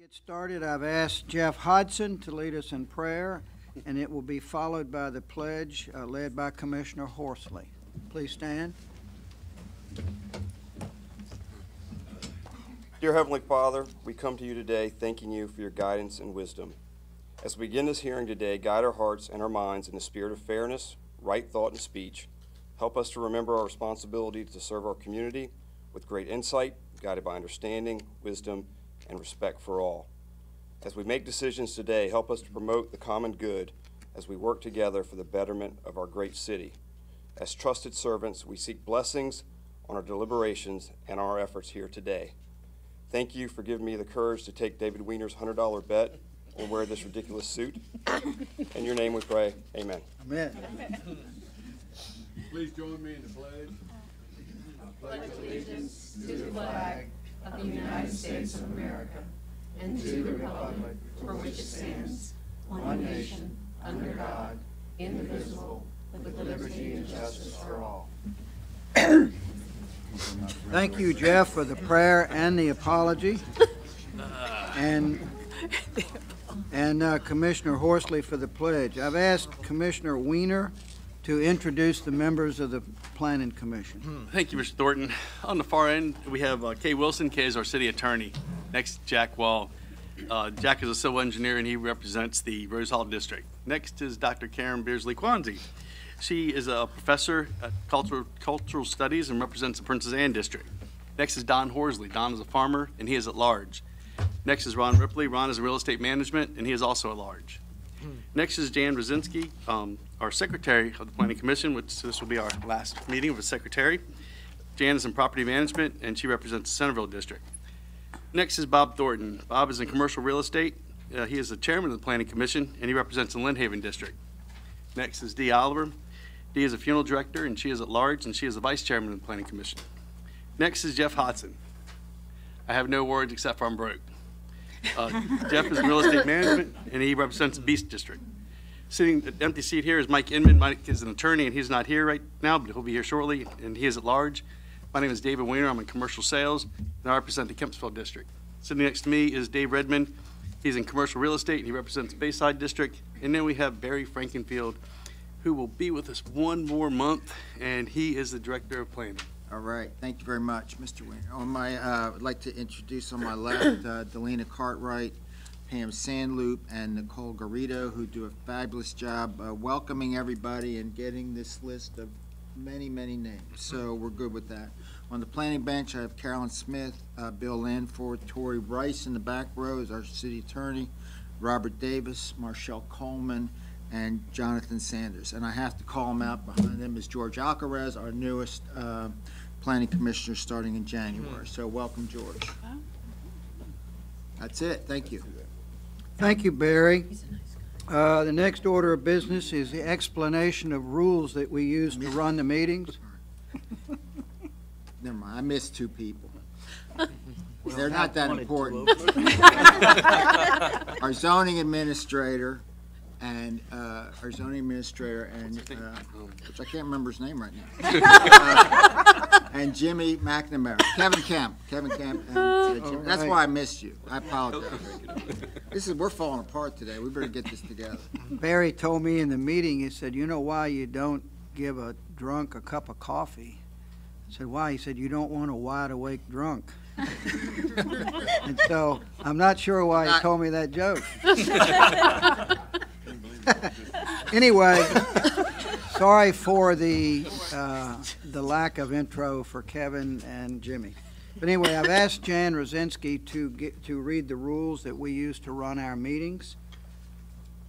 Get started. I've asked Jeff Hodson to lead us in prayer, and it will be followed by the pledge led by Commissioner Horsley. Please stand. Dear Heavenly Father, we come to you today thanking you for your guidance and wisdom. As we begin this hearing today, guide our hearts and our minds in the spirit of fairness, right thought, and speech. Help us to remember our responsibility to serve our community with great insight, guided by understanding, wisdom, and respect for all. As we make decisions today, help us to promote the common good as we work together for the betterment of our great city. As trusted servants, we seek blessings on our deliberations and our efforts here today. Thank you for giving me the courage to take David Wiener's $100 bet and wear this ridiculous suit. In your name we pray, amen. Amen. Please join me in the pledge. I pledge allegiance to the flag of the United States of America and to the republic for which it stands, one nation, under God, indivisible, with liberty and justice for all. Thank you, Jeff, for the prayer and the apology, and Commissioner Horsley for the pledge. I've asked Commissioner Wiener to introduce the members of the Planning Commission. Thank you, Mr. Thornton. On the far end, we have Kay Wilson. Kay is our city attorney. Next, Jack Wall. Jack is a civil engineer, and he represents the Rose Hall District. Next is Dr. Karen Beardsley-Kwanzi. She is a professor at cultural studies and represents the Princess Anne District. Next is Don Horsley. Don is a farmer, and he is at large. Next is Ron Ripley. Ron is in real estate management, and he is also at large. Next is Jan Rosinski, our secretary of the Planning Commission, which this will be our last meeting with a secretary. Jan is in property management, and she represents the Centerville District. Next is Bob Thornton. Bob is in commercial real estate. He is the chairman of the Planning Commission, and he represents the Lynn District. Next is Dee Oliver. Dee is a funeral director, and she is at large, and she is the vice chairman of the Planning Commission. Next is Jeff Hodson. I have no words except for I'm broke. Jeff is in real estate management, and he represents the Beast District. Sitting at the empty seat here is Mike Inman. Mike is an attorney, and he's not here right now, but he'll be here shortly, and he is at large. My name is David Wiener. I'm in commercial sales, and I represent the Kempsville District. Sitting next to me is Dave Redmond. He's in commercial real estate, and he represents the Bayside District. And then we have Barry Frankenfield, who will be with us one more month, and he is the director of planning. All right, thank you very much, Mr. Wiener. On my, I'd like to introduce on my left Delina Cartwright, Pam Sandloop, and Nicole Garrido, who do a fabulous job welcoming everybody and getting this list of many, many names. So we're good with that. On the planning bench, I have Carolyn Smith, Bill Lanford, Tori Rice in the back row is our city attorney, Robert Davis, Marshall Coleman, and Jonathan Sanders. And I have to call them out. Behind them is George Alcarez, our newest planning commissioner starting in January. So welcome, George. That's it. Thank you. Thank you, Barry. The next order of business is the explanation of rules that we use to run the meetings. Never mind. I missed two people. They're not that important. Our zoning administrator and which I can't remember his name right now, and Jimmy McNamara, Kevin Kemp, and Jimmy. That's why I missed you. I apologize. We're falling apart today. We better get this together. Barry told me in the meeting, he said, "You know why you don't give a drunk a cup of coffee?" I said, "Why?" He said, "You don't want a wide-awake drunk." And so I'm not sure why he told me that joke. Anyway, sorry for the lack of intro for Kevin and Jimmy. But anyway, I've asked Jan Rosinski to read the rules that we use to run our meetings.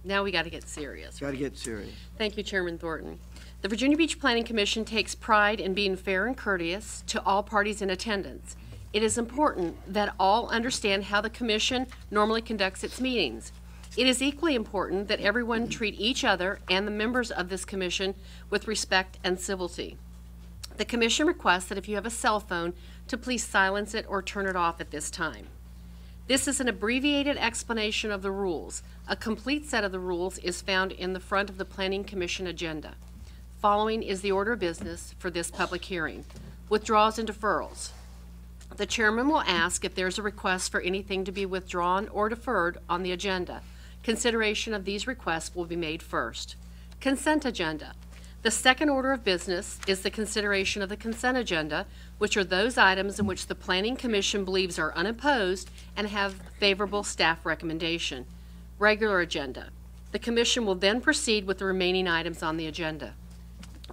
Now we got to get serious. Got to get serious. Thank you, Chairman Thornton. The Virginia Beach Planning Commission takes pride in being fair and courteous to all parties in attendance. It is important that all understand how the Commission normally conducts its meetings. It is equally important that everyone treat each other and the members of this Commission with respect and civility. The Commission requests that if you have a cell phone, to please silence it or turn it off at this time. This is an abbreviated explanation of the rules. A complete set of the rules is found in the front of the Planning Commission agenda. Following is the order of business for this public hearing. Withdrawals and deferrals. The chairman will ask if there's a request for anything to be withdrawn or deferred on the agenda. Consideration of these requests will be made first. Consent agenda. The second order of business is the consideration of the consent agenda, which are those items in which the Planning Commission believes are unopposed and have favorable staff recommendation. Regular agenda. The Commission will then proceed with the remaining items on the agenda.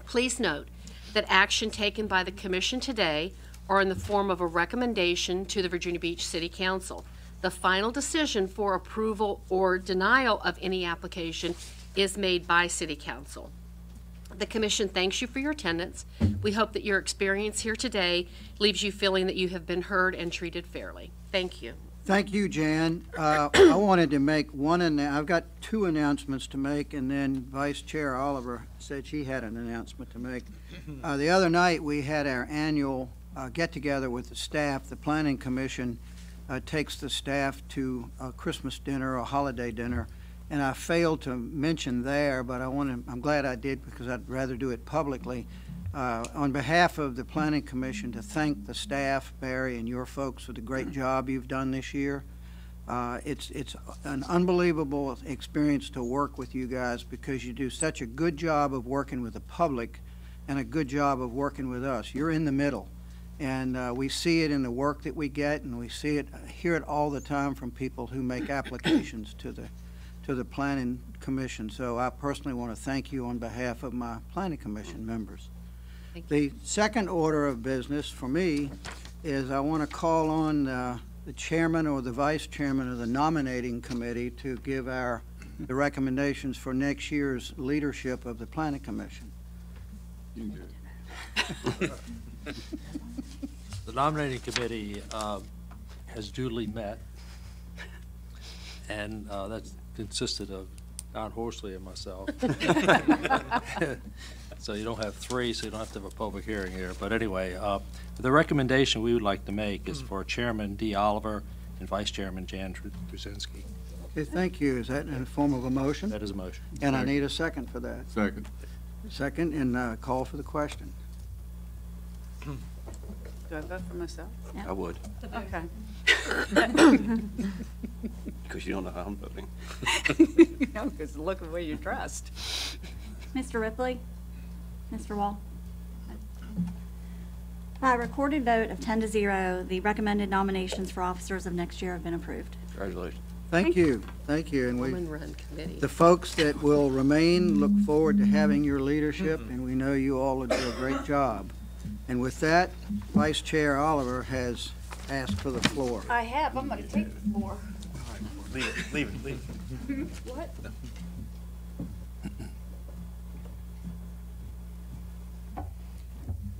Please note that action taken by the Commission today are in the form of a recommendation to the Virginia Beach City Council. The final decision for approval or denial of any application is made by City Council. The Commission thanks you for your attendance. We hope that your experience here today leaves you feeling that you have been heard and treated fairly. Thank you. Thank you, Jan. I wanted to make I've got two announcements to make, and then Vice Chair Oliver said she had an announcement to make. The other night, we had our annual get-together with the staff. The Planning Commission takes the staff to a Christmas dinner, a holiday dinner, and I failed to mention there, but I'm glad I did because I'd rather do it publicly. On behalf of the Planning Commission, to thank the staff, Barry, and your folks for the great job you've done this year. It's an unbelievable experience to work with you guys because you do such a good job of working with the public and a good job of working with us. You're in the middle, and we see it in the work that we get, and we hear it all the time from people who make applications to the Planning Commission. So I personally want to thank you on behalf of my Planning Commission members. The second order of business for me is I want to call on the chairman or the vice chairman of the nominating committee to give the recommendations for next year's leadership of the Planning Commission. The nominating committee has duly met, and that's consisted of Don Horsley and myself. So you don't have three, so you don't have to have a public hearing here. But anyway, the recommendation we would like to make is for Chairman D. Oliver and Vice Chairman Jan Brzezinski. Okay, thank you. Is that in the form of a motion? That is a motion. And I need a second for that. Second. Second, and call for the question. Do I vote for myself? I would, Okay. because you don't know how I'm voting. No, because look at the way you're dressed. Mr. Ripley? Mr. Wall? By a recorded vote of 10-0, the recommended nominations for officers of next year have been approved. Congratulations. Thank you. Thank you. And Woman-run committee. the folks that will remain look forward to having your leadership, and we know you all will do a great job. And with that, Vice Chair Oliver has asked for the floor. I have. I'm going to take the floor. Leave it. What?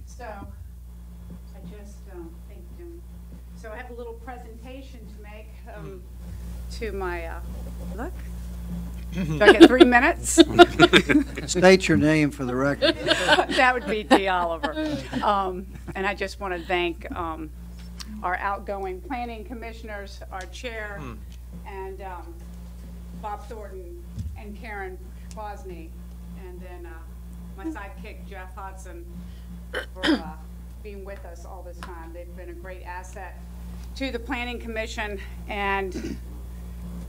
So, I just, thank you. So I have a little presentation to make to my, look. Do I get 3 minutes? State your name for the record. That would be D. Oliver. And I just want to thank our outgoing planning commissioners, our chair, and Bob Thornton and Karen Bosny, and then my sidekick, Jeff Hodson, for being with us all this time. They've been a great asset to the Planning Commission and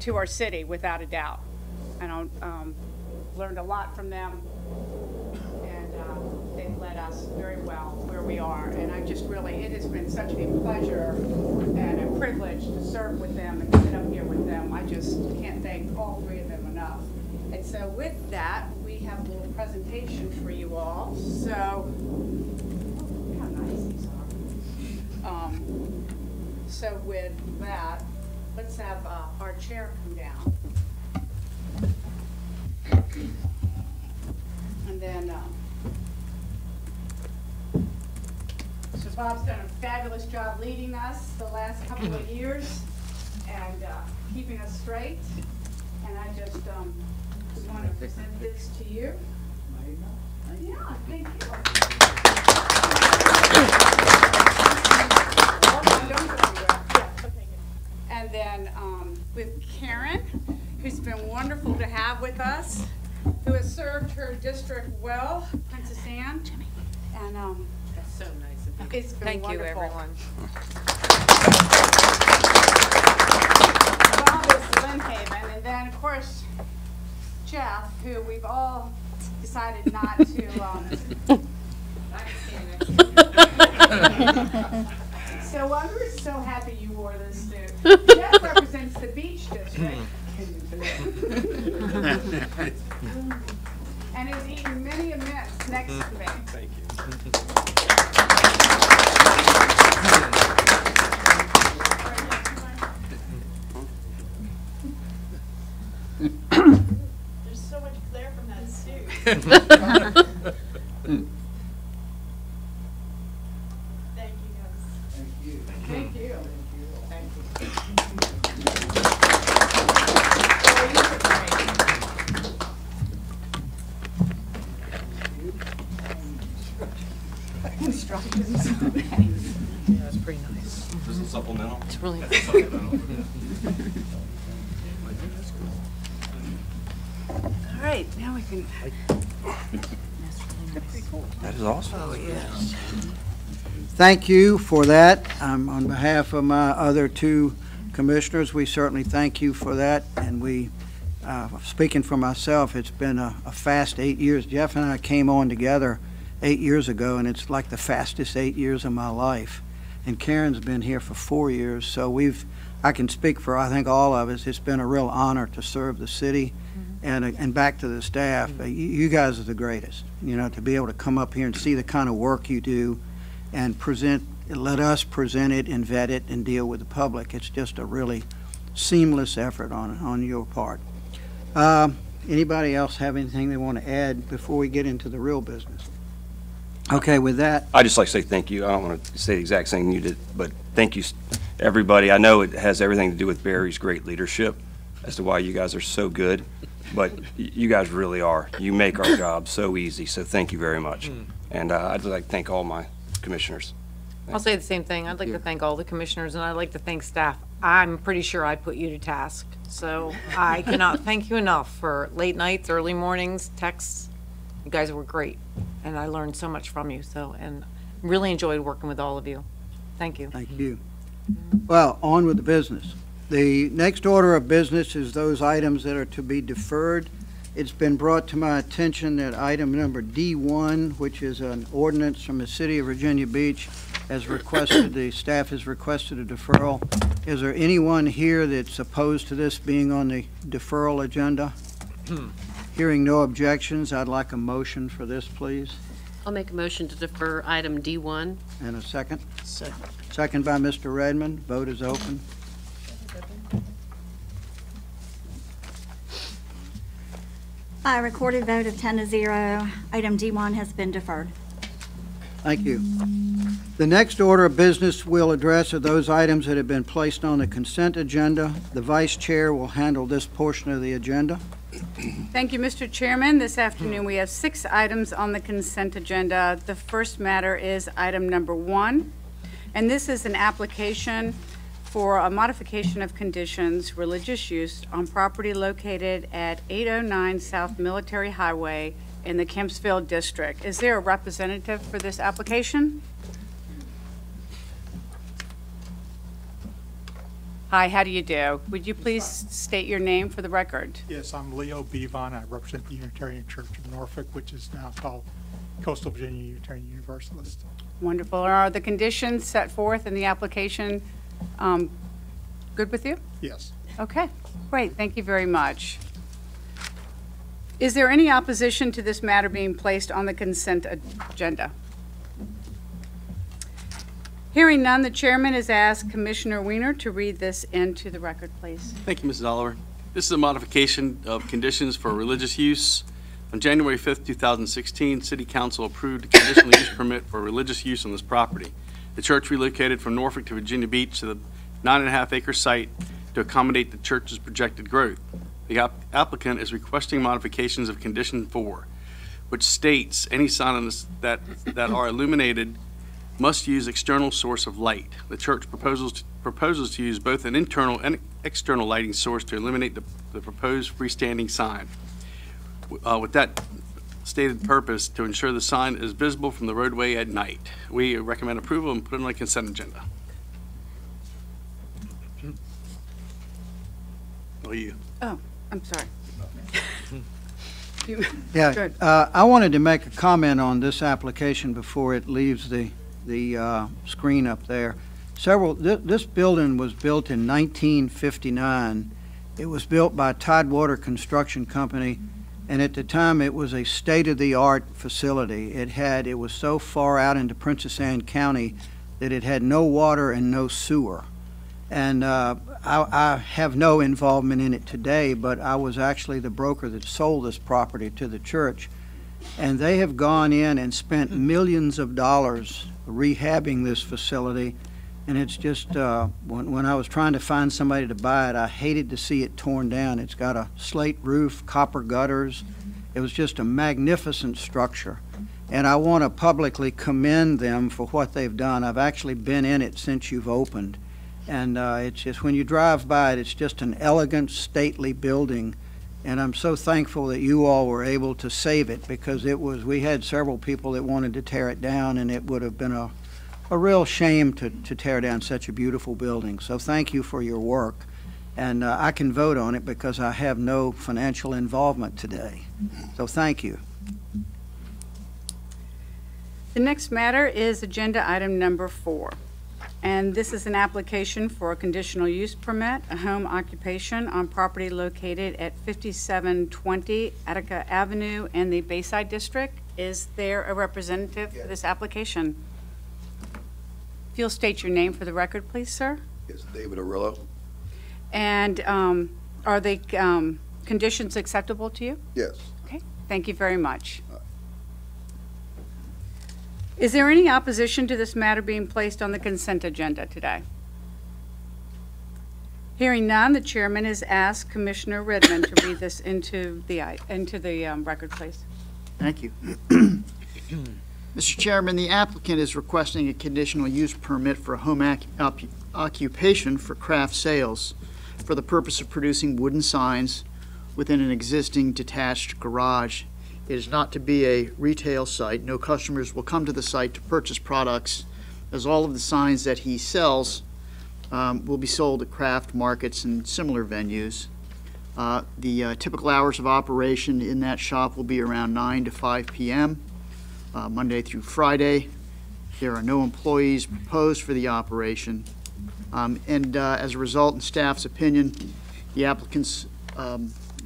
to our city, without a doubt. And I learned a lot from them, and they've led us very well where we are. And I just really, it has been such a pleasure and a privilege to serve with them and sit up here with them. I just can't thank all three of them enough. And so with that, we have a little presentation for you all. So, look how nice these are. So with that, let's have our chair come down. And then, so Bob's done a fabulous job leading us the last couple of years and keeping us straight. And I just want to present this to you. Yeah, thank you. And then with Karen, who's been wonderful to have with us, who has served her district well, Princess Anne. And That's so nice of It's been Thank you, wonderful. everyone. Bob is Lynn Haven, and then, of course, Jeff, who we've all decided not to, so I'm just so happy you wore this suit. Jeff represents the Beach District. And has eaten many a mess next to me. Thank you. There's so much glare from that suit. Thank you, guys. Thank you. Instructions. Yeah, it's pretty nice. This is supplemental. It's really nice. All right, now we can. That is awesome. Oh, yes. Thank you for that. On behalf of my other two commissioners, we certainly thank you for that. And we, speaking for myself, it's been a fast 8 years. Jeff and I came on together 8 years ago, and it's like the fastest 8 years of my life. And Karen's been here for 4 years, so I can speak for, I think, all of us. It's been a real honor to serve the city. And back to the staff, you guys are the greatest. You know, to be able to come up here and see the kind of work you do and let us present it and vet it and deal with the public. It's just a really seamless effort on your part. Anybody else have anything they want to add before we get into the real business? Okay, with that, I'd just like to say thank you. I don't want to say the exact same you did, but thank you, everybody. I know it has everything to do with Barry's great leadership as to why you guys are so good, but you guys really are. You make our job so easy, so thank you very much. And I'd like to thank all my commissioners. I'll say the same thing. I'd like to thank all the commissioners, and I'd like to thank staff. I'm pretty sure I put you to task, so I cannot thank you enough for late nights, early mornings, texts. You guys were great, and I learned so much from you, and really enjoyed working with all of you. Thank you. thank you. Well, on with the business. The next order of business is those items that are to be deferred. It's been brought to my attention that item number D1, which is an ordinance from the City of Virginia Beach, has requested, the staff has requested a deferral. Is there anyone here that's opposed to this being on the deferral agenda? Hearing no objections, I'd like a motion for this, please. I'll make a motion to defer item D1. And a second? Second by Mr. Redmond. Vote is open. By a recorded vote of 10-0, item D1 has been deferred. Thank you. The next order of business we'll address are those items that have been placed on the consent agenda. The vice chair will handle this portion of the agenda. Thank you, Mr. Chairman. This afternoon, we have 6 items on the consent agenda. The first matter is item number 1, and this is an application for a modification of conditions, religious use, on property located at 809 South Military Highway in the Kempsville District. Is there a representative for this application? Hi, how do you do? Would you please state your name for the record? Yes, I'm Leo Bevon. I represent the Unitarian Church of Norfolk, which is now called Coastal Virginia Unitarian Universalist. Wonderful. Are the conditions set forth in the application good with you? Yes. Okay, great. Thank you very much. Is there any opposition to this matter being placed on the consent agenda? Hearing none, the chairman has asked Commissioner Weiner to read this into the record, please. Thank you, Mrs. Oliver. This is a modification of conditions for religious use. On January 5th, 2016, City Council approved a conditional use permit for religious use on this property. The church relocated from Norfolk to Virginia Beach to the 9.5-acre site to accommodate the church's projected growth. The applicant is requesting modifications of Condition 4, which states any signs that are illuminated must use external source of light. The church proposes to use both an internal and external lighting source to illuminate the proposed freestanding sign. With that stated purpose to ensure the sign is visible from the roadway at night. We recommend approval and put it on the consent agenda. Oh, you. Oh, I'm sorry. Yeah, Good. I wanted to make a comment on this application before it leaves the screen up there. This building was built in 1959. It was built by Tidewater Construction Company, and at the time it was a state-of-the-art facility. It was so far out into Princess Anne County that it had no water and no sewer. And I have no involvement in it today, but I was actually the broker that sold this property to the church. And they have gone in and spent millions of dollars rehabbing this facility. And it's just, when I was trying to find somebody to buy it, I hated to see it torn down. It's got a slate roof, copper gutters. It was just a magnificent structure. And I want to publicly commend them for what they've done. I've actually been in it since you've opened. And it's just, when you drive by it, it's just an elegant, stately building. And I'm so thankful that you all were able to save it, because we had several people that wanted to tear it down, and it would have been a real shame to tear down such a beautiful building. So thank you for your work. And I can vote on it because I have no financial involvement today. So thank you. The next matter is agenda item number 4. And this is an application for a conditional use permit, a home occupation on property located at 5720 Attica Avenue in the Bayside District. Is there a representative for this application? If you'll state your name for the record, please, sir. It's David Arillo. And are the conditions acceptable to you? Yes. Okay, thank you very much. Is there any opposition to this matter being placed on the consent agenda today? Hearing none, the chairman has asked Commissioner Redmond to read this into the record, please. Thank you. Mr. Chairman, the applicant is requesting a conditional use permit for a home occupation for craft sales for the purpose of producing wooden signs within an existing detached garage. It is not to be a retail site. No customers will come to the site to purchase products, as all of the signs that he sells will be sold at craft markets and similar venues. The typical hours of operation in that shop will be around 9 to 5 p.m., Monday through Friday. There are no employees proposed for the operation. As a result, in staff's opinion, the applicant's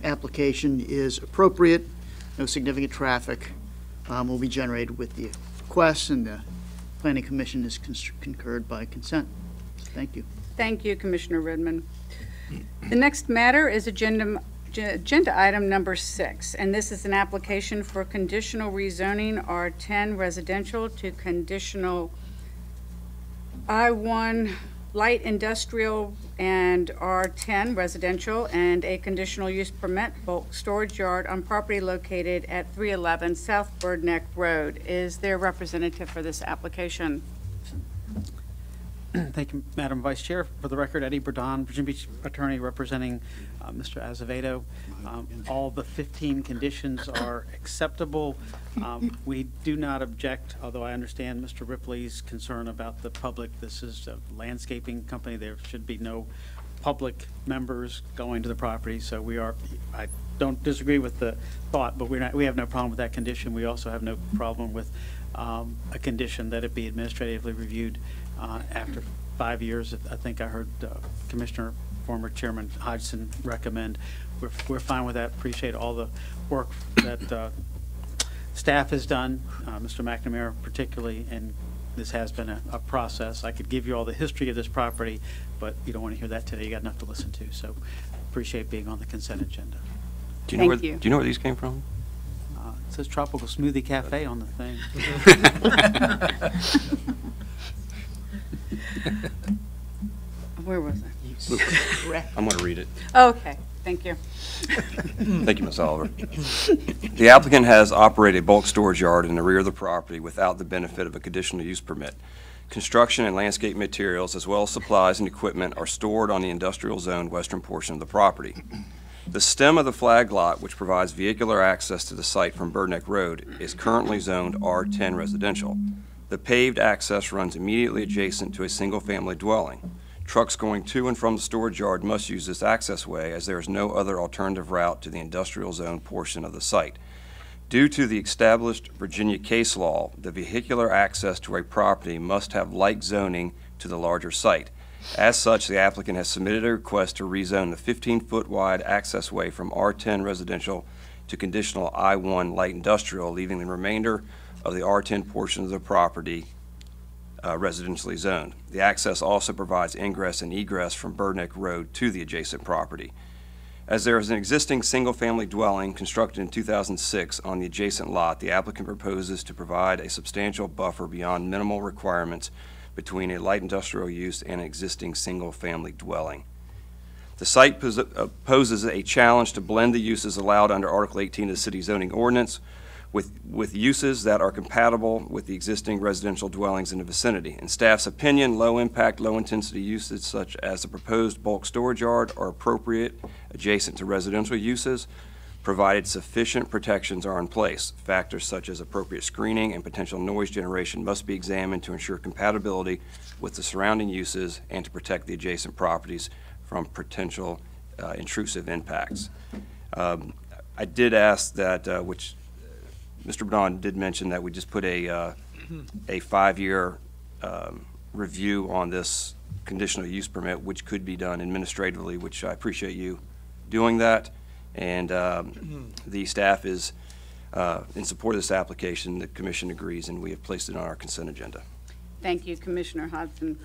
application is appropriate. No significant traffic will be generated with the request, and the Planning Commission is concurred by consent. Thank you. Thank you, Commissioner Redmond. The next matter is agenda item number 6, and this is an application for conditional rezoning R10 residential to conditional I1 light industrial and R10 residential, and a conditional use permit bulk storage yard on property located at 311 South Bird Neck Road. Is there a representative for this application? Thank you, Madam Vice Chair. For the record, Eddie Burdon, Virginia Beach attorney representing Mr. Azevedo. All the 15 conditions are acceptable. We do not object, although I understand Mr. Ripley's concern about the public. This is a landscaping company. There should be no public members going to the property. So I don't disagree with the thought, but we have no problem with that condition. We also have no problem with a condition that it be administratively reviewed after 5 years. I think I heard Commissioner, former Chairman Hodgson recommend. We're fine with that. Appreciate all the work that staff has done, Mr. McNamara particularly, and this has been a process. I could give you all the history of this property, but you don't want to hear that today. You got enough to listen to. So appreciate being on the consent agenda. Do you know where these came from? It says Tropical Smoothie Cafe on the thing. Where was I? I'm going to read it. Okay, thank you. Thank you, Ms. Oliver. The applicant has operated a bulk storage yard in the rear of the property without the benefit of a conditional use permit. Construction and landscape materials, as well as supplies and equipment, are stored on the industrial zone western portion of the property. The stem of the flag lot, which provides vehicular access to the site from Bird Neck Road, is currently zoned R10 residential. The paved access runs immediately adjacent to a single-family dwelling. Trucks going to and from the storage yard must use this access way as there is no other alternative route to the industrial zone portion of the site. Due to the established Virginia case law, the vehicular access to a property must have like zoning to the larger site. As such, the applicant has submitted a request to rezone the 15-foot wide access way from R10 residential to conditional I-1 light industrial, leaving the remainder of the R10 portion of the property residentially zoned. The access also provides ingress and egress from Bird Neck Road to the adjacent property. As there is an existing single-family dwelling constructed in 2006 on the adjacent lot, the applicant proposes to provide a substantial buffer beyond minimal requirements between a light industrial use and an existing single-family dwelling. The site poses a challenge to blend the uses allowed under Article 18 of the City Zoning Ordinance with uses that are compatible with the existing residential dwellings in the vicinity. In staff's opinion, low-impact, low-intensity uses such as the proposed bulk storage yard are appropriate adjacent to residential uses, provided sufficient protections are in place. Factors such as appropriate screening and potential noise generation must be examined to ensure compatibility with the surrounding uses and to protect the adjacent properties from potential intrusive impacts. I did ask that, which Mr. Boudon did mention, that we just put a 5-year review on this conditional use permit, which could be done administratively, which I appreciate you doing that. And the staff is in support of this application. The commission agrees, and we have placed it on our consent agenda. Thank you, Commissioner Hodson.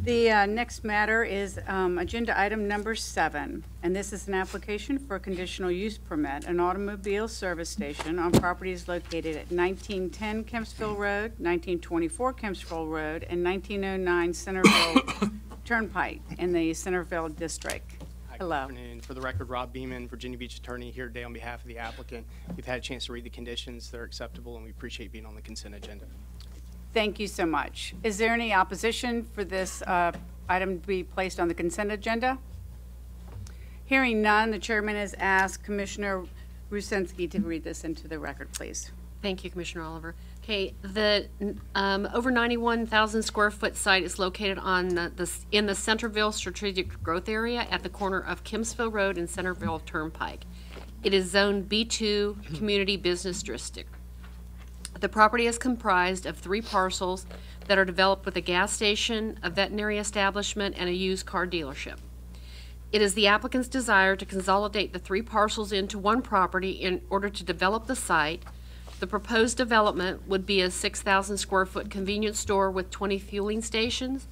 The next matter is agenda item number 7, and this is an application for a conditional use permit, an automobile service station on properties located at 1910 Kempsville Road, 1924 Kempsville Road, and 1909 Centerville Turnpike in the Centerville District. Hello. Good afternoon. For the record, Rob Beeman, Virginia Beach attorney, here today on behalf of the applicant. We've had a chance to read the conditions. They're acceptable, and we appreciate being on the consent agenda. Thank you so much. Is there any opposition for this item to be placed on the consent agenda? Hearing none, the chairman has asked Commissioner Rusinski to read this into the record, please. Thank you, Commissioner Oliver. Okay, the over 91,000 square foot site is located on in the Centerville Strategic Growth Area at the corner of Kempsville Road and Centerville Turnpike. It is Zone B2 Community Business District. The property is comprised of 3 parcels that are developed with a gas station, a veterinary establishment, and a used car dealership. It is the applicant's desire to consolidate the 3 parcels into one property in order to develop the site. The proposed development would be a 6,000 square foot convenience store with 20 fueling stations.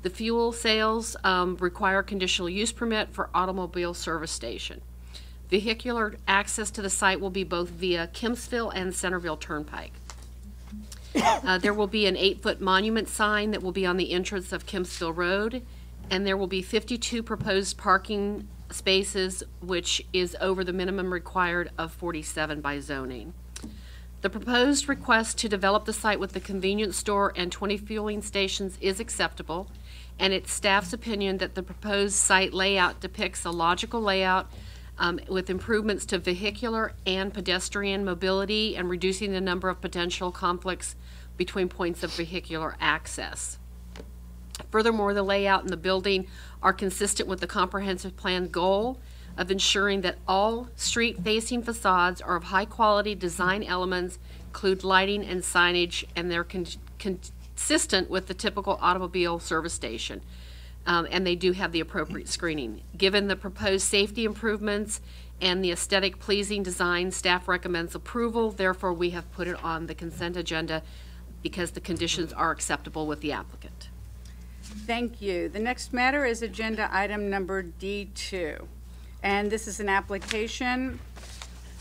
The fuel sales require conditional use permit for automobile service station. Vehicular access to the site will be both via Kempsville and Centerville Turnpike. There will be an 8-foot monument sign that will be on the entrance of Kempsville Road, and there will be 52 proposed parking spaces, which is over the minimum required of 47 by zoning. The proposed request to develop the site with the convenience store and 20 fueling stations is acceptable, and it's staff's opinion that the proposed site layout depicts a logical layout with improvements to vehicular and pedestrian mobility and reducing the number of potential conflicts between points of vehicular access. Furthermore, the layout and the building are consistent with the comprehensive plan goal of ensuring that all street-facing facades are of high-quality design elements, include lighting and signage, and they're consistent with the typical automobile service station. And they do have the appropriate screening. Given the proposed safety improvements and the aesthetic pleasing design, staff recommends approval. Therefore, we have put it on the consent agenda because the conditions are acceptable with the applicant. Thank you. The next matter is agenda item number D2. And this is an application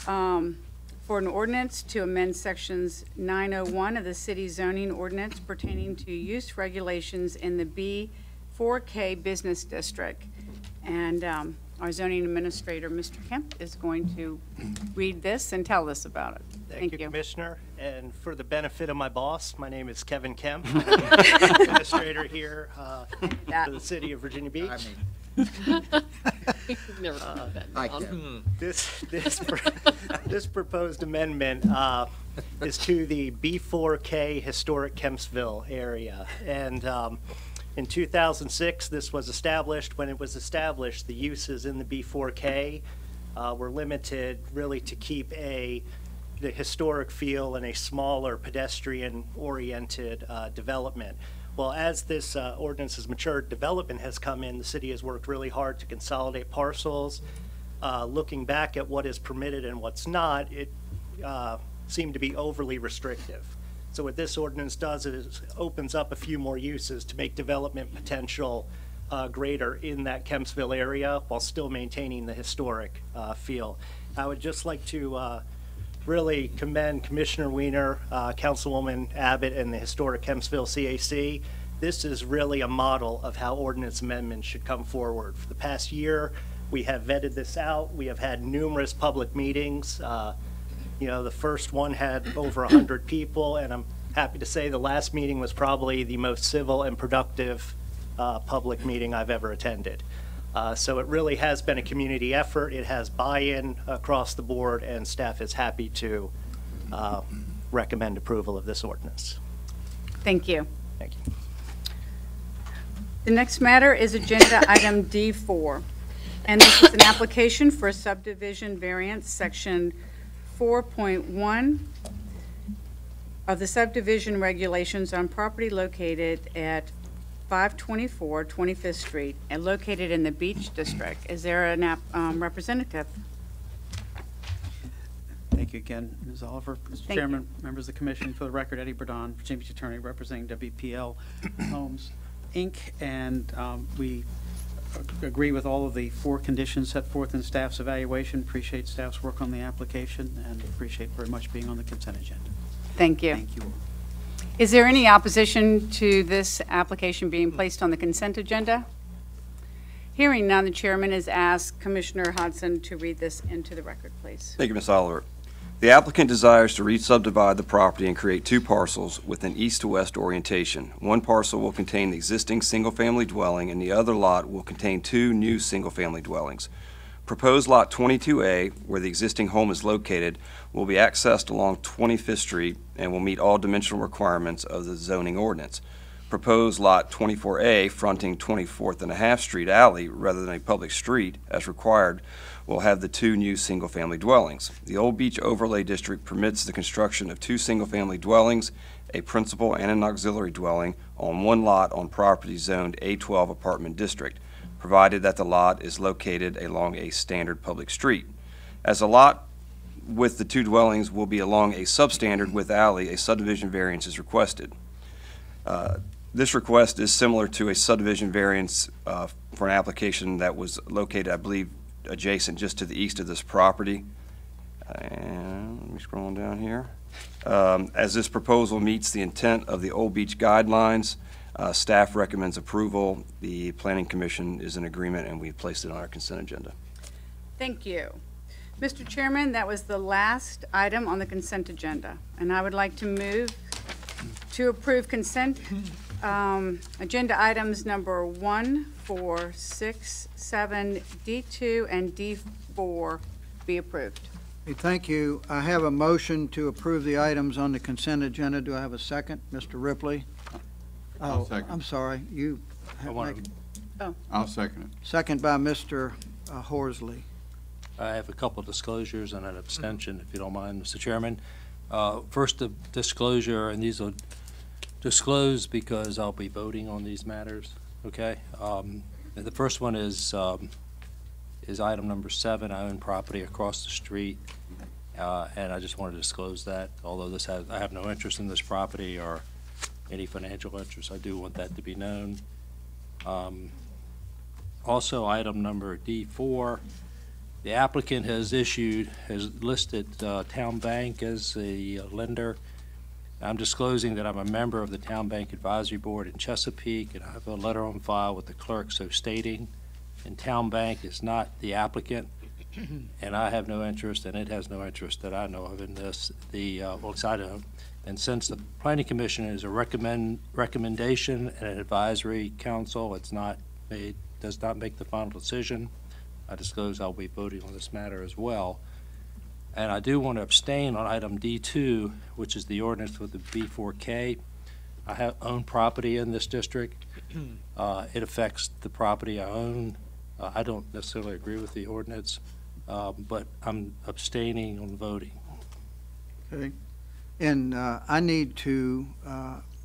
for an ordinance to amend sections 901 of the city zoning ordinance pertaining to use regulations in the B4K business district. And our zoning administrator, Mr. Kemp, is going to read this and tell us about it. Thank you, Commissioner. And for the benefit of my boss, my name is Kevin Kemp, administrator here for the city of Virginia Beach. Never put that Hi, down. Kevin. This proposed amendment is to the B4K historic Kempsville area. And in 2006, this was established. When it was established, the uses in the B4K were limited really to keep the historic feel and a smaller pedestrian-oriented development. Well, as this ordinance has matured, development has come in. The city has worked really hard to consolidate parcels. Looking back at what is permitted and what's not, it seemed to be overly restrictive. So what this ordinance does is opens up a few more uses to make development potential greater in that Kempsville area while still maintaining the historic feel. I would just like to really commend Commissioner Weiner, Councilwoman Abbott, and the historic Kempsville CAC. This is really a model of how ordinance amendments should come forward. For the past year, we have vetted this out. We have had numerous public meetings. The first one had over 100 people, and I'm happy to say the last meeting was probably the most civil and productive public meeting I've ever attended. So it really has been a community effort. It has buy-in across the board, and staff is happy to recommend approval of this ordinance. Thank you. Thank you. The next matter is agenda item D4, and this is an application for a subdivision variance, section 4.1 of the subdivision regulations on property located at 524 25th Street and located in the Beach District. Is there a representative? Thank you again, Ms. Oliver. Mr. Thank Chairman, members of the commission, for the record, Eddie Burdon, Virginia Beach Attorney, representing WPL Homes, Inc., and we agree with all of the 4 conditions set forth in staff's evaluation. Appreciate staff's work on the application, and appreciate very much being on the consent agenda. Thank you. Thank you all. Is there any opposition to this application being placed on the consent agenda? Hearing none, the chairman has asked Commissioner Hodson to read this into the record, please. Thank you, Ms. Oliver. The applicant desires to re-subdivide the property and create 2 parcels with an east to west orientation. One parcel will contain the existing single-family dwelling, and the other lot will contain 2 new single-family dwellings. Proposed Lot 22A, where the existing home is located, will be accessed along 25th Street and will meet all dimensional requirements of the zoning ordinance. Proposed Lot 24A, fronting 24th and a half Street alley rather than a public street as required, will have the 2 new single-family dwellings. The Old Beach Overlay District permits the construction of 2 single-family dwellings, a principal and an auxiliary dwelling, on 1 lot on property zoned A12 Apartment District, provided that the lot is located along a standard public street. As a lot with the 2 dwellings will be along a substandard width alley, a subdivision variance is requested. This request is similar to a subdivision variance for an application that was located, I believe, adjacent just to the east of this property. And let me scroll on down here. As this proposal meets the intent of the Old Beach guidelines, staff recommends approval. The Planning Commission is in agreement, and we placed it on our consent agenda. Thank you. Mr. Chairman, that was the last item on the consent agenda, and I would like to move to approve consent agenda items number 1, 4, 6, 7, D2, and D4 be approved. Hey, thank you. I have a motion to approve the items on the consent agenda. Do I have a second? Mr. Ripley? I'll second. I'm sorry. You have I'll second it. Second by Mr. Horsley. I have a couple of disclosures and an abstention, if you don't mind, Mr. Chairman. First, a disclosure, and these are disclosed because I'll be voting on these matters, okay? And the first one is item number 7. I own property across the street, and I just wanted to disclose that. Although I have no interest in this property or any financial interest, I do want that to be known. Also, item number D4, the applicant has listed Town Bank as a lender. I'm disclosing that I'm a member of the Town Bank Advisory Board in Chesapeake, and I have a letter on file with the clerk so stating, and Town Bank is not the applicant, and I have no interest, and it has no interest that I know of in this. And since the Planning Commission is a recommendation and an advisory council, does not make the final decision. I disclose I'll be voting on this matter as well. And I do want to abstain on item D2, which is the ordinance with the B4K. I own property in this district. It affects the property I own. I don't necessarily agree with the ordinance, but I'm abstaining on voting. Okay. And I need to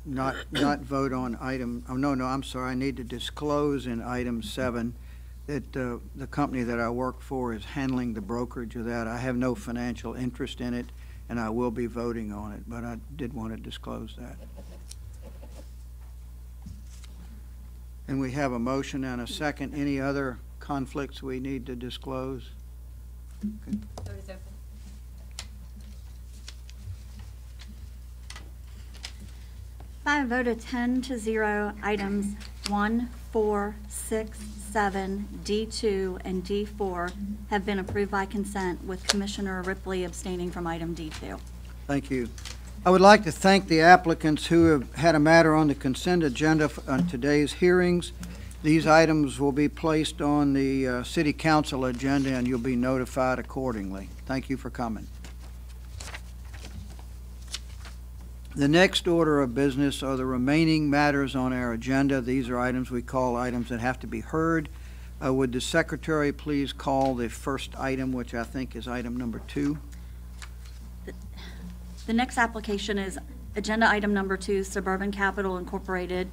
not vote on item, I'm sorry, I need to disclose in item 7 that the company that I work for is handling the brokerage of that. I have no financial interest in it, and I will be voting on it, but I did want to disclose that. And we have a motion and a second. Any other conflicts we need to disclose? Okay. Vote is open. By a vote of 10-0, items 1, 4, 6, 7, D2, and D4 have been approved by consent, with Commissioner Ripley abstaining from item D2. Thank you. I would like to thank the applicants who have had a matter on the consent agenda on today's hearings. These items will be placed on the City Council agenda, and you'll be notified accordingly. Thank you for coming. The next order of business are the remaining matters on our agenda. These are items we call items that have to be heard. Would the Secretary please call the first item, which I think is item number 2? The next application is agenda item number 2, Suburban Capital Incorporated,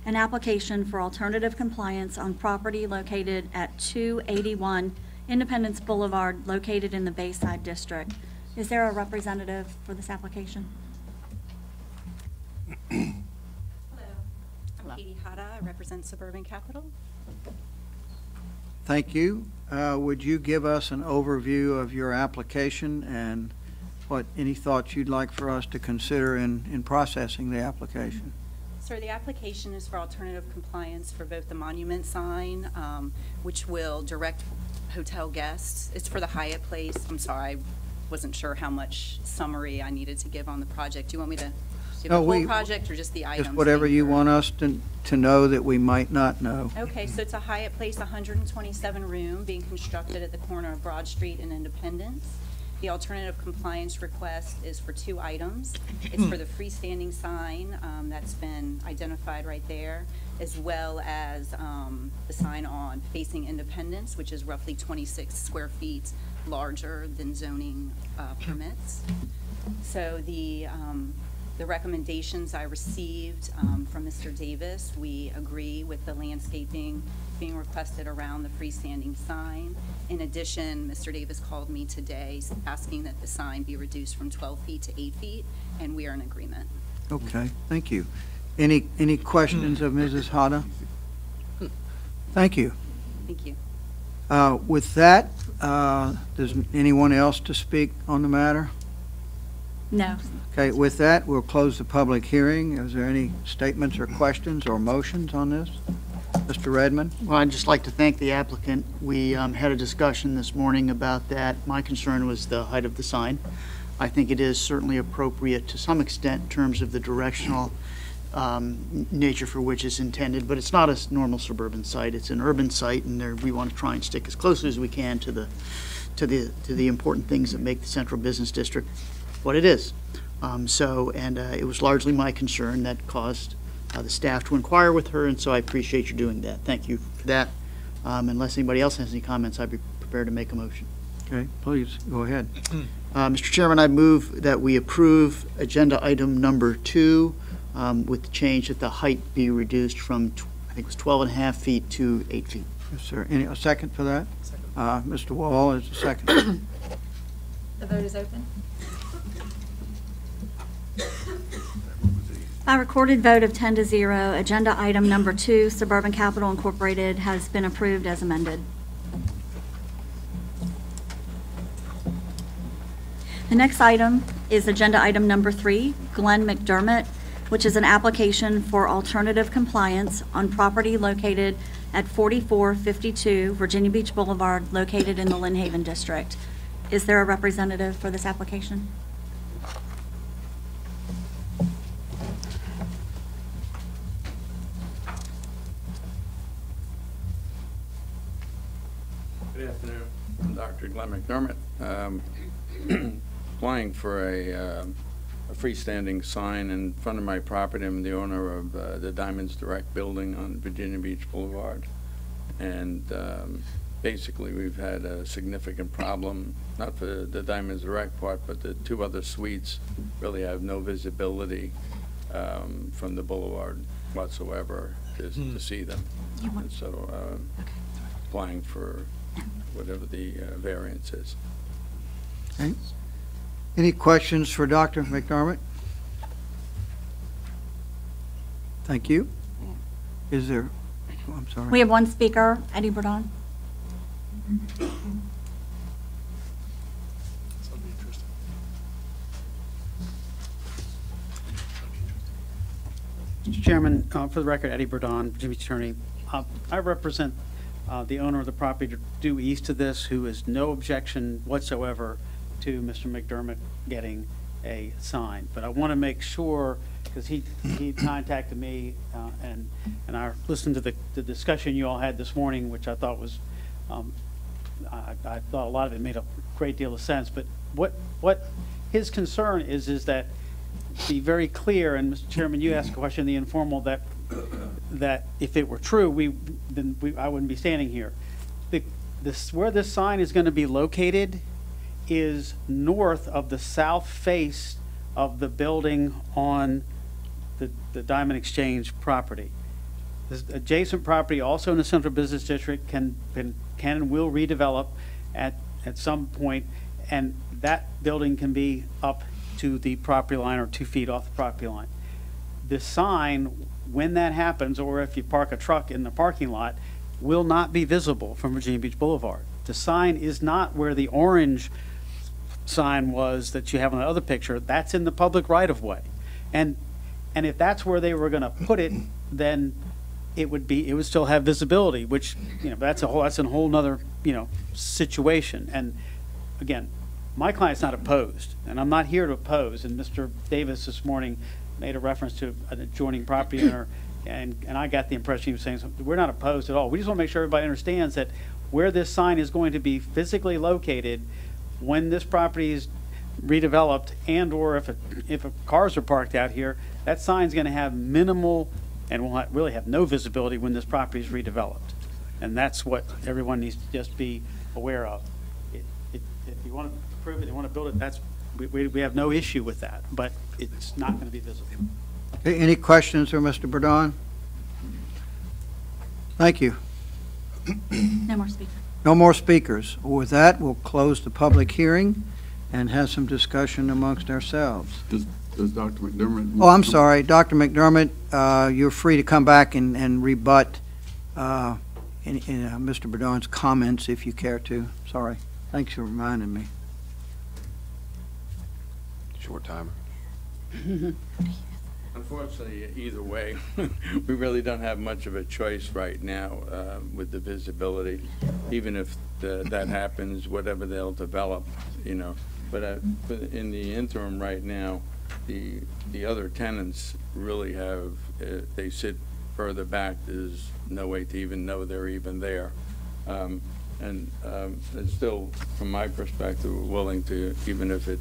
an application for alternative compliance on property located at 281 Independence Boulevard, located in the Bayside District. Is there a representative for this application? Hello. I'm Katie Hada. I represent Suburban Capital. Thank you. Would you give us an overview of your application and any thoughts you'd like for us to consider in processing the application? Sir, the application is for alternative compliance for both the monument sign, which will direct hotel guests. It's for the Hyatt Place. I'm sorry, I wasn't sure how much summary I needed to give on the project. Do you want me to give the whole project or just the items? Just whatever you want us to know that we might not know. Okay, so it's a Hyatt Place 127 room being constructed at the corner of Broad Street and Independence. The alternative compliance request is for 2 items. It's for the freestanding sign that's been identified right there, as well as the sign on facing Independence, which is roughly 26 square feet larger than zoning permits. So the recommendations I received from Mr. Davis, we agree with the landscaping being requested around the freestanding sign. In addition, Mr. Davis called me today asking that the sign be reduced from 12 feet to 8 feet, and we are in agreement. Okay, thank you. Any questions of Mrs. Hada? Thank you. Thank you. With that, does anyone else to speak on the matter? No. Okay, with that, we'll close the public hearing. Is there any statements or questions or motions on this? Mr. Redmond? Well, I'd just like to thank the applicant. We had a discussion this morning about that. My concern was the height of the sign. I think it is certainly appropriate to some extent in terms of the directional nature for which it's intended, but it's not a normal suburban site. It's an urban site, and we want to try and stick as closely as we can to the important things that make the central business district what it is. It was largely my concern that caused the staff to inquire with her, and so I appreciate you doing that. Thank you for that. Unless anybody else has any comments, I'd be prepared to make a motion. Okay, please, go ahead. Mr. Chairman, I move that we approve agenda item number 2 with the change that the height be reduced from, I think it was 12.5 feet to 8 feet. Yes, sir. A second for that? Mr. Wall is the second. The vote is open. By recorded vote of 10-0, agenda item number 2, Suburban Capital Incorporated, has been approved as amended. The next item is agenda item number 3, Glenn McDermott, which is an application for alternative compliance on property located at 4452 Virginia Beach Boulevard, located in the Lynn Haven District. Is there a representative for this application? Good Dr. Glenn McDermott. Applying for a freestanding sign in front of my property. I'm the owner of the Diamonds Direct building on Virginia Beach Boulevard. And basically, we've had a significant problem, not for the Diamonds Direct part, but the two other suites really have no visibility from the boulevard whatsoever to see them. And so applying for whatever the variance is. Okay. Any questions for Dr. McDermott? Thank you. Is there, oh, I'm sorry. We have one speaker, Eddie Bourdon. Mr. Chairman, for the record, Eddie Bourdon, Virginia Beach Attorney. I represent the owner of the property due east of this, who has no objection whatsoever to Mr. McDermott getting a sign. But I want to make sure, because he contacted me, and I listened to the discussion you all had this morning, which I thought was, I thought a lot of it made a great deal of sense. But what his concern is that, be very clear, and Mr. Chairman, you asked a question in the informal that if it were true, I wouldn't be standing here. Where this sign is going to be located is north of the south face of the building on the Diamond Exchange property. This adjacent property, also in the Central Business District, can and will redevelop at some point, and that building can be up to the property line or 2 feet off the property line. The sign, when that happens, or if you park a truck in the parking lot, will not be visible from Virginia Beach Boulevard. The sign is not where the orange sign was that you have on the other picture. That's in the public right-of-way. And if that's where they were going to put it, then it would still have visibility, which, that's a whole nother, situation. And again, my client's not opposed, and I'm not here to oppose. And Mr. Davis this morning made a reference to an adjoining property owner, and I got the impression he was saying we're not opposed at all. We just want to make sure everybody understands that where this sign is going to be physically located when this property is redeveloped, and or if cars are parked out here, that sign's going to have minimal and will really have no visibility when this property is redeveloped. And that's what everyone needs to just be aware of. If you want to approve it, you want to build it, we have no issue with that, but it's not going to be visible. Okay, any questions for Mr. Bourdon? Thank you. No more speakers. No more speakers. With that, we'll close the public hearing and have some discussion amongst ourselves. Does Dr. McDermott? Oh, I'm sorry. Dr. McDermott, you're free to come back and rebut Mr. Bourdon's comments if you care to. Sorry. Thanks for reminding me. Short timer. Unfortunately, either way, we really don't have much of a choice right now with the visibility. Even if that happens, whatever they'll develop, But in the interim right now, the other tenants really have, they sit further back. There's no way to even know they're even there. And it's still, from my perspective, willing to, even if it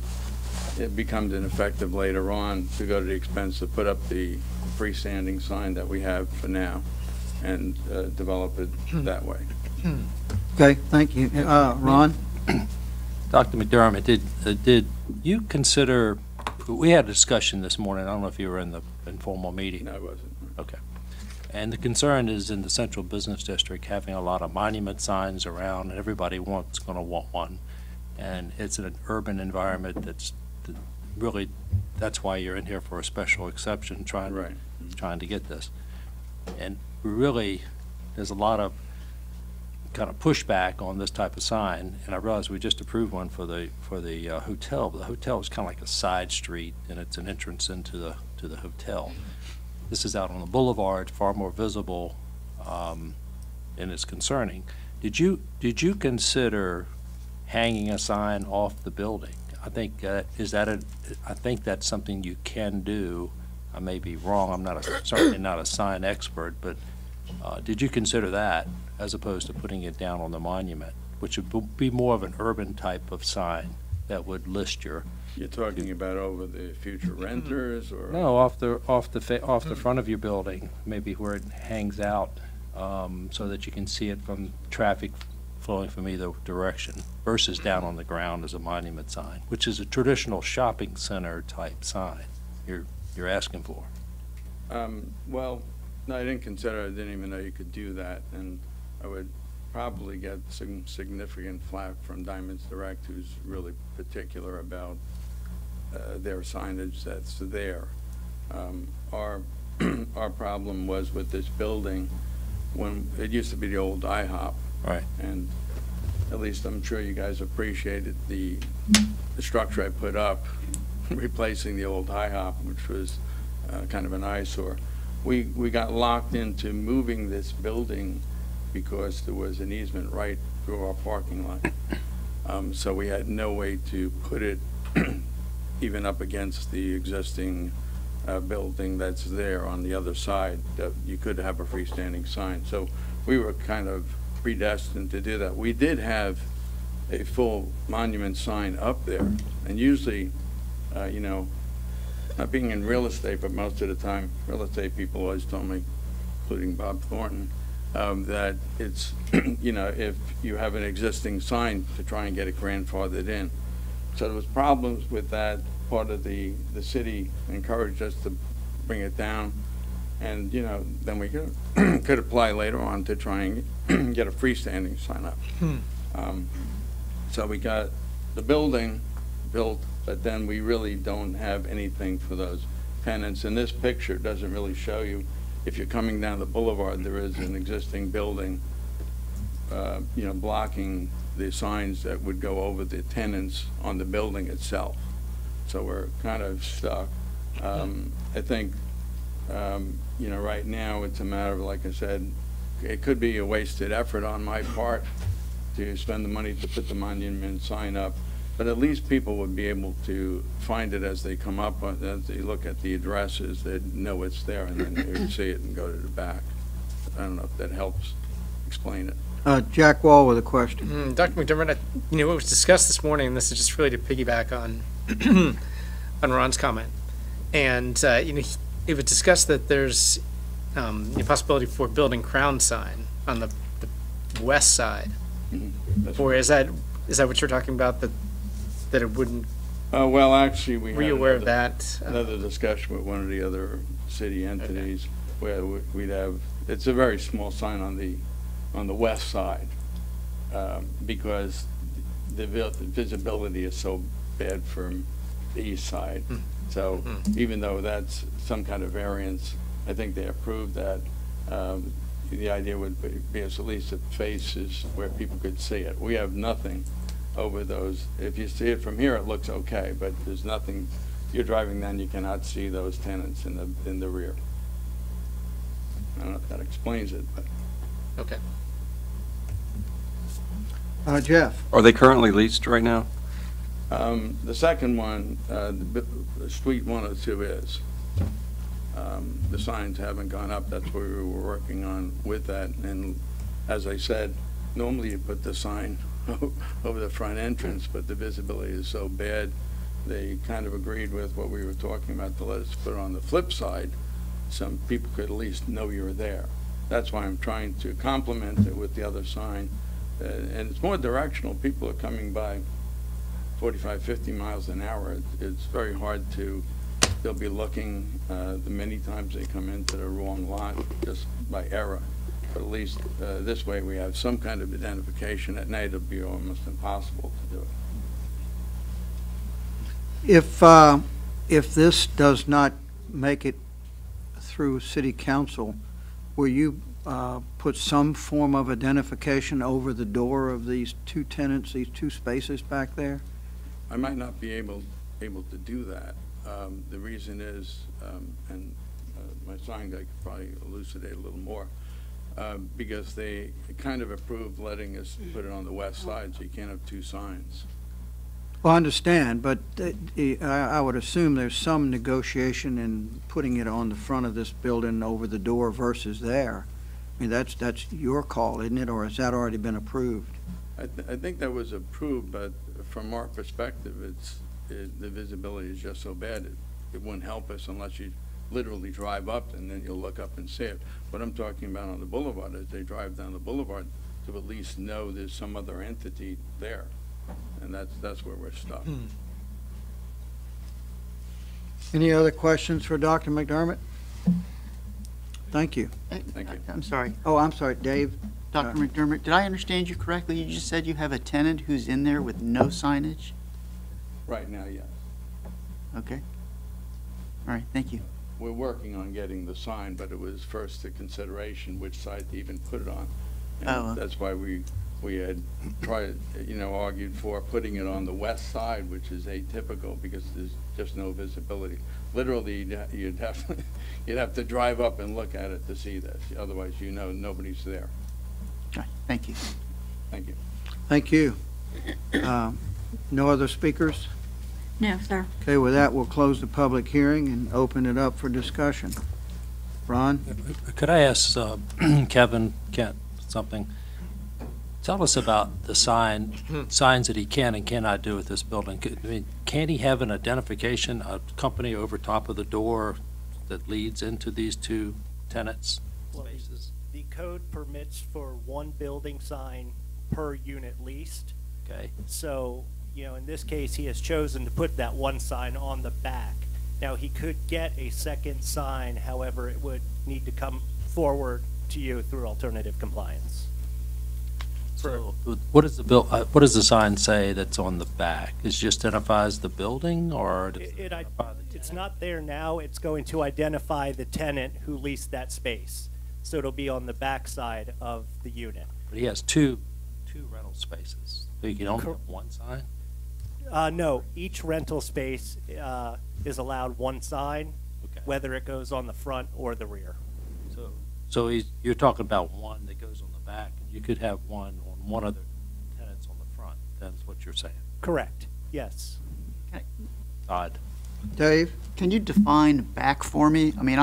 becomes ineffective later on, to go to the expense of put up the freestanding sign that we have for now and develop it that way. Okay, thank you. Ron? Dr. McDermott, did you consider, we had a discussion this morning, I don't know if you were in the informal meeting. No, I wasn't. Okay. And the concern is in the Central Business District having a lot of monument signs around, and everybody going to want one. And it's an urban environment really, that's why you're in here for a special exception, trying to get this. And really, there's a lot of kind of pushback on this type of sign, and I realize we just approved one for the hotel, but the hotel is kind of like a side street, and it's an entrance into the hotel. This is out on the boulevard, far more visible, and it's concerning. Did you consider hanging a sign off the building? I think I think that's something you can do. I may be wrong. I'm certainly not a sign expert, but did you consider that as opposed to putting it down on the monument? which would be more of an urban type of sign that would list your. You're talking about over the future renters, or? No, off the front of your building, maybe where it hangs out, so that you can see it from traffic flowing from either direction, versus down on the ground as a monument sign, which is a traditional shopping center type sign you're asking for. Well, no, I didn't consider, I didn't even know you could do that, and I would probably get some significant flack from Diamonds Direct, who's really particular about their signage that's there. Our our problem was with this building, when it used to be the old IHOP. Right. And at least I'm sure you guys appreciated the structure I put up, replacing the old IHOP, which was kind of an eyesore. We got locked into moving this building because there was an easement right through our parking lot. So we had no way to put it even up against the existing building that's there on the other side. You could have a freestanding sign. So we were kind of predestined to do that. We did have a full monument sign up there, and usually, you know, not being in real estate, but most of the time, real estate people always told me, including Bob Thornton, that it's, you know, if you have an existing sign, to try and get it grandfathered in. So there was problems with that. Part of the city encouraged us to bring it down, and, you know, then we could apply later on to try and get a freestanding sign up. So we got the building built, but then we really don't have anything for those tenants. And this picture doesn't really show you, if you're coming down the boulevard, there is an existing building, you know, blocking the signs that would go over the tenants on the building itself. So we're kind of stuck. I think, you know, right now it's a matter of, like I said, it could be a wasted effort on my part to spend the money to put the monument sign up, but at least people would be able to find it as they come up, as they look at the addresses, they'd know it's there, and then they would see it and go to the back. I don't know if that helps explain it. Jack Wall with a question. Dr. McDermott, you know, what was discussed this morning, and this is just really to piggyback on on Ron's comment, and you know, it was discussed that there's the possibility for building crown sign on the west side. Or is that what you're talking about, that it wouldn't? Well, actually, were you aware of that? Another discussion with one of the other city entities, where we'd have, it's a very small sign on the west side, because the visibility is so bad from the east side. So even though that's some kind of variance, I think they approved that. The idea would be at least it faces where people could see it. We have nothing over those. If you see it from here, it looks okay, but there's nothing. You're driving then, you cannot see those tenants in the rear. I don't know if that explains it, but. Okay. Jeff. Are they currently leased right now? The second one, the Suite 102 is. The signs haven't gone up. That's what we were working on with that. And as I said, normally you put the sign over the front entrance, but the visibility is so bad, they kind of agreed with what we were talking about to let us put it on the flip side. Some people could at least know you were there. That's why I'm trying to complement it with the other sign. And it's more directional. People are coming by 45, 50 miles an hour. It's very hard to, they'll be looking, the many times they come into the wrong lot just by error. But at least this way we have some kind of identification. At night it'll be almost impossible to do it. If this does not make it through city council, will you put some form of identification over the door of these two tenants, these two spaces back there? I might not be able to do that. The reason is, and my sign guy could probably elucidate a little more, because they kind of approved letting us put it on the west side, so you can't have two signs. Well, I understand, but I would assume there's some negotiation in putting it on the front of this building over the door versus there. I mean, that's your call, isn't it, or has that already been approved? I think that was approved, but from our perspective, the visibility is just so bad, it wouldn't help us unless you literally drive up and then you'll look up and see it. What I'm talking about on the boulevard is they drive down the boulevard to at least know there's some other entity there. And that's where we're stuck. Any other questions for Dr. McDermott? Thank you. Thank you. I'm sorry. Oh, I'm sorry, Dave. Dr. McDermott, did I understand you correctly? You just said you have a tenant who's in there with no signage? Right now, yes. Okay. All right, thank you. We're working on getting the sign, but it was first a consideration which side to even put it on. And that's why we had tried, argued for putting it on the west side, which is atypical because there's just no visibility. Literally, you'd have to drive up and look at it to see this. Otherwise, nobody's there. Okay, thank you. Thank you. Thank you. No other speakers? No, sir. Okay, with that, we'll close the public hearing and open it up for discussion. Ron? Could I ask Kent something? Tell us about the signs that he can and cannot do with this building. Can he have an identification, a company over top of the door that leads into these two tenants' spaces? The code permits for one building sign per unit leased. Okay. So, in this case, he has chosen to put that one sign on the back. Now, he could get a second sign, however, it would need to come forward to you through alternative compliance. So, what does the sign say that's on the back? It just identifies the building, or does it identify the it's not there now. It's going to identify the tenant who leased that space. So it'll be on the back side of the unit. But he has two rental spaces. So you can only have one sign? No, each rental space is allowed one sign, whether it goes on the front or the rear. So you're talking about one that goes on the back, and you could have one on one of the tenants on the front. That's what you're saying? Correct. Yes. Odd. Dave? Can you define back for me? I mean,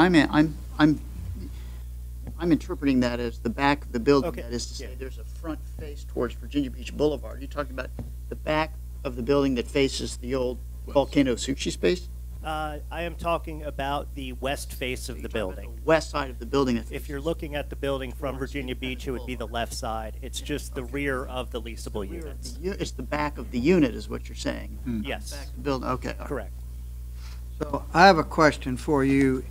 I'm interpreting that as the back of the building. Okay. That is to say, there's a front face towards Virginia Beach Boulevard. Are you talking about the back of the building that faces the old Volcano Sushi space? I am talking about the west face of the building. West side of the building. If you're looking at the building from Virginia Beach, it would be the left side. It's just the rear of the leasable units. It's the back of the unit is what you're saying? Yes. Back of the building, okay. all right. Correct. So I have a question for you.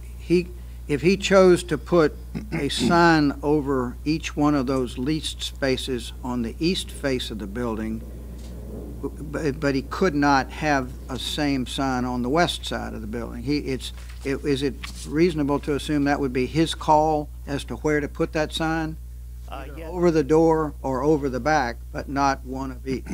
If he chose to put a sign over each one of those leased spaces on the east face of the building, but he could not have a same sign on the west side of the building. Is it reasonable to assume that would be his call as to where to put that sign? Yeah. Over the door or over the back, but not one of each?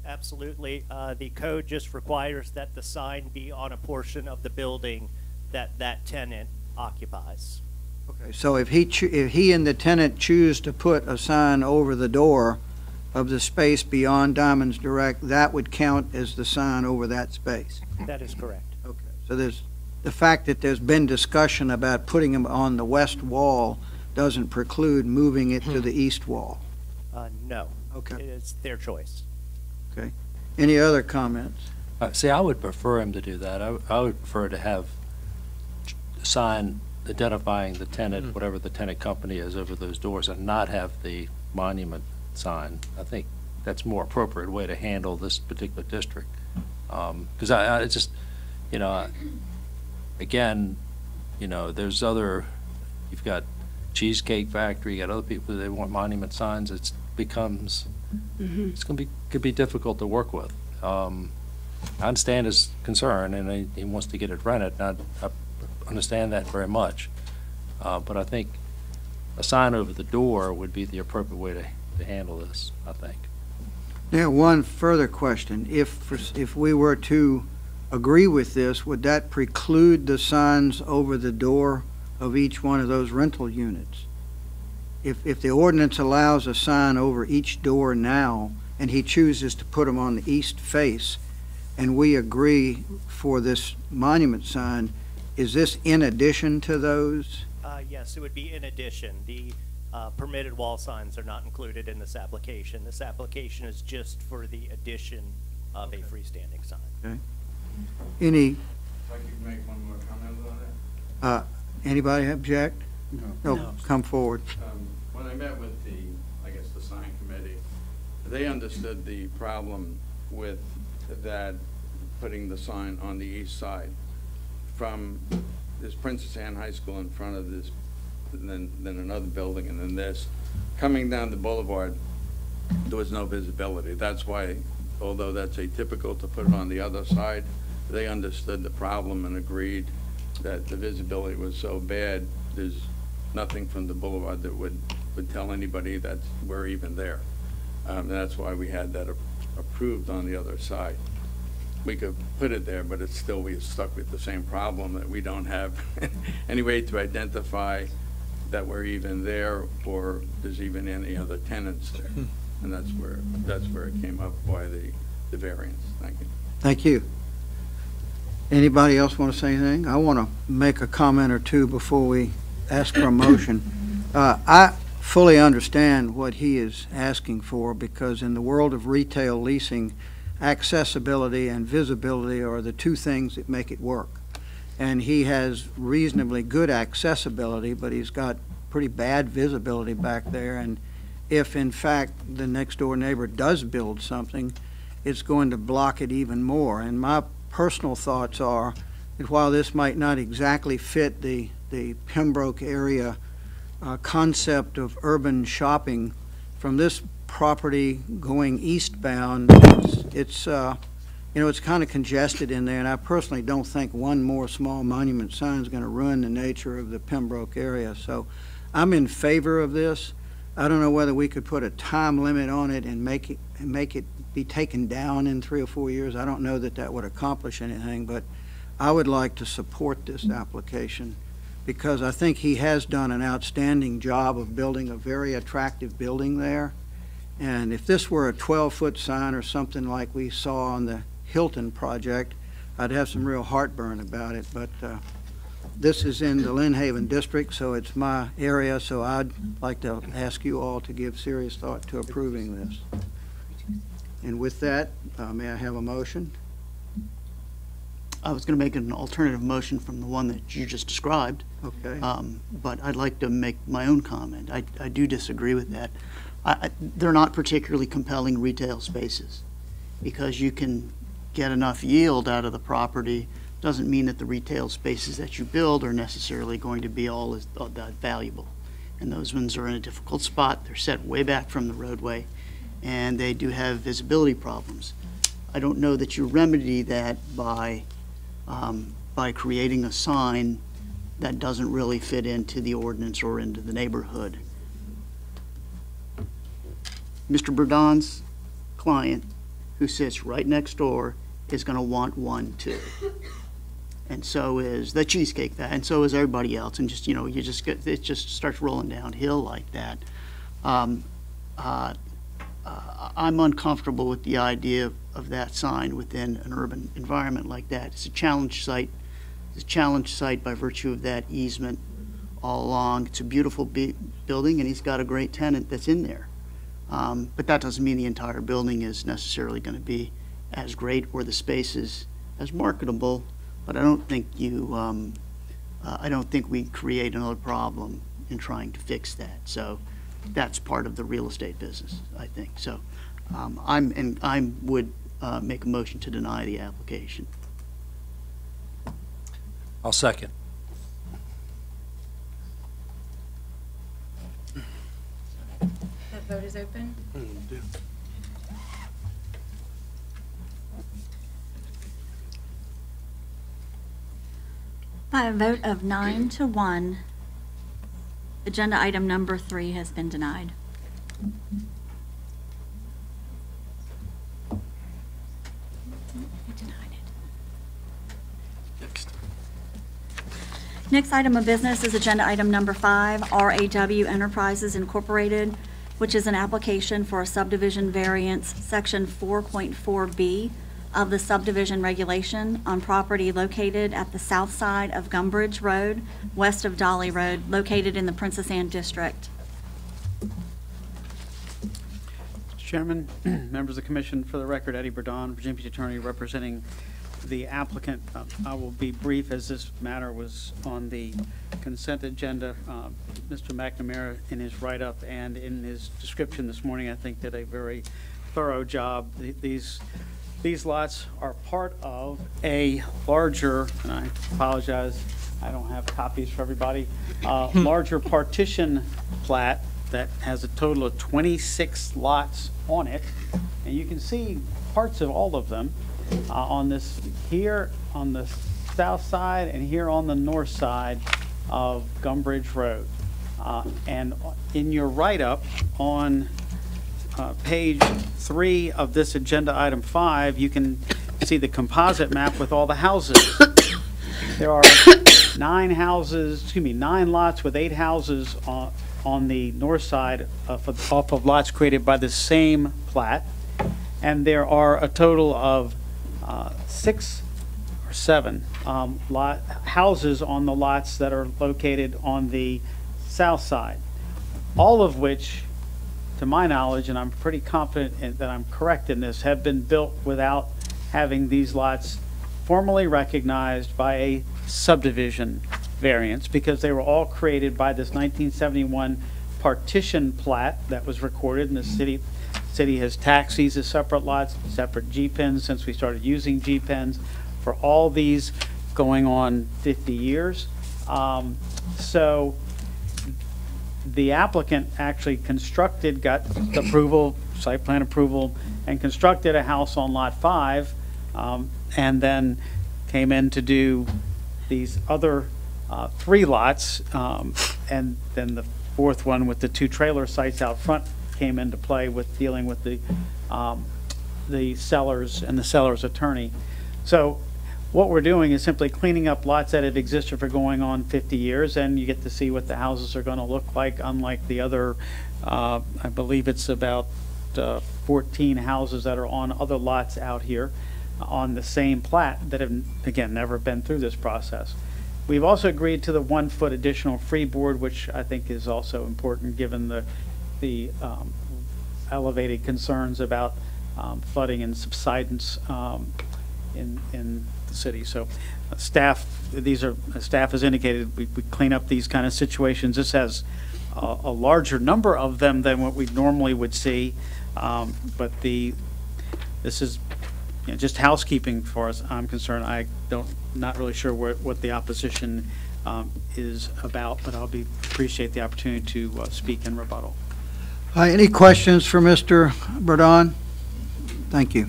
Absolutely. The code just requires that the sign be on a portion of the building that tenant occupies. Okay, so if he and the tenant choose to put a sign over the door of the space beyond Diamonds Direct, that would count as the sign over that space? That is correct. Okay. So there's the fact that there's been discussion about putting them on the west wall doesn't preclude moving it to the east wall? No. Okay. It's their choice. Okay. Any other comments? See, I would prefer him to do that. I would prefer to have a sign identifying the tenant, whatever the tenant company is, over those doors, and not have the monument sign. I think that's a more appropriate way to handle this particular district. Because I just, again, there's you've got Cheesecake Factory, you got other people, they want monument signs. It becomes, could be difficult to work with. I understand his concern, and he wants to get it rented, and I understand that very much. But I think a sign over the door would be the appropriate way to handle this, I think. Now, one further question. If we were to agree with this, would that preclude the signs over the door of each one of those rental units? If the ordinance allows a sign over each door now, and he chooses to put them on the east face, and we agree for this monument sign, is this in addition to those? Yes, it would be in addition. The Permitted wall signs are not included in this application. This application is just for the addition of a freestanding sign. Okay. Any, If I could make one more comment on it? anybody object? No. No, come forward. When I met with the sign committee, they understood the problem with that, putting the sign on the east side. From this Princess Anne High School in front of this, and then another building, and then this. Coming down the boulevard, there was no visibility. That's why, although that's atypical to put it on the other side, they understood the problem and agreed that the visibility was so bad, there's nothing from the boulevard that would tell anybody that we're even there. And that's why we had that approved on the other side. We could put it there, but it's still, we're stuck with the same problem that we don't have any way to identify that we're even there or there's even any other tenants there. And that's where it came up by the variance. Thank you. Thank you. Anybody else want to say anything? I want to make a comment or two before we ask for a motion. I fully understand what he is asking for, because in the world of retail leasing, accessibility and visibility are the two things that make it work. And he has reasonably good accessibility, but he's got pretty bad visibility back there. And if in fact the next door neighbor does build something, it's going to block it even more. And my personal thoughts are that while this might not exactly fit the Pembroke area concept of urban shopping, from this property going eastbound, it's you know, it's kind of congested in there, and I personally don't think one more small monument sign is going to ruin the nature of the Pembroke area. So I'm in favor of this. I don't know whether we could put a time limit on it and make it be taken down in 3 or 4 years. I don't know that that would accomplish anything, but I would like to support this application, because I think he has done an outstanding job of building a very attractive building there. And if this were a 12-foot sign or something like we saw on the Hilton project, I'd have some real heartburn about it. But this is in the Lynn Haven district, so it's my area, so I'd like to ask you all to give serious thought to approving this. And with that, may I have a motion? I was going to make an alternative motion from the one that you just described. Okay. But I'd like to make my own comment. I do disagree with that. They're not particularly compelling retail spaces, because you can get enough yield out of the property. Doesn't mean that the retail spaces that you build are necessarily going to be all that valuable. And those ones are in a difficult spot. They're set way back from the roadway, and they do have visibility problems. I don't know that you remedy that by creating a sign that doesn't really fit into the ordinance or into the neighborhood. Mr. Bourdon's client, who sits right next door, is going to want one too. And so is the Cheesecake Factory, and so is everybody else. And just, you know, it just starts rolling downhill like that. I'm uncomfortable with the idea of that sign within an urban environment like that. It's a challenge site. It's a challenge site by virtue of that easement all along. It's a beautiful building, and he's got a great tenant that's in there. But that doesn't mean the entire building is necessarily going to be as great or the space is as marketable. But I don't think I don't think we create another problem in trying to fix that. So that's part of the real estate business, I think. So I would make a motion to deny the application. I'll second. The vote is open. By a vote of 9-1, agenda item number 3 has been denied. Next item of business is agenda item number 5, RAW Enterprises Incorporated, which is an application for a subdivision variance, section 4.4B of the subdivision regulation on property located at the south side of Gumbridge Road, west of Dolly Road, located in the Princess Anne District. Chairman, members of the commission, for the record, Eddie Burdon, Virginia Beach Attorney, representing the applicant. I will be brief as this matter was on the consent agenda. Mr. McNamara, in his write-up and in his description this morning, I think did a very thorough job. These lots are part of a larger, and I apologize, I don't have copies for everybody, larger partition plat that has a total of 26 lots on it. And you can see parts of all of them on this, here on the south side and here on the north side of Gumbridge Road. And in your write-up on page 3 of this agenda item 5, you can see the composite map with all the houses. There are 9 lots with 8 houses on the north side off of lots created by the same plat. And there are a total of 6 or 7 houses on the lots that are located on the south side, all of which, to my knowledge, and I'm pretty confident that I'm correct in this, have been built without having these lots formally recognized by a subdivision variance, because they were all created by this 1971 partition plat that was recorded, and the city has taxed these as separate lots, separate G-pins since we started using G-pins for all these going on 50 years. So the applicant actually got approval, site plan approval, and constructed a house on lot 5, and then came in to do these other 3 lots, and then the 4th one with the 2 trailer sites out front came into play with dealing with the sellers and the seller's attorney. So what we're doing is simply cleaning up lots that had existed for going on 50 years, and you get to see what the houses are going to look like, unlike the other, I believe it's about 14 houses that are on other lots out here on the same plat that have, again, never been through this process. We've also agreed to the 1-foot additional freeboard, which I think is also important given the elevated concerns about flooding and subsidence in the city. So staff has indicated we clean up these kind of situations. This has a larger number of them than what we normally would see, but this is just housekeeping for us. I'm concerned. Not really sure what the opposition is about, but I'll appreciate the opportunity to speak in rebuttal. Any questions for Mr. Burdon? Thank you.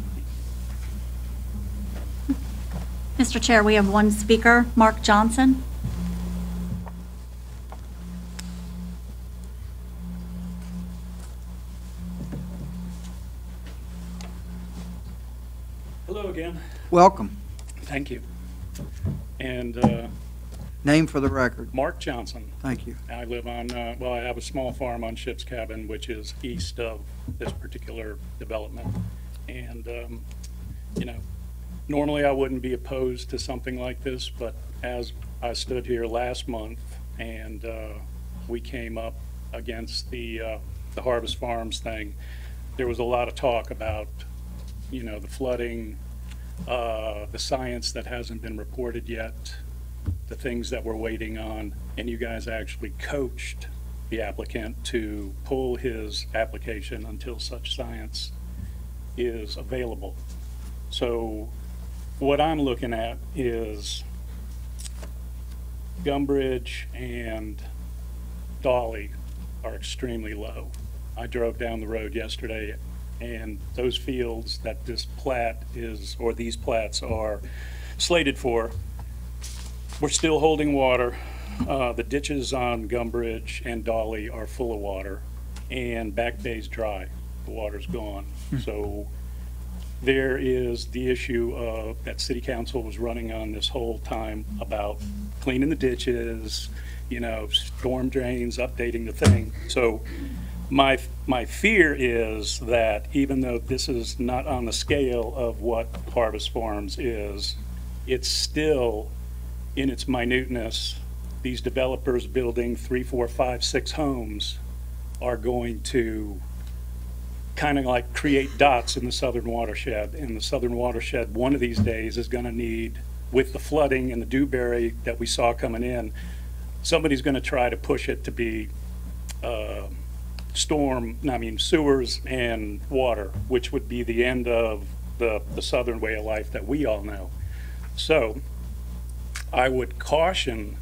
Mr. Chair, we have one speaker, Mark Johnson. Hello again. Welcome. Thank you. And name for the record. Mark Johnson. Thank you. I live on, I have a small farm on Ship's Cabin, which is east of this particular development. And, normally I wouldn't be opposed to something like this, but as I stood here last month and we came up against the Harvest Farms thing, there was a lot of talk about, the flooding, the science that hasn't been reported yet, the things that we're waiting on, and you guys actually coached the applicant to pull his application until such science is available. So what I'm looking at is Gumbridge and Dolly are extremely low. I drove down the road yesterday, and those fields that this plat is, or these plats are slated for, we're still holding water. The ditches on Gumbridge and Dolly are full of water, and Back Bay's dry. The water's gone. So there is the issue of that City Council was running on this whole time about cleaning the ditches, storm drains, updating the thing. So my fear is that even though this is not on the scale of what Harvest Farms is, it's still in its minuteness. These developers building 3, 4, 5, 6 homes are going to kind of like create dots in the southern watershed. And the southern watershed, one of these days, is going to need, with the flooding and the dewberry that we saw coming in, somebody's going to try to push it to be sewers and water, which would be the end of the southern way of life that we all know. So I would caution,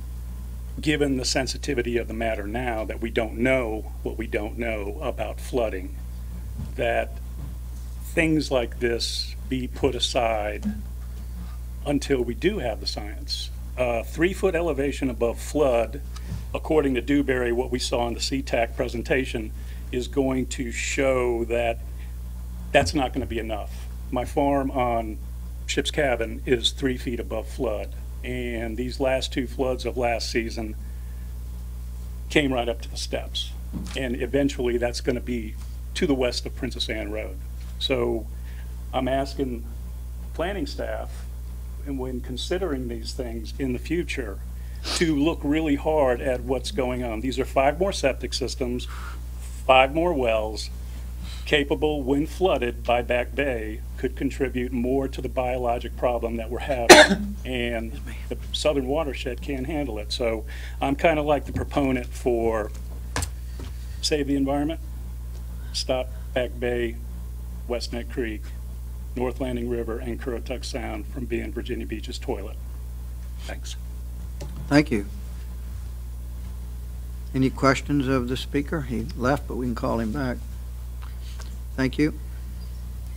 given the sensitivity of the matter now, that we don't know what we don't know about flooding, that things like this be put aside until we do have the science. 3-foot elevation above flood, according to Dewberry, what we saw in the CTAC presentation, is going to show that that's not going to be enough. My farm on Ship's Cabin is 3 feet above flood, and these last 2 floods of last season came right up to the steps. And eventually that's going to be to the west of Princess Anne Road. So I'm asking planning staff, and when considering these things in the future, to look really hard at what's going on. These are 5 more septic systems, 5 more wells, capable, when flooded by Back Bay, could contribute more to the biologic problem that we're having, and the southern watershed can't handle it. So I'm kind of like the proponent for save the environment, stop Back Bay, West Neck Creek, North Landing River, and Currituck Sound from being Virginia Beach's toilet. Thanks. Thank you. Any questions of the speaker? He left, but we can call him back. Thank you.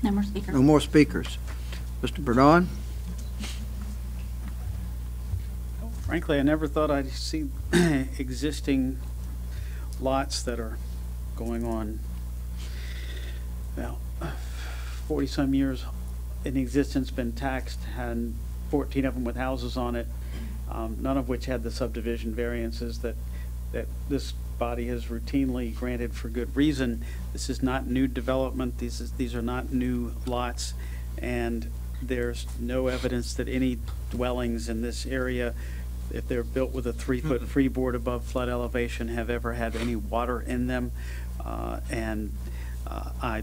No more speakers. No more speakers. Mr. Burdon? Frankly, I never thought I'd see existing lots that are going on, well, 40-some years in existence, been taxed, and 14 of them with houses on it, none of which had the subdivision variances that this body has routinely granted for good reason. This is not new development. These are not new lots, and there's no evidence that any dwellings in this area, if they're built with a 3-foot freeboard above flood elevation, have ever had any water in them. I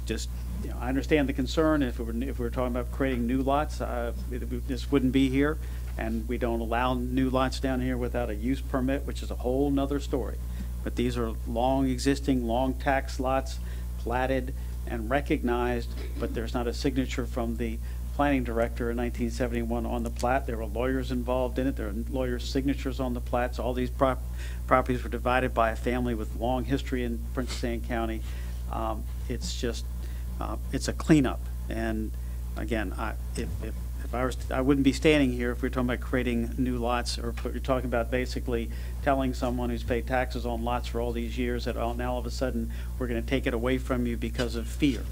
just, I understand the concern. If we were talking about creating new lots, this wouldn't be here. And we don't allow new lots down here without a use permit, which is a whole nother story. But these are long existing, long tax lots, platted and recognized, but there's not a signature from the planning director in 1971 on the plat. There were lawyers involved in it. There are lawyers' signatures on the plats. All these properties were divided by a family with long history in Princess Anne County. It's just, it's a cleanup. And again, if I wouldn't be standing here if we were talking about creating new lots, or if you're talking about basically telling someone who's paid taxes on lots for all these years that now all of a sudden we're going to take it away from you because of fear.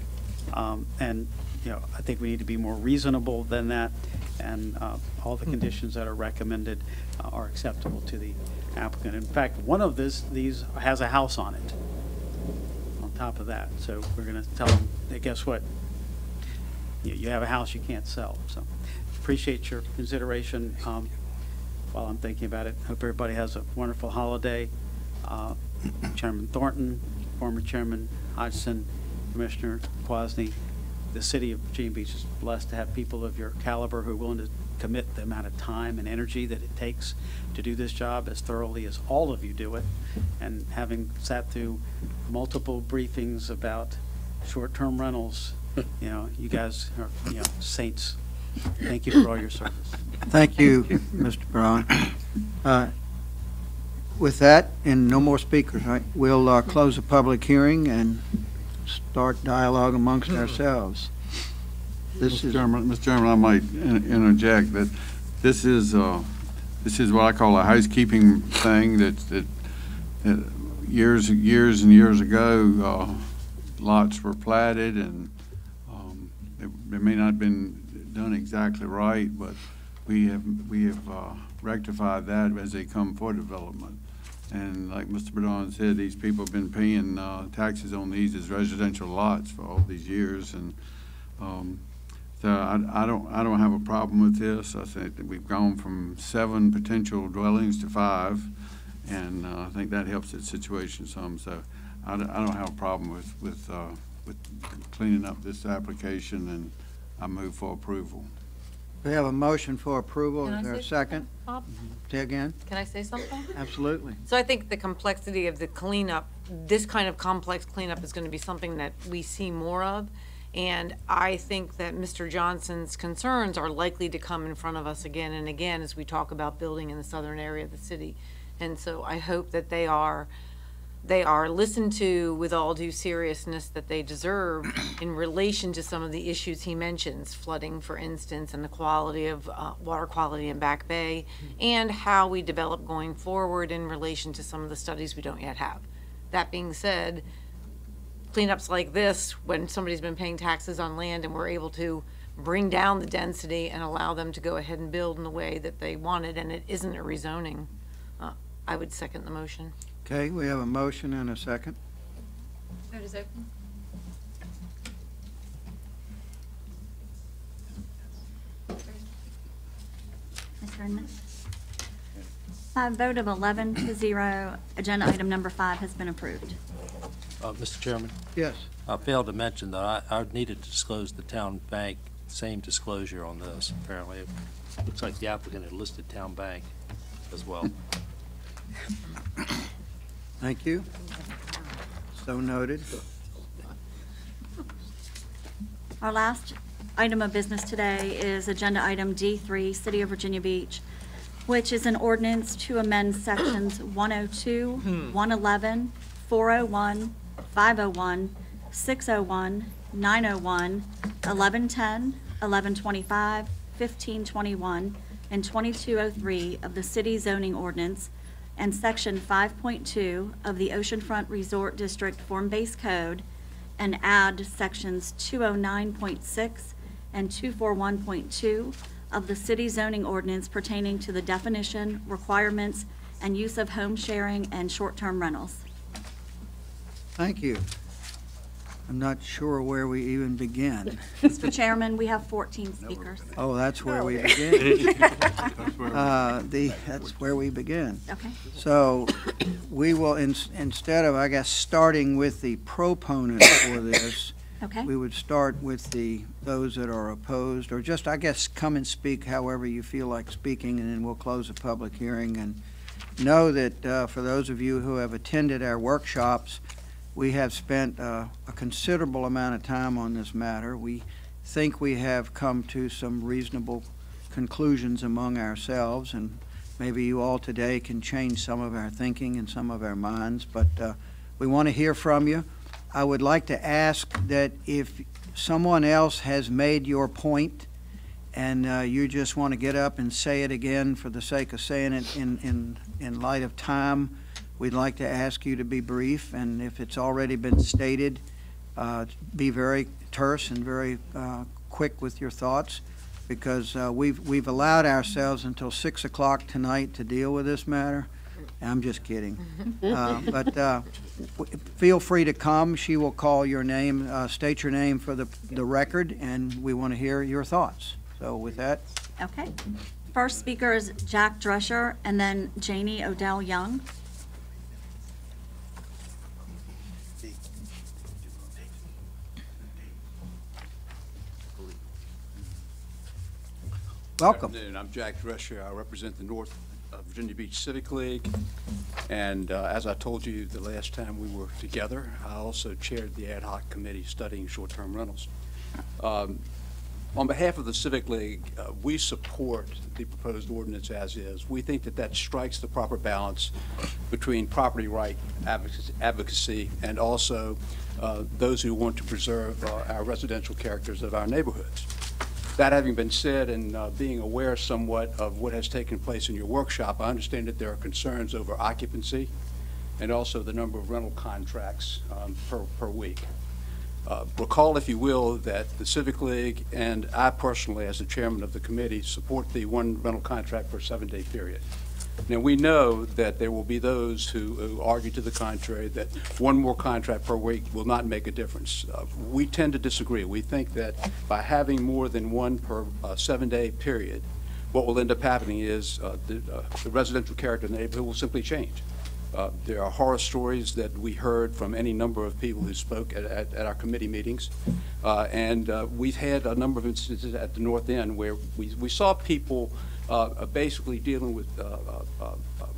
And I think we need to be more reasonable than that, and all the conditions that are recommended are acceptable to the applicant. In fact, one of these has a house on it on top of that. So we're going to tell them, hey, guess what? You have a house you can't sell. So appreciate your consideration while I'm thinking about it. Hope everybody has a wonderful holiday. Chairman Thornton, former Chairman Hodgson, Commissioner Quasney, the city of Virginia Beach is blessed to have people of your caliber who are willing to commit the amount of time and energy that it takes to do this job as thoroughly as all of you do it. And having sat through multiple briefings about short-term rentals, you guys are, saints. Thank you for all your service. Thank you, Mr. Brown. With that, and no more speakers, right, we'll close the public hearing and start dialogue amongst ourselves. Mr. Chairman, I might interject that this is what I call a housekeeping thing that years and years ago, lots were platted, and it may not have been done exactly right, but we have rectified that as they come for development. And like Mr. Burdon said, these people have been paying taxes on these as residential lots for all these years, and so I don't have a problem with this. I think that we've gone from 7 potential dwellings to 5, and I think that helps the situation some. So I don't have a problem with cleaning up this application, and I move for approval. We have a motion for approval. Can Is I there a say second? Bob? Say again? Can I say something? Absolutely. So I think the complexity of the cleanup, this kind of complex cleanup is going to be something that we see more of. And I think that Mr. Johnson's concerns are likely to come in front of us again and again as we talk about building in the southern area of the city. And so I hope that they are listened to with all due seriousness that they deserve in relation to some of the issues he mentions, flooding, for instance, and the quality of water quality in Back Bay, and how we develop going forward in relation to some of the studies we don't yet have. That being said, cleanups like this, when somebody's been paying taxes on land and we're able to bring down the density and allow them to go ahead and build in the way that they wanted, and it isn't a rezoning, I would second the motion. Okay, we have a motion and a second. Vote is open. Mr. Inman? By a vote of 11-0, agenda item number 5 has been approved. Mr. Chairman? Yes. I failed to mention that I needed to disclose the town bank, same disclosure on this. Apparently, it looks like the applicant had listed town bank as well. Thank you. So noted. Our last item of business today is agenda item D3, City of Virginia Beach, which is an ordinance to amend sections 102, 111, 401, 501, 601, 901, 1110, 1125, 1521, and 2203 of the city zoning ordinance, and section 5.2 of the Oceanfront Resort District Form-Based Code, and add sections 209.6 and 241.2 of the city zoning ordinance pertaining to the definition, requirements, and use of home sharing and short-term rentals. Thank you. I'm not sure where we even begin. Mr. Chairman, we have 14 speakers. Oh, that's where we begin. That's where we begin. Okay. So we will, instead of, I guess, starting with the proponent for this, Okay. we would start with those that are opposed, or just, I guess, come and speak however you feel like speaking, and then we'll close the public hearing. And know that for those of you who have attended our workshops, we have spent a considerable amount of time on this matter. We think we have come to some reasonable conclusions among ourselves, and maybe you all today can change some of our thinking and some of our minds, but we want to hear from you. I would like to ask that if someone else has made your point and you just want to get up and say it again for the sake of saying it in light of time, we'd like to ask you to be brief, and if it's already been stated, be very terse and very quick with your thoughts, because we've allowed ourselves until 6 o'clock tonight to deal with this matter. I'm just kidding. But feel free to come. She will call your name, state your name for the record, and we want to hear your thoughts. So with that. Okay. First speaker is Jack Drescher, and then Janie Odell Young. Welcome. Good afternoon. I'm Jack Drescher. I represent the North Virginia Beach Civic League. And as I told you the last time we were together, I also chaired the ad hoc committee studying short-term rentals. On behalf of the Civic League, we support the proposed ordinance as is. We think that that strikes the proper balance between property right advocacy and also those who want to preserve our residential characters of our neighborhoods. That having been said, and being aware somewhat of what has taken place in your workshop, I understand that there are concerns over occupancy and also the number of rental contracts per week. Recall, if you will, that the Civic League and I personally, as the chairman of the committee, support the one rental contract for a 7-day period. Now, we know that there will be those who argue to the contrary, that one more contract per week will not make a difference. We tend to disagree. We think that by having more than one per 7-day period, what will end up happening is the residential character in the neighborhood will simply change. There are horror stories that we heard from any number of people who spoke at our committee meetings. And we've had a number of instances at the North End where we saw people basically dealing with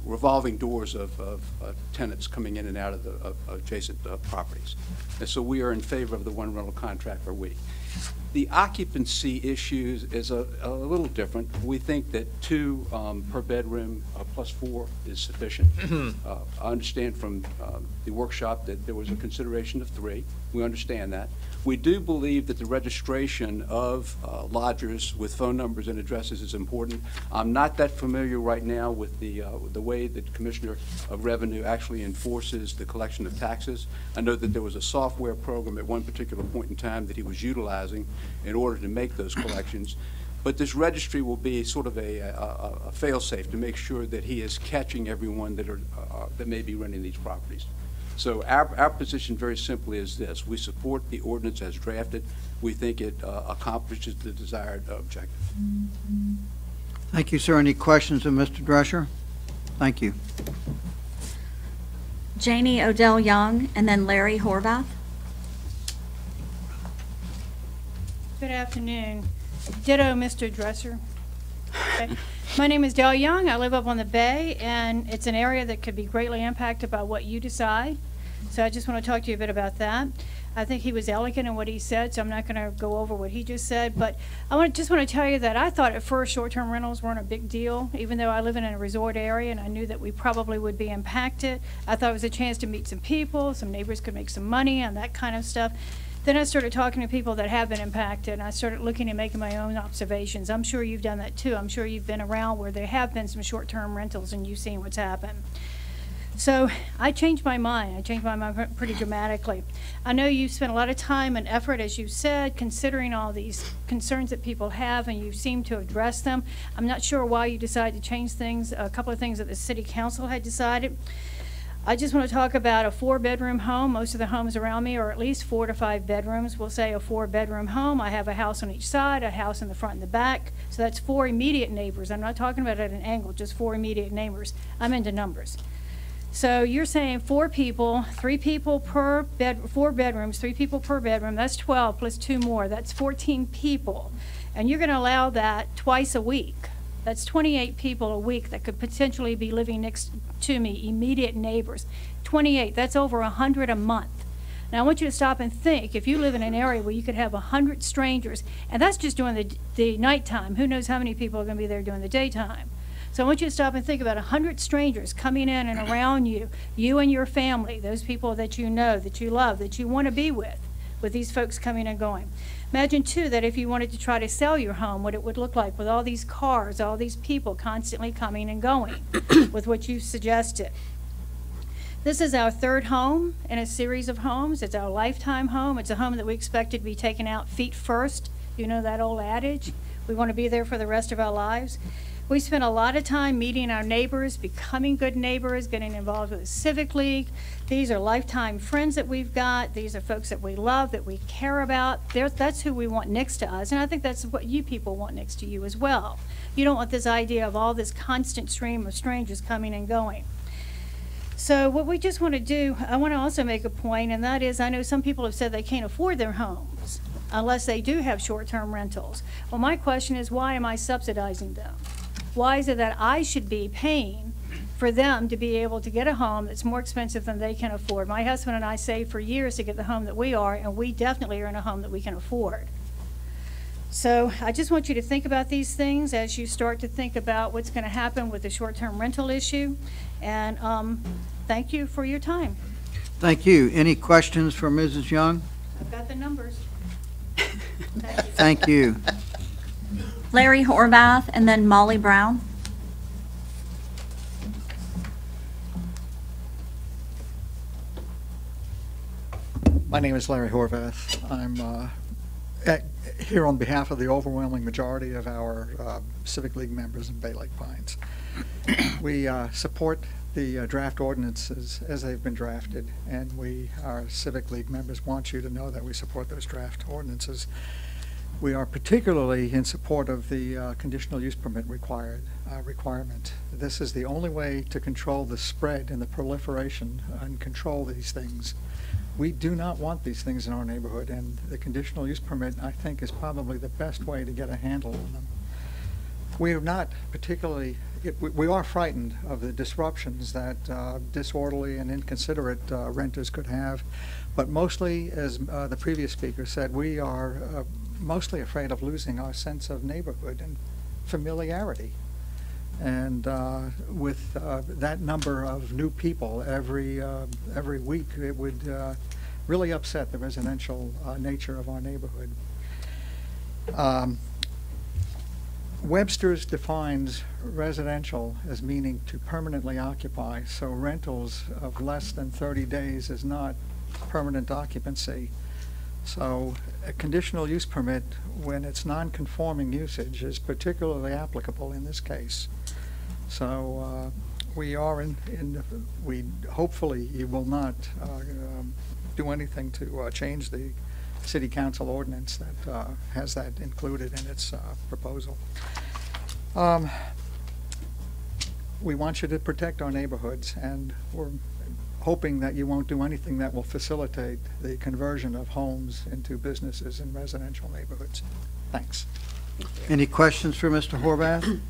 revolving doors of tenants coming in and out of the adjacent properties. And so we are in favor of the one rental contract per week. The occupancy issue is a little different. We think that 2 per bedroom plus 4 is sufficient. I understand from the workshop that there was a consideration of 3. We understand that. We do believe that the registration of lodgers with phone numbers and addresses is important. I'm not that familiar right now with the way that the Commissioner of Revenue actually enforces the collection of taxes. I know that there was a software program at one particular point in time that he was utilizing in order to make those collections. But this registry will be sort of a fail-safe to make sure that he is catching everyone that may be renting these properties. So our position very simply is this. We support the ordinance as drafted. We think it accomplishes the desired objective. Thank you, sir. Any questions of Mr. Drescher? Thank you. Janie Odell Young, and then Larry Horvath. Good afternoon. Ditto, Mr. Dresser. Okay. My name is Dell Young. I live up on the bay, and it's an area that could be greatly impacted by what you decide. So I just want to talk to you a bit about that. I think he was elegant in what he said, so I'm not going to go over what he just said. But I just want to tell you that I thought at first short-term rentals weren't a big deal, even though I live in a resort area and I knew that we probably would be impacted. I thought it was a chance to meet some people, some neighbors could make some money and that kind of stuff. Then I started talking to people that have been impacted, and I started looking and making my own observations. I'm sure you've done that too. I'm sure you've been around where there have been some short-term rentals and you've seen what's happened. So I changed my mind. I changed my mind pretty dramatically. I know you've spent a lot of time and effort, as you said, considering all these concerns that people have, and you seem to address them. I'm not sure why you decided to change things, a couple of things that the City Council had decided. I just want to talk about a 4-bedroom home. Most of the homes around me are at least 4 to 5 bedrooms. We'll say a 4-bedroom home. I have a house on each side, a house in the front and the back. So that's 4 immediate neighbors. I'm not talking about at an angle, just 4 immediate neighbors. I'm into numbers. So you're saying 4 people, 3 people per bed, 4 bedrooms, 3 people per bedroom. That's 12 plus 2 more. That's 14 people. And you're going to allow that twice a week. That's 28 people a week that could potentially be living next to me, immediate neighbors. 28, that's over 100 a month. Now I want you to stop and think, if you live in an area where you could have 100 strangers, and that's just during the nighttime, who knows how many people are going to be there during the daytime. So I want you to stop and think about 100 strangers coming in and around you, you and your family, those people that you know, that you love, that you want to be with these folks coming and going. Imagine, too, that if you wanted to try to sell your home, what it would look like with all these cars, all these people constantly coming and going with what you suggested. This is our 3rd home in a series of homes. It's our lifetime home. It's a home that we expected to be taken out feet first. You know that old adage? We want to be there for the rest of our lives. We spent a lot of time meeting our neighbors, becoming good neighbors, getting involved with the Civic League. These are lifetime friends that we've got. These are folks that we love, that we care about. That's who we want next to us, and I think that's what you people want next to you as well. You don't want this idea of all this constant stream of strangers coming and going. So what we just want to do, I want to also make a point, and that is I know some people have said they can't afford their homes unless they do have short-term rentals. Well, my question is, why am I subsidizing them? Why is it that I should be paying for them to be able to get a home that's more expensive than they can afford? My husband and I saved for years to get the home that we are, and we definitely are in a home that we can afford. So I just want you to think about these things as you start to think about what's going to happen with the short-term rental issue. And thank you for your time. Thank you. Any questions for Mrs. Young? I've got the numbers. Thank you. Larry Horvath, and then Molly Brown. My name is Larry Horvath. I'm here on behalf of the overwhelming majority of our Civic League members in Bay Lake Pines. We support the draft ordinances as they've been drafted, and our Civic League members want you to know that we support those draft ordinances. We are particularly in support of the conditional use permit required requirement. This is the only way to control the spread and the proliferation and control these things. We do not want these things in our neighborhood, and the conditional use permit, I think, is probably the best way to get a handle on them. We are not particularly, we are frightened of the disruptions that disorderly and inconsiderate renters could have, but mostly, as the previous speaker said, we are mostly afraid of losing our sense of neighborhood and familiarity. And with that number of new people every week, it would really upset the residential nature of our neighborhood. Webster's defines residential as meaning to permanently occupy, so rentals of less than 30 days is not permanent occupancy. So a conditional use permit, when it's non-conforming usage, is particularly applicable in this case. So we are we hopefully you will not do anything to change the City Council ordinance that has that included in its proposal. We want you to protect our neighborhoods, and we're hoping that you won't do anything that will facilitate the conversion of homes into businesses in residential neighborhoods. Thanks. Any questions for Mr. Horvath?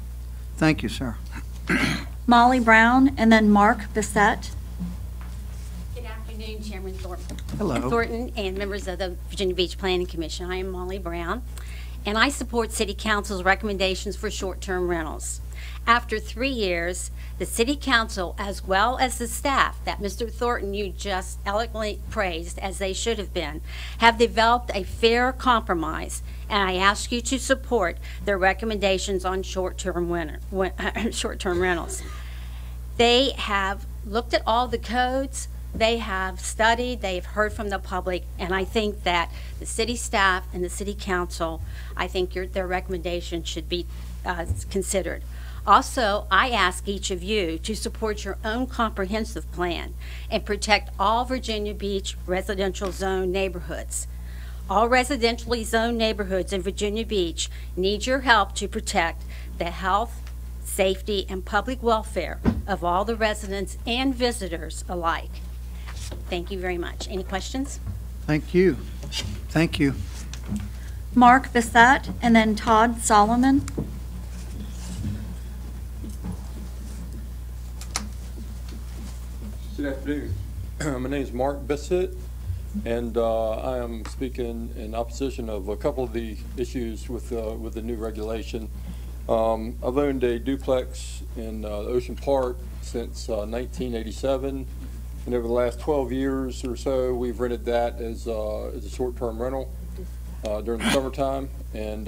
Thank you, sir. Molly Brown, and then Mark Bissett. Good afternoon, Chairman Thornton. Hello. Thornton and members of the Virginia Beach Planning Commission. I am Molly Brown, and I support City Council's recommendations for short-term rentals. After 3 years, the City Council, as well as the staff that Mr. Thornton you just eloquently praised, as they should have been, have developed a fair compromise, and I ask you to support their recommendations on short-term rentals. They have looked at all the codes, they have studied, they've heard from the public, and I think that the city staff and the City Council, I think their recommendation should be considered. Also, I ask each of you to support your own comprehensive plan and protect all Virginia Beach residential zone neighborhoods. All residentially zoned neighborhoods in Virginia Beach need your help to protect the health, safety, and public welfare of all the residents and visitors alike. Thank you very much. Any questions? Thank you. Thank you. Mark Bissett, and then Todd Solomon. Good afternoon. My name is Mark Bissett, and I am speaking in opposition of a couple of the issues with the new regulation. I've owned a duplex in Ocean Park since 1987, and over the last 12 years or so, we've rented that as a short-term rental during the summertime, and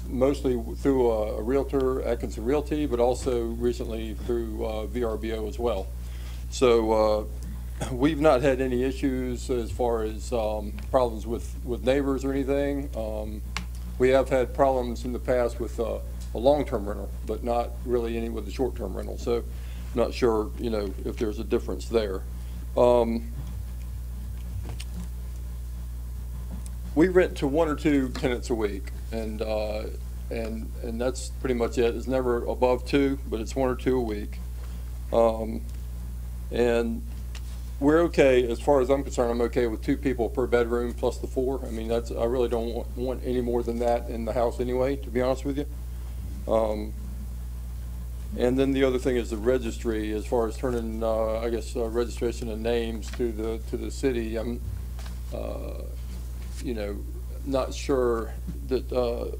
mostly through a realtor, Atkinson Realty, but also recently through VRBO as well. So we've not had any issues as far as problems with neighbors or anything. We have had problems in the past with a long-term rental, but not really any with the short-term rental. So not sure, if there's a difference there. We rent to 1 or 2 tenants a week, and that's pretty much it. It's never above 2, but it's 1 or 2 a week. And we're okay, as far as I'm concerned, I'm okay with 2 people per bedroom plus the 4. I mean, I really don't want any more than that in the house anyway, to be honest with you. And then the other thing is the registry, as far as turning, registration of names to the city. I'm, not sure that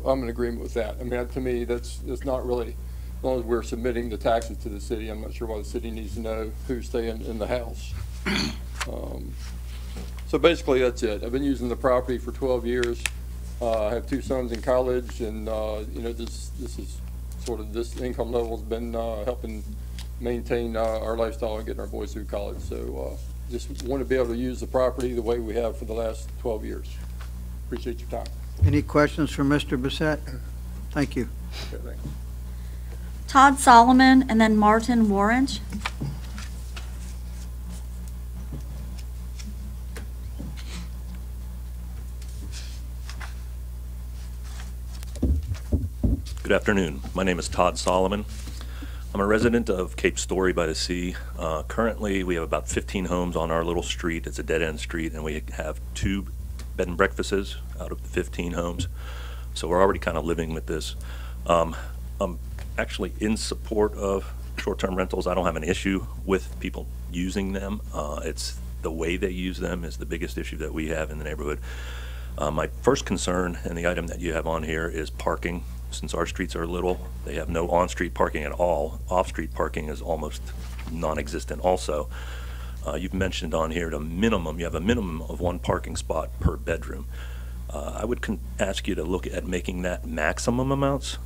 I'm in agreement with that. I mean, to me, that's not really. As long as we're submitting the taxes to the city, I'm not sure why the city needs to know who's staying in the house. So basically, that's it. I've been using the property for 12 years. I have 2 sons in college, and this is sort of this income level has been helping maintain our lifestyle and getting our boys through college. So just want to be able to use the property the way we have for the last 12 years. Appreciate your time. Any questions for Mr. Bissett? Thank you. Okay, thanks. Todd Solomon, and then Martin Warrench. Good Good afternoon. My name is Todd Solomon. I'm a resident of Cape Story by the Sea. Currently, we have about 15 homes on our little street. It's a dead-end street, and we have 2 bed and breakfasts out of the 15 homes. So we're already kind of living with this. I'm actually in support of short-term rentals. I don't have an issue with people using them. It's the way they use them is the biggest issue that we have in the neighborhood. My first concern, and the item that you have on here, is parking. Since our streets are little, they have no on-street parking at all. Off-street parking is almost non-existent also. You've mentioned on here you have a minimum of 1 parking spot per bedroom. I would ask you to look at making that maximum amounts.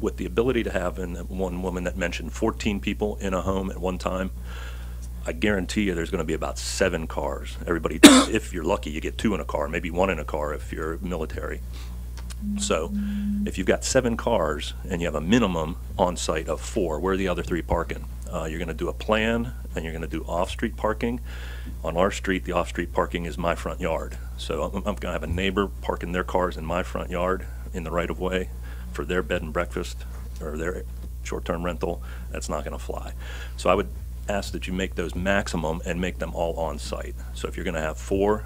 With the ability to have, and one woman that mentioned 14 people in a home at one time, I guarantee you there's going to be about 7 cars. Everybody, if you're lucky, you get 2 in a car, maybe 1 in a car if you're military. So if you've got 7 cars and you have a minimum on site of 4, where are the other 3 parking? You're going to do a plan, and you're going to do off-street parking. On our street, the off-street parking is my front yard. So I'm going to have a neighbor parking their cars in my front yard in the right-of-way for their bed and breakfast or their short-term rental. That's not going to fly. So I would ask that you make those maximum and make them all on site. So if you're going to have 4,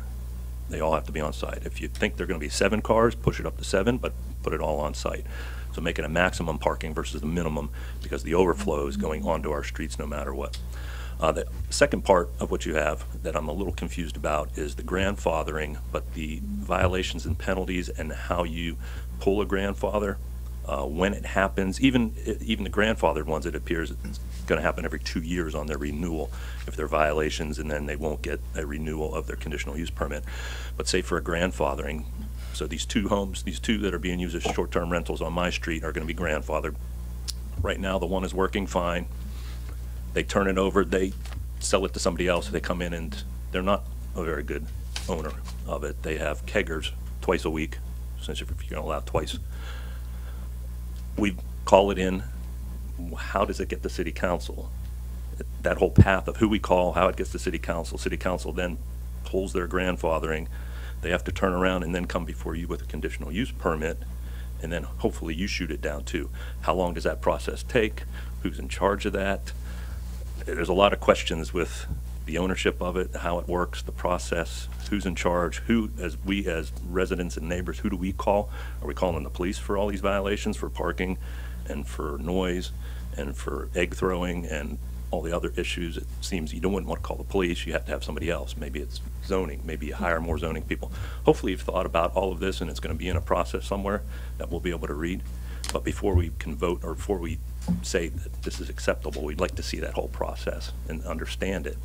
they all have to be on site. If you think they're going to be 7 cars, push it up to 7, but put it all on site. So make it a maximum parking versus the minimum, because the overflow is going onto our streets no matter what. The second part of what you have that I'm a little confused about is the grandfathering, but the violations and penalties and how you pull a grandfather, when it happens. Even the grandfathered ones, it appears it's going to happen every 2 years on their renewal if they're violations, and then they won't get a renewal of their conditional use permit. But say for a grandfathering, so these 2 homes, these 2 that are being used as short-term rentals on my street are going to be grandfathered. Right now, the one is working fine. They turn it over, they sell it to somebody else, they come in and they're not a very good owner of it. They have keggers twice a week, since you're going to allow twice. We call it in. How does it get to city council? That whole path of who we call, how it gets to city council. City council then pulls their grandfathering. They have to turn around and then come before you with a conditional use permit, and then hopefully you shoot it down too. How long does that process take? Who's in charge of that? There's a lot of questions with the ownership of it, how it works, the process, who's in charge, who, as residents and neighbors, who do we call? Are we calling the police for all these violations, for parking and for noise and for egg throwing and all the other issues? It seems you don't want to call the police, you have to have somebody else. Maybe it's zoning, maybe you hire more zoning people. Hopefully you've thought about all of this and it's going to be in a process somewhere that we'll be able to read. But before we can vote, or before we say that this is acceptable, we'd like to see that whole process and understand it,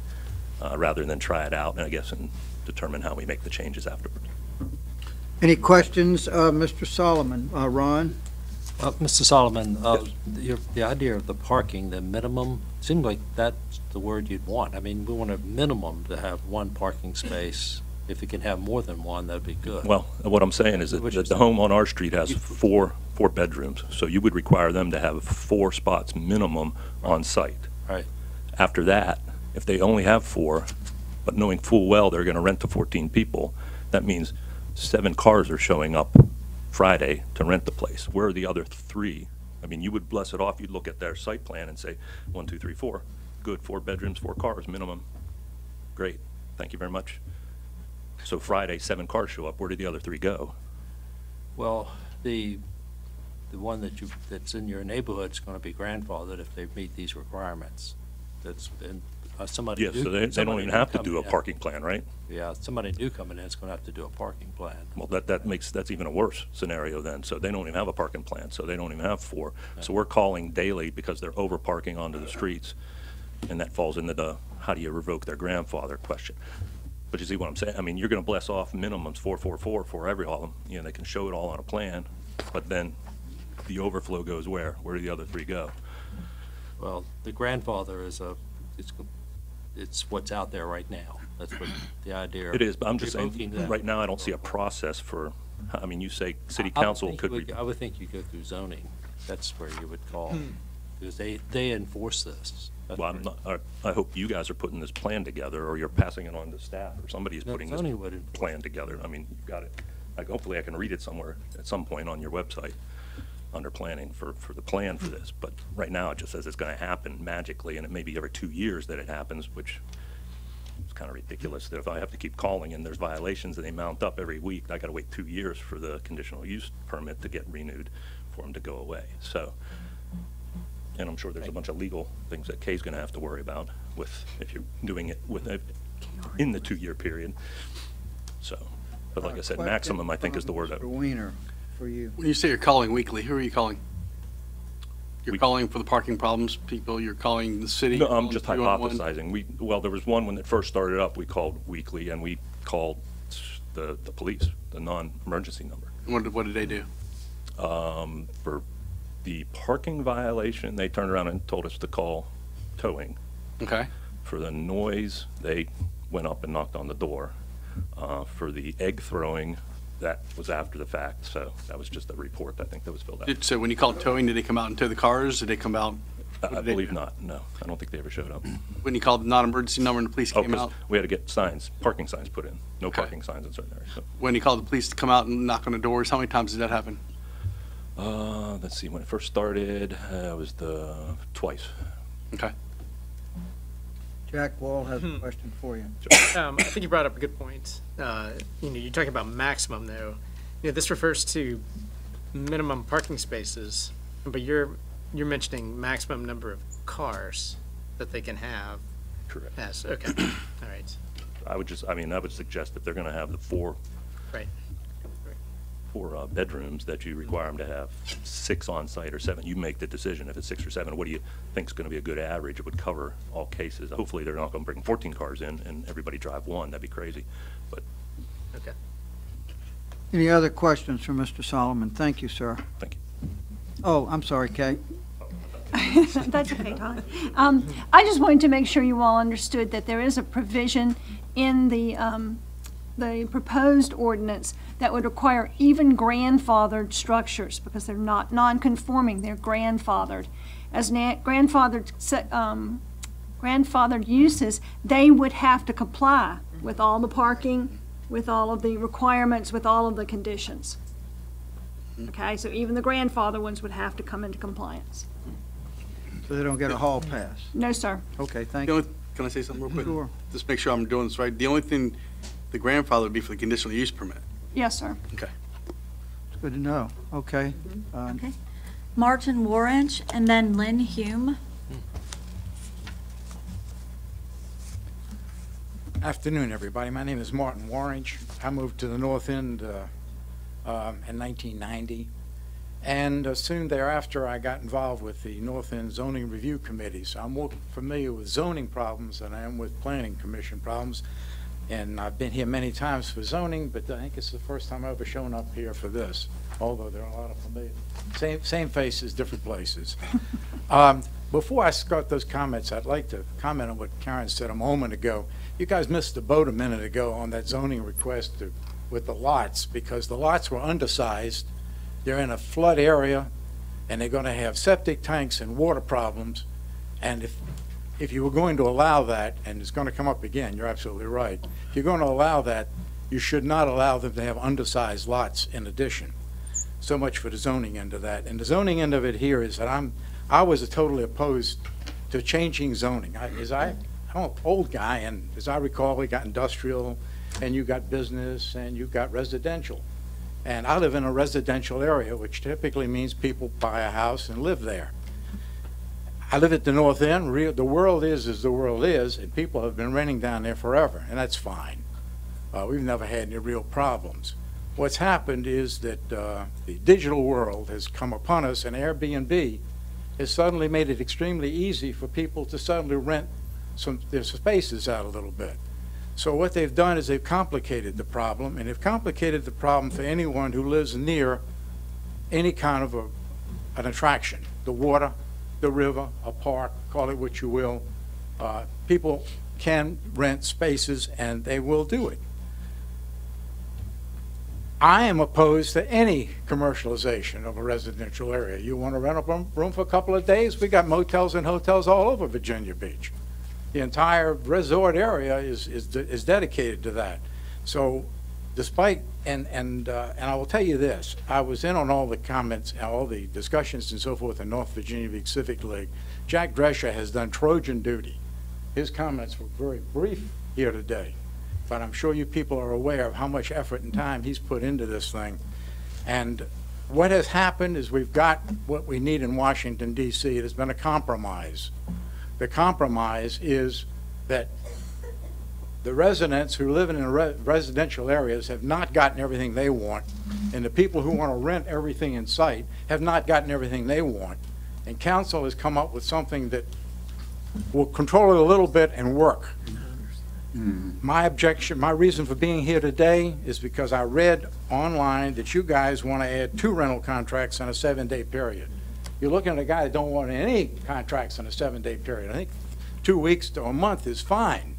rather than try it out, and I guess, and determine how we make the changes afterwards. Any questions, Mr. Solomon? Ron? Mr. Solomon, the idea of the parking, the minimum, seemed like that's the word you'd want. I mean, we want a minimum to have 1 parking space. If it can have more than 1, that'd be good. Well, what I'm saying is that the home on our street has 4 bedrooms, so you would require them to have 4 spots minimum on site. Right. After that, if they only have 4, but knowing full well they're going to rent to 14 people, that means 7 cars are showing up Friday to rent the place. Where are the other 3? I mean, you would bless it off. You'd look at their site plan and say, 1, 2, 3, 4. Good, 4 bedrooms, 4 cars minimum. Great. Thank you very much. So Friday, 7 cars show up. Where did the other 3 go? Well, the one that's in your neighborhood is going to be grandfathered if they meet these requirements. That's somebody. Yes, so they don't even have to do a parking plan, right? Yeah, somebody new coming in is going to have to do a parking plan. Well, that's even a worse scenario then. So they don't even have a parking plan. So they don't even have 4. So we're calling daily because they're over parking onto the streets, and that falls into the how do you revoke their grandfather question. But you see what I'm saying? I mean, you're going to bless off minimums 4, 4, 4 for every all of them. You know, they can show it all on a plan, but then the overflow goes where? Where do the other 3 go? Well, the grandfather is it's what's out there right now. That's what the idea. It is, but I'm just saying, right now I don't see a process for. I mean, you say city council could. I would think you go through zoning. That's where you would call, because they enforce this. That's well, I hope you guys are putting this plan together, or you're passing it on to staff, or somebody's putting this plan together. I mean, you've got it. Hopefully I can read it somewhere at some point on your website. under planning for the plan for this. But right now, it just says it's going to happen magically, and it may be every 2 years that it happens, which is kind of ridiculous that if I have to keep calling and there's violations and they mount up every week, I got to wait 2 years for the conditional use permit to get renewed for them to go away. So, and I'm sure there's a bunch of legal things that Kay's going to have to worry about with if you're doing it with in the 2 year period. So, but like I said, maximum I think is the word. Mr. Weiner, for you. When you say you're calling weekly, who are you calling? You're calling for the parking problems people? You're calling the city? No, I'm just hypothesizing. Well, there was one when it first started up, we called weekly, and we called the police, the non-emergency number. What did they do? For the parking violation, they turned around and told us to call towing. Okay. For the noise, they went up and knocked on the door. For the egg throwing, that was after the fact, so that was just a report, I think, that was filled out. So when you called towing, did they come out and tow the cars? Did they come out? I believe not, no. I don't think they ever showed up. When you called the non-emergency number and the police came 'cause out? we had to get signs, parking signs put in. No parking signs in certain areas. So. When you called the police to come out and knock on the doors, how many times did that happen? Let's see, when it first started, it was twice. Okay. Jack Wall has a question for you. I think you brought up a good point. You're talking about maximum, though. This refers to minimum parking spaces, but you're mentioning maximum number of cars that they can have. Correct. Yes. Okay. All right. I would suggest if they're going to have the four bedrooms that you require them to have 6 on site or 7. You make the decision if it's 6 or 7. What do you think is going to be a good average? It would cover all cases. Hopefully, they're not going to bring 14 cars in and everybody drive 1. That'd be crazy. But okay. Any other questions for Mr. Solomon? Thank you, sir. Thank you. Oh, I'm sorry, Kay. That's okay, Todd. I just wanted to make sure you all understood that there is a provision in the proposed ordinance that would require even grandfathered structures, because they're not non-conforming, they're grandfathered. As grandfathered uses, they would have to comply with all the parking, with all of the requirements, with all of the conditions. Okay, so even the grandfather ones would have to come into compliance. So they don't get a hall pass? No, sir. Okay, thank you. Can I say something real quick? Sure. Just make sure I'm doing this right. The only thing, the grandfather would be for the conditional use permit. Yes, sir. Okay. It's good to know. Okay. Okay. Martin Warrench and then Lynn Hume. Afternoon, everybody. My name is Martin Warrench. I moved to the North End in 1990. And soon thereafter, I got involved with the North End Zoning Review Committee. So I'm more familiar with zoning problems than I am with planning commission problems. And I've been here many times for zoning, but I think it's the first time I've ever shown up here for this, although there are a lot of familiar, same faces, different places. Before I start those comments, I'd like to comment on what Karen said a moment ago. You guys missed the boat a minute ago on that zoning request with the lots, because the lots were undersized. They're in a flood area, and they're going to have septic tanks and water problems. And if you were going to allow that, and it's going to come up again, you're absolutely right. If you're going to allow that, you should not allow them to have undersized lots in addition. So much for the zoning end of that. And the zoning end of it here is that I was totally opposed to changing zoning. I'm an old guy, and as I recall, we got industrial, and you got business, and you got residential. And I live in a residential area, which typically means people buy a house and live there. I live at the North End. The world is as the world is, and people have been renting down there forever, and that's fine. We've never had any real problems. What's happened is that the digital world has come upon us, and Airbnb has suddenly made it extremely easy for people to suddenly rent their spaces out a little bit. So what they've done is they've complicated the problem, and they've complicated the problem for anyone who lives near any kind of an attraction, the water, the river, a park, call it what you will. People can rent spaces, and they will do it. I am opposed to any commercialization of a residential area. You want to rent a room for a couple of days? We got motels and hotels all over Virginia Beach. The entire resort area is dedicated to that. So despite, and I will tell you this, I was in on all the comments, all the discussions and so forth in North Virginia Beach Civic League. Jack Drescher has done Trojan duty. His comments were very brief here today, but I'm sure you people are aware of how much effort and time he's put into this thing. And what has happened is we've got what we need in Washington, D.C. It has been a compromise. The compromise is that the residents who live in residential areas have not gotten everything they want, and the people who want to rent everything in sight have not gotten everything they want. And council has come up with something that will control it a little bit and work. My objection, my reason for being here today is because I read online that you guys want to add 2 rental contracts in a 7-day period. You're looking at a guy that don't want any contracts in a 7-day period. I think 2 weeks to a month is fine,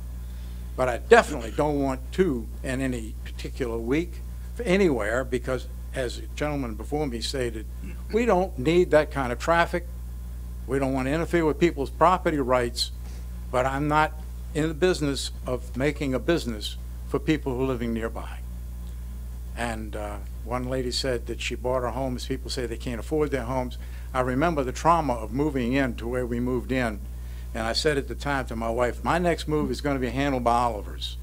but I definitely don't want 2 in any particular week for anywhere, because as the gentleman before me stated, we don't need that kind of traffic. We don't want to interfere with people's property rights, but I'm not in the business of making a business for people who are living nearby. And one lady said that she bought her home as people say they can't afford their homes. I remember the trauma of moving in to where we moved in, and I said at the time to my wife, my next move is going to be handled by Oliver's.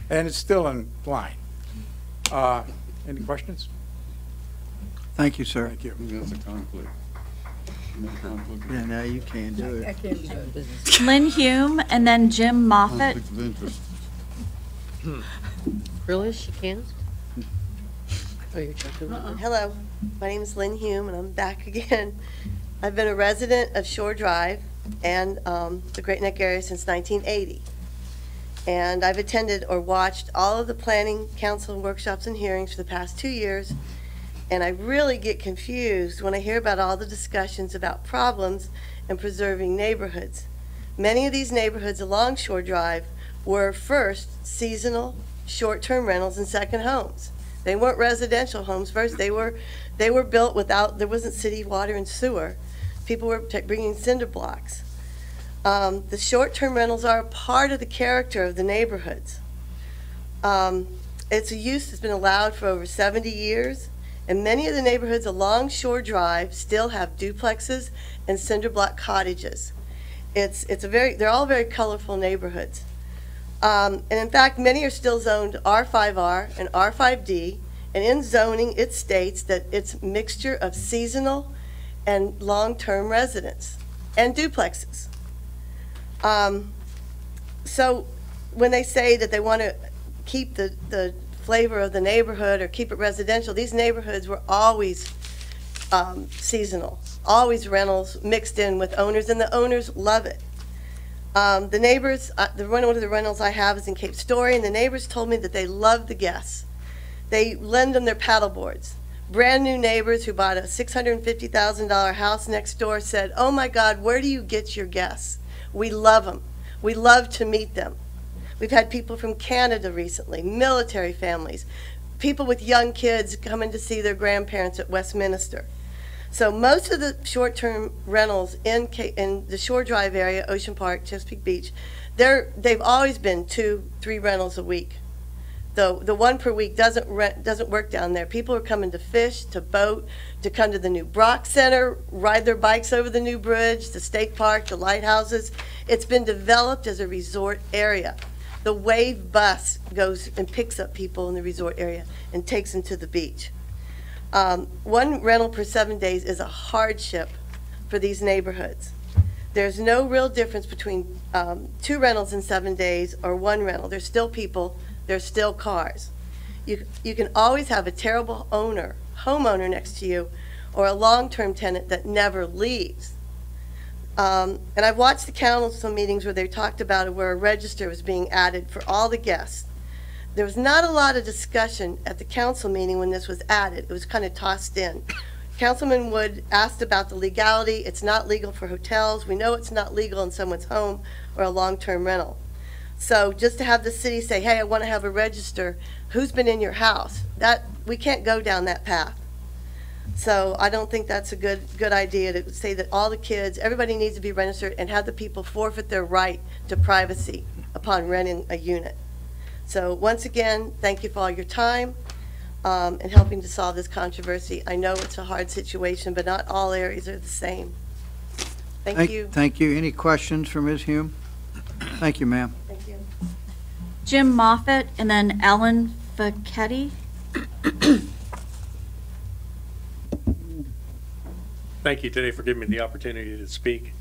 And it's still in line. Any questions? Thank you, sir. Thank you. That's a conflict. No conflict. Yeah, no, you can't do it. Lynn Hume, and then Jim Moffett. Conflict of interest. Really? She can? Oh, you're joking. Hello, my name is Lynn Hume, and I'm back again. I've been a resident of Shore Drive and the Great Neck area since 1980. And I've attended or watched all of the Planning Council workshops and hearings for the past 2 years. And I really get confused when I hear about all the discussions about problems and preserving neighborhoods. Many of these neighborhoods along Shore Drive were first seasonal, short-term rentals and second homes. They weren't residential homes first. They were built without, there wasn't city water and sewer. People were bringing cinder blocks. The short-term rentals are a part of the character of the neighborhoods. It's a use that's been allowed for over 70 years. And many of the neighborhoods along Shore Drive still have duplexes and cinder block cottages. They're all very colorful neighborhoods. And in fact, many are still zoned R5R and R5D. And in zoning, it states that it's a mixture of seasonal and long-term residents and duplexes. So when they say that they want to keep the flavor of the neighborhood or keep it residential, these neighborhoods were always seasonal, always rentals mixed in with owners, and the owners love it. The neighbors, one of the rentals I have is in Cape Story, and the neighbors told me that they love the guests. They lend them their paddle boards. Brand new neighbors who bought a $650,000 house next door said, oh my God, where do you get your guests? We love them. We love to meet them. We've had people from Canada recently, military families, people with young kids coming to see their grandparents at Westminster. So most of the short-term rentals in the Shore Drive area, Ocean Park, Chesapeake Beach, they've always been 2-3 rentals a week. The one per week doesn't work down there. People are coming to fish, to boat, to come to the new Brock Center, ride their bikes over the new bridge, the state park, the lighthouses. It's been developed as a resort area. The Wave bus goes and picks up people in the resort area and takes them to the beach. One rental per 7 days is a hardship for these neighborhoods. There's no real difference between 2 rentals in 7 days or 1 rental. There's still people, there's still cars. You can always have a terrible homeowner next to you, or a long-term tenant that never leaves. And I've watched the council meetings where they talked about it, where a register was being added for all the guests. There was not a lot of discussion at the council meeting when this was added. It was kind of tossed in. Councilman Wood asked about the legality. It's not legal for hotels. We know it's not legal in someone's home or a long-term rental. So just to have the city say, hey, I want to have a register, who's been in your house? We can't go down that path. So I don't think that's a good idea to say that all the kids, everybody needs to be registered and have the people forfeit their right to privacy upon renting a unit. So once again, thank you for all your time and helping to solve this controversy. I know it's a hard situation, but not all areas are the same. Thank you. Thank you. Any questions for Ms. Hume? Thank you, ma'am. Thank you. Jim Moffett, and then Ellen Facchetti. Thank you today for giving me the opportunity to speak.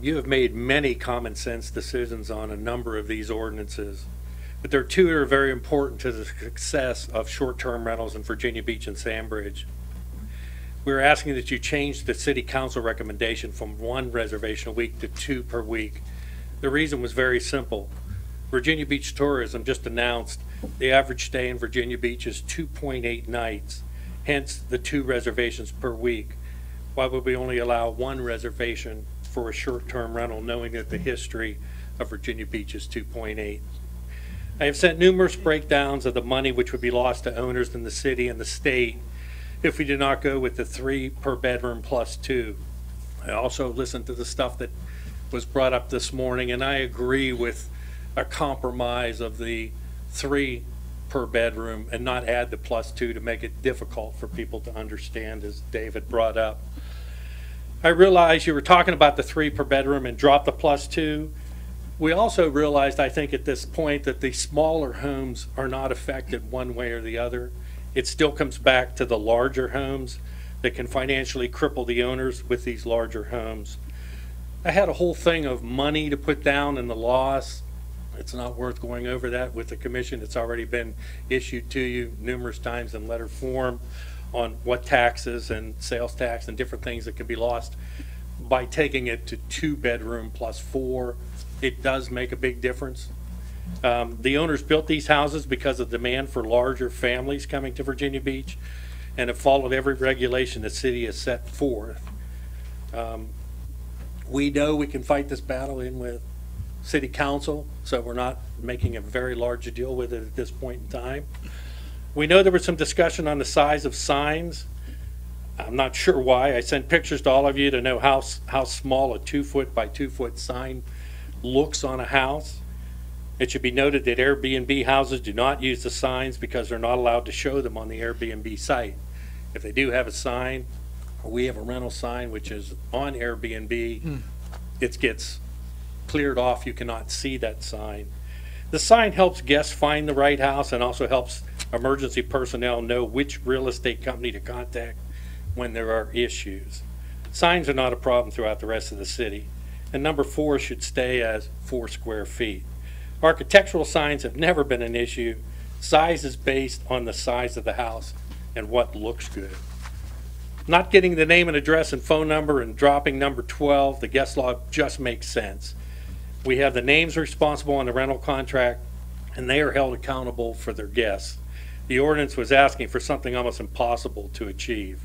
You have made many common sense decisions on a number of these ordinances, but there are two that are very important to the success of short-term rentals in Virginia Beach and Sandbridge. We're asking that you change the city council recommendation from 1 reservation a week to 2 per week. The reason was very simple. Virginia Beach Tourism just announced the average stay in Virginia Beach is 2.8 nights, hence the 2 reservations per week. Why would we only allow 1 reservation for a short-term rental, knowing that the history of Virginia Beach is 2.8? I have sent numerous breakdowns of the money which would be lost to owners in the city and the state if we did not go with the 3 per bedroom plus 2. I also listened to the stuff that was brought up this morning, and I agree with a compromise of the 3 per bedroom and not add the plus 2 to make it difficult for people to understand, as David brought up. I realize you were talking about the 3 per bedroom and drop the plus 2. We also realized, I think at this point, that the smaller homes are not affected one way or the other. It still comes back to the larger homes that can financially cripple the owners with these larger homes. I had a whole thing of money to put down in the loss. It's not worth going over that with the commission. It's already been issued to you numerous times in letter form on what taxes and sales tax and different things that can be lost by taking it to 2 bedroom plus 4. It does make a big difference. The owners built these houses because of demand for larger families coming to Virginia Beach and have followed every regulation the city has set forth. We know we can fight this battle in with city council, so we're not making a very large deal with it at this point in time. We know there was some discussion on the size of signs. I'm not sure why. I sent pictures to all of you to know how small a 2-foot by 2-foot sign looks on a house. It should be noted that Airbnb houses do not use the signs because they're not allowed to show them on the Airbnb site. If they do have a sign, or we have a rental sign which is on Airbnb, it gets cleared off. You cannot see that sign. The sign helps guests find the right house and also helps emergency personnel know which real estate company to contact when there are issues. Signs are not a problem throughout the rest of the city. And number 4 should stay as 4 square feet. Architectural signs have never been an issue. Size is based on the size of the house and what looks good. Not getting the name and address and phone number and dropping number 12, the guest log, just makes sense. We have the names responsible on the rental contract, and they are held accountable for their guests. The ordinance was asking for something almost impossible to achieve.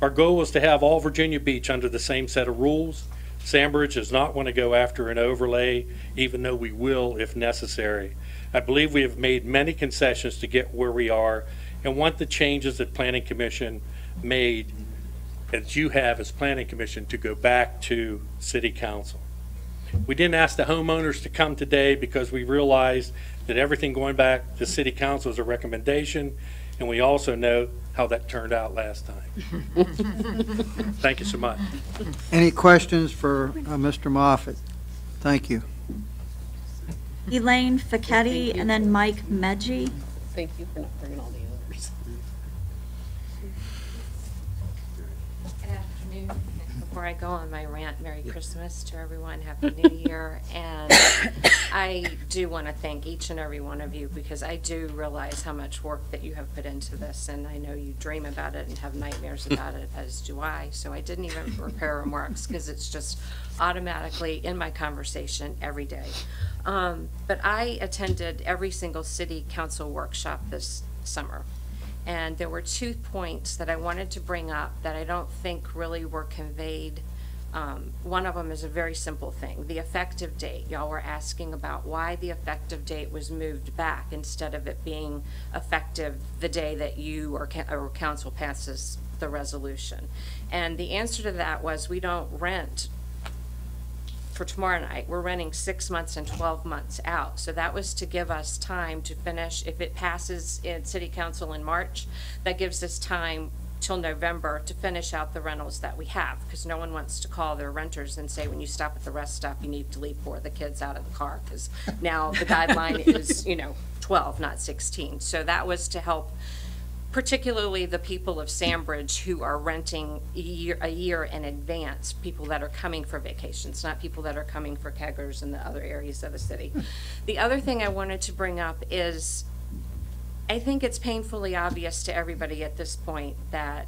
Our goal was to have all Virginia Beach under the same set of rules. Sandbridge does not want to go after an overlay, even though we will if necessary. I believe we have made many concessions to get where we are and want the changes that Planning Commission made, as you have as Planning Commission, to go back to City Council. We didn't ask the homeowners to come today because we realized that everything going back to City Council is a recommendation, and we also know how that turned out last time. Thank you so much. Any questions for Mr. Moffett? Thank you. Elaine Facchetti, and then Mike Medji. Thank you for not bringing all the others. Good afternoon. Before I go on my rant, Merry Christmas to everyone, Happy New Year, and I do want to thank each and every one of you because I do realize how much work that you have put into this, and I know you dream about it and have nightmares about it, as do I, so I didn't even prepare remarks because it's just automatically in my conversation every day. But I attended every single city council workshop this summer. And there were 2 points that I wanted to bring up that I don't think really were conveyed. One of them is a very simple thing, the effective date. Y'all were asking about why the effective date was moved back instead of it being effective the day that you or council passes the resolution. And the answer to that was we don't rent for tomorrow night, we're renting 6 months and 12 months out. So that was to give us time to finish. If it passes in City Council in March, that gives us time till November to finish out the rentals that we have, because no one wants to call their renters and say, when you stop at the rest stop, you need to leave 4 of the kids out of the car, because now the guideline is, 12, not 16. So that was to help particularly the people of Sandbridge who are renting a year in advance, people that are coming for vacations, not people that are coming for keggers in the other areas of the city. The other thing I wanted to bring up is, I think it's painfully obvious to everybody at this point that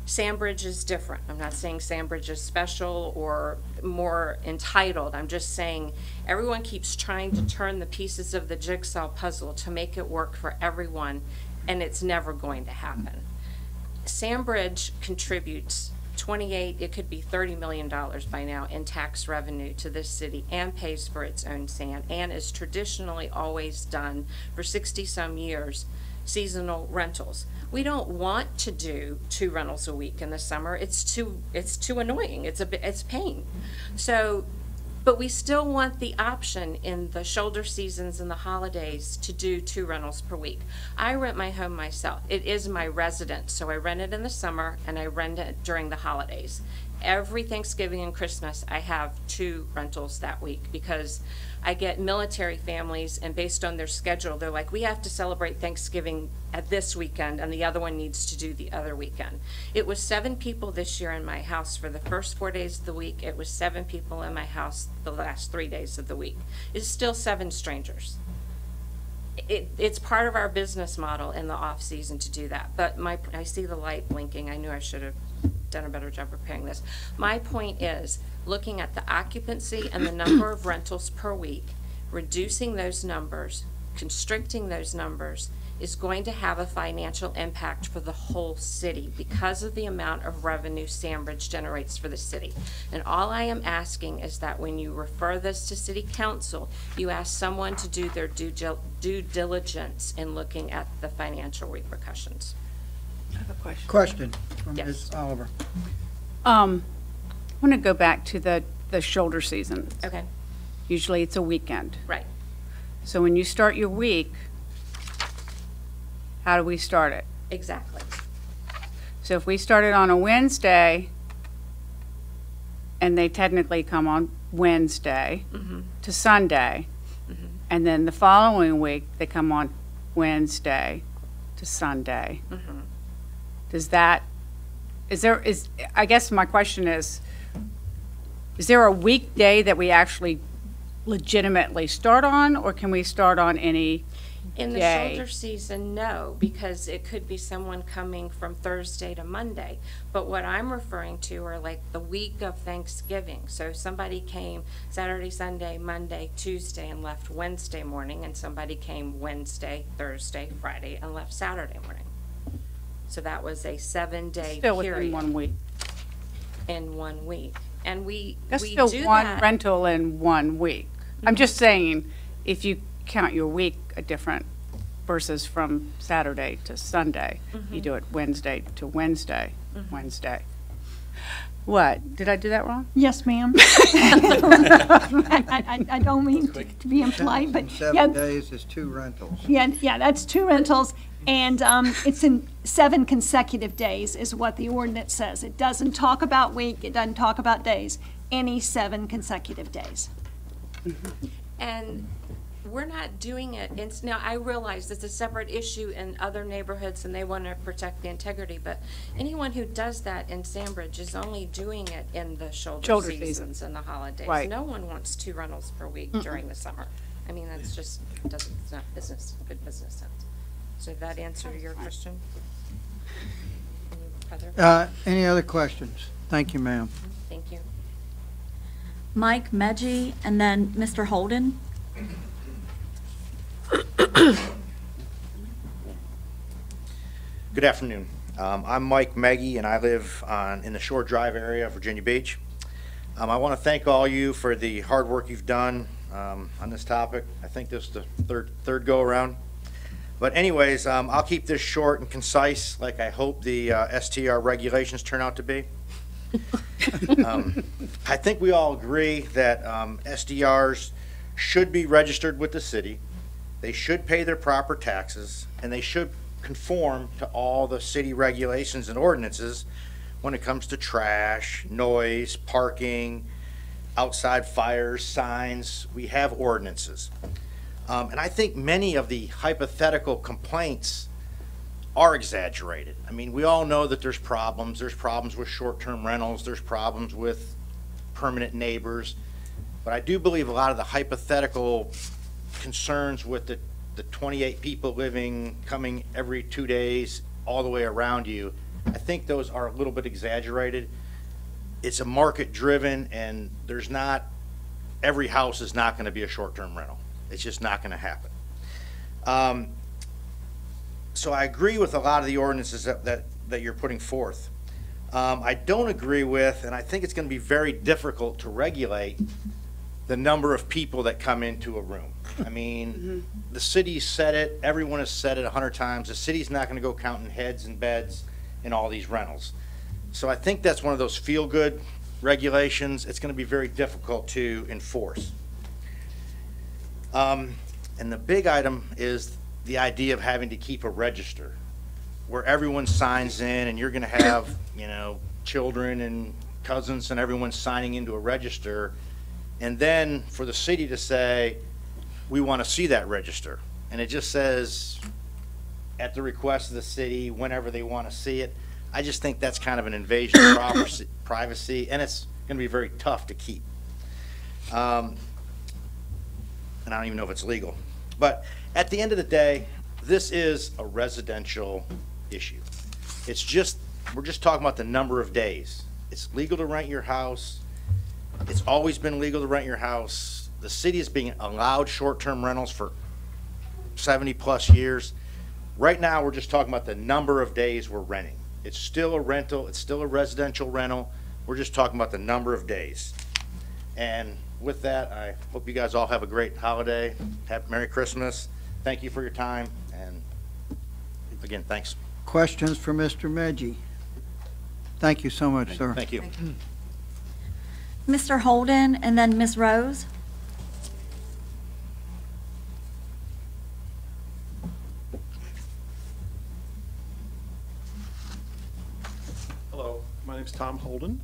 Sandbridge is different. I'm not saying Sandbridge is special or more entitled. I'm just saying everyone keeps trying to turn the pieces of the jigsaw puzzle to make it work for everyone, and it's never going to happen. Sandbridge contributes 28, it could be $30 million by now in tax revenue to this city, and pays for its own sand, and is traditionally always done for 60-some years seasonal rentals. We don't want to do 2 rentals a week in the summer. It's too annoying. It's pain. So, but we still want the option in the shoulder seasons and the holidays to do 2 rentals per week. I rent my home myself. It is my residence, so I rent it in the summer and I rent it during the holidays. Every Thanksgiving and Christmas, I have 2 rentals that week, because I get military families, and based on their schedule, they're like, we have to celebrate Thanksgiving at this weekend, and the other one needs to do the other weekend. It was 7 people this year in my house for the first 4 days of the week. It was 7 people in my house the last 3 days of the week. It's still 7 strangers. It's part of our business model in the off season to do that. But I see the light blinking. I knew I should have done a better job preparing this. My point is, looking at the occupancy and the number of rentals per week, reducing those numbers, constricting those numbers, is going to have a financial impact for the whole city because of the amount of revenue Sandbridge generates for the city. And all I am asking is that when you refer this to City Council, you ask someone to do their due diligence in looking at the financial repercussions. I have a question. Question from Yes. Ms. Oliver. I want to go back to the shoulder season. Okay. Usually it's a weekend. Right. So when you start your week, how do we start it? Exactly. So if we started on a Wednesday, and they technically come on Wednesday to Sunday, and then the following week they come on Wednesday to Sunday. I guess my question is there a weekday that we actually legitimately start on, or can we start on any In the day? shoulder season, no, because it could be someone coming from Thursday to Monday. But what I'm referring to are like the week of Thanksgiving. So somebody came Saturday, Sunday, Monday, Tuesday, and left Wednesday morning, and somebody came Wednesday, Thursday, Friday, and left Saturday morning. So that was a 7-day Still period. within 1 week. In 1 week. And we That's do still one that. rental in 1 week. I'm just saying, if you count your week a different versus from Saturday to Sunday, you do it Wednesday to Wednesday, Wednesday. What? Did I do that wrong? Yes, ma'am. I don't mean to be impolite, but 7 days is 2 rentals. yeah, that's 2 rentals, and it's in 7 consecutive days is what the ordinance says. It doesn't talk about week, it doesn't talk about days, any 7 consecutive days. And we're not doing it. Now, I realize it's a separate issue in other neighborhoods and they want to protect the integrity, but anyone who does that in Sandbridge is only doing it in the shoulder seasons and the holidays. Right. No one wants 2 rentals per week during the summer. I mean, that's just, it's not good business sense. So did that answer your question? Any other questions? Thank you, ma'am. Thank you. Mike Medgy, and then Mr. Holden. Good afternoon. I'm Mike Meggie, and I live in the Shore Drive area of Virginia Beach. I want to thank all you for the hard work you've done on this topic. I think this is the third go-around. But anyways, I'll keep this short and concise, like I hope the STR regulations turn out to be. I think we all agree that SDRs should be registered with the city. They should pay their proper taxes, and they should conform to all the city regulations and ordinances when it comes to trash, noise, parking, outside fires, signs. We have ordinances. And I think many of the hypothetical complaints are exaggerated. I mean, we all know that there's problems. There's problems with short-term rentals. There's problems with permanent neighbors. But I do believe a lot of the hypothetical concerns with the 28 people coming every 2 days all the way around you, I think those are a little bit exaggerated. It's a market driven, and every house is not going to be a short-term rental. It's just not going to happen. So I agree with a lot of the ordinances that you're putting forth. I don't agree with, and I think it's going to be very difficult to regulate the number of people that come into a room. I mean, the city said it, everyone has said it 100 times. The city's not going to go counting heads and beds in all these rentals. So I think that's one of those feel-good regulations. It's going to be very difficult to enforce. And the big item is the idea of having to keep a register where everyone signs in, and you're going to have, children and cousins and everyone signing into a register. And then for the city to say, we want to see that register. And it just says, at the request of the city, whenever they want to see it. I just think that's kind of an invasion of privacy, and it's going to be very tough to keep. And I don't even know if it's legal. But at the end of the day, this is a residential issue. We're just talking about the number of days. It's legal to rent your house. It's always been legal to rent your house. The city is being allowed short-term rentals for 70-plus years. Right now, we're just talking about the number of days we're renting. It's still a rental. It's still a residential rental. We're just talking about the number of days. And with that, I hope you guys all have a great holiday. Merry Christmas. Thank you for your time. And again, thanks. Questions for Mr. Medgie? Thank you so much, sir. Thank you. Mr. Holden, and then Ms. Rose. Hello, my name's Tom Holden.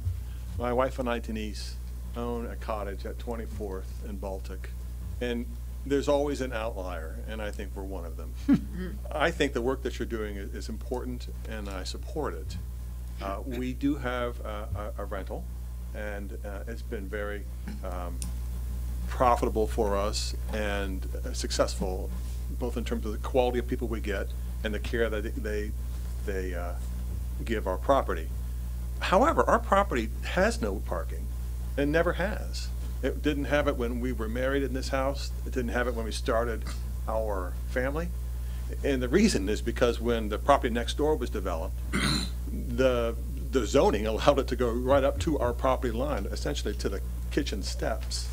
My wife and I, Denise, own a cottage at 24th and Baltic. And there's always an outlier, and I think we're one of them. I think the work that you're doing is important, and I support it. We do have a rental, and it's been very profitable for us and successful, both in terms of the quality of people we get and the care that they give our property. However, our property has no parking and never has. It didn't have it when we were married in this house. It didn't have it when we started our family. And the reason is because when the property next door was developed, the zoning allowed it to go right up to our property line, essentially to the kitchen steps.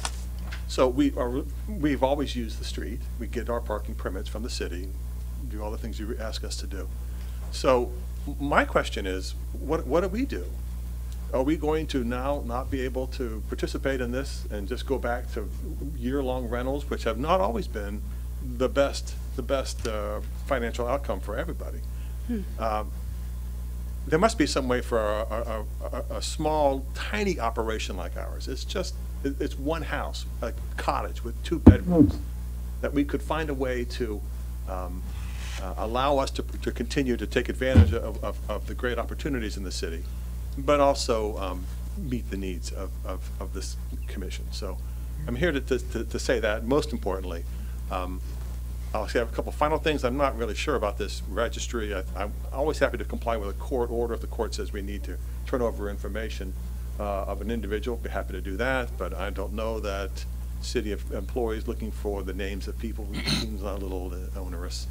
So we've always used the street. We get our parking permits from the city, do all the things you ask us to do. So my question is, what do we do? Are we going to now not be able to participate in this and just go back to year-long rentals, which have not always been the best financial outcome for everybody? There must be some way for a small, tiny operation like ours. It's one house, a cottage with 2 bedrooms, that we could find a way to allow us to continue to take advantage of the great opportunities in the city, but also meet the needs of this commission. So I'm here to say that. Most importantly, I'll say a couple final things. I'm not really sure about this registry. I'm always happy to comply with a court order if the court says we need to turn over information of an individual. Be happy to do that, but I don't know that city employees looking for the names of people seems a little onerous.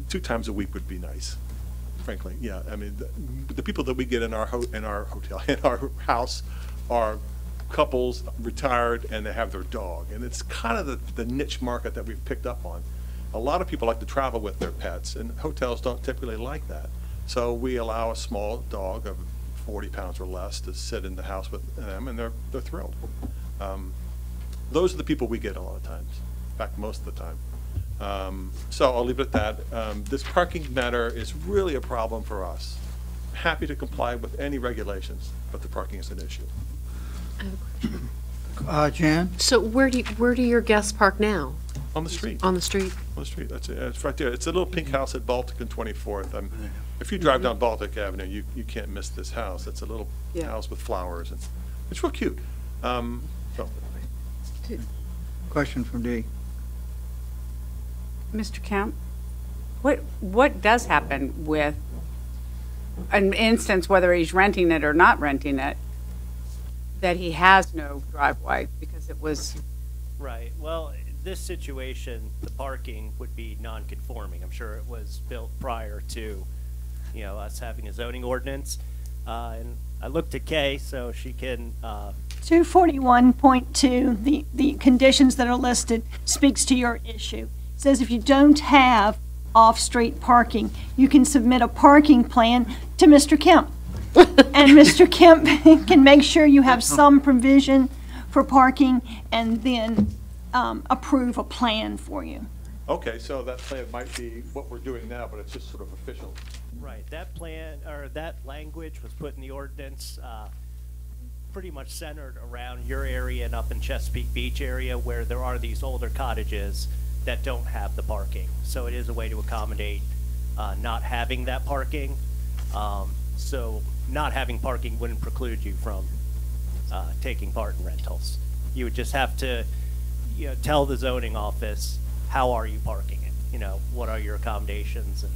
2 times a week would be nice, frankly. Yeah, I mean, the people that we get in our hotel, in our house, are couples, retired, and they have their dog. And it's kind of the niche market that we've picked up on. A lot of people like to travel with their pets, and hotels don't typically like that. So we allow a small dog of 40 pounds or less to sit in the house with them, and they're thrilled. Those are the people we get a lot of times, in fact, most of the time. So I'll leave it at that. This parking matter is really a problem for us. Happy to comply with any regulations, but the parking is an issue. Jan? So where do your guests park now? On the street. On the street? On the street, that's it. It's right there. It's a little pink house at Baltic and 24th. If you drive down Baltic Avenue, you can't miss this house. It's a little house with flowers, and it's real cute. So. Question from Dee. Mr. Kemp, what does happen with an instance, whether he's renting it or not renting it, that he has no driveway because it was... Right. Well, in this situation, the parking would be non-conforming. I'm sure it was built prior to, us having a zoning ordinance. And I looked at Kay, so she can... 241.2, the conditions that are listed speaks to your issue. It says if you don't have off-street parking, you can submit a parking plan to Mr. Kemp. And Mr. Kemp can make sure you have some provision for parking and then approve a plan for you. Okay, so that plan might be what we're doing now, but it's just sort of official. Right. That plan, or that language was put in the ordinance pretty much centered around your area and up in Chesapeake Beach area where there are these older cottages that don't have the parking. So it is a way to accommodate not having that parking. So not having parking wouldn't preclude you from taking part in rentals. You would just have to tell the zoning office, how are you parking it? What are your accommodations? And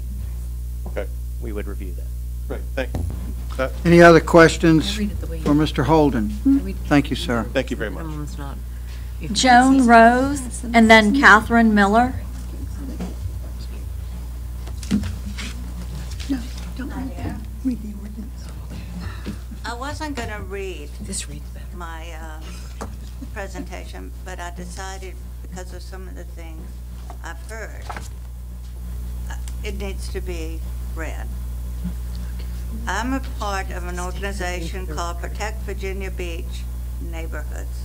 okay, we would review that. Great, thank you. Any other questions for Mr. Holden? Thank you, sir. Thank you very much. Joan Rose, and then Catherine Miller. No, don't read the ordinance. I wasn't going to read my presentation, but I decided because of some of the things I've heard, it needs to be read. I'm a part of an organization called Protect Virginia Beach Neighborhoods.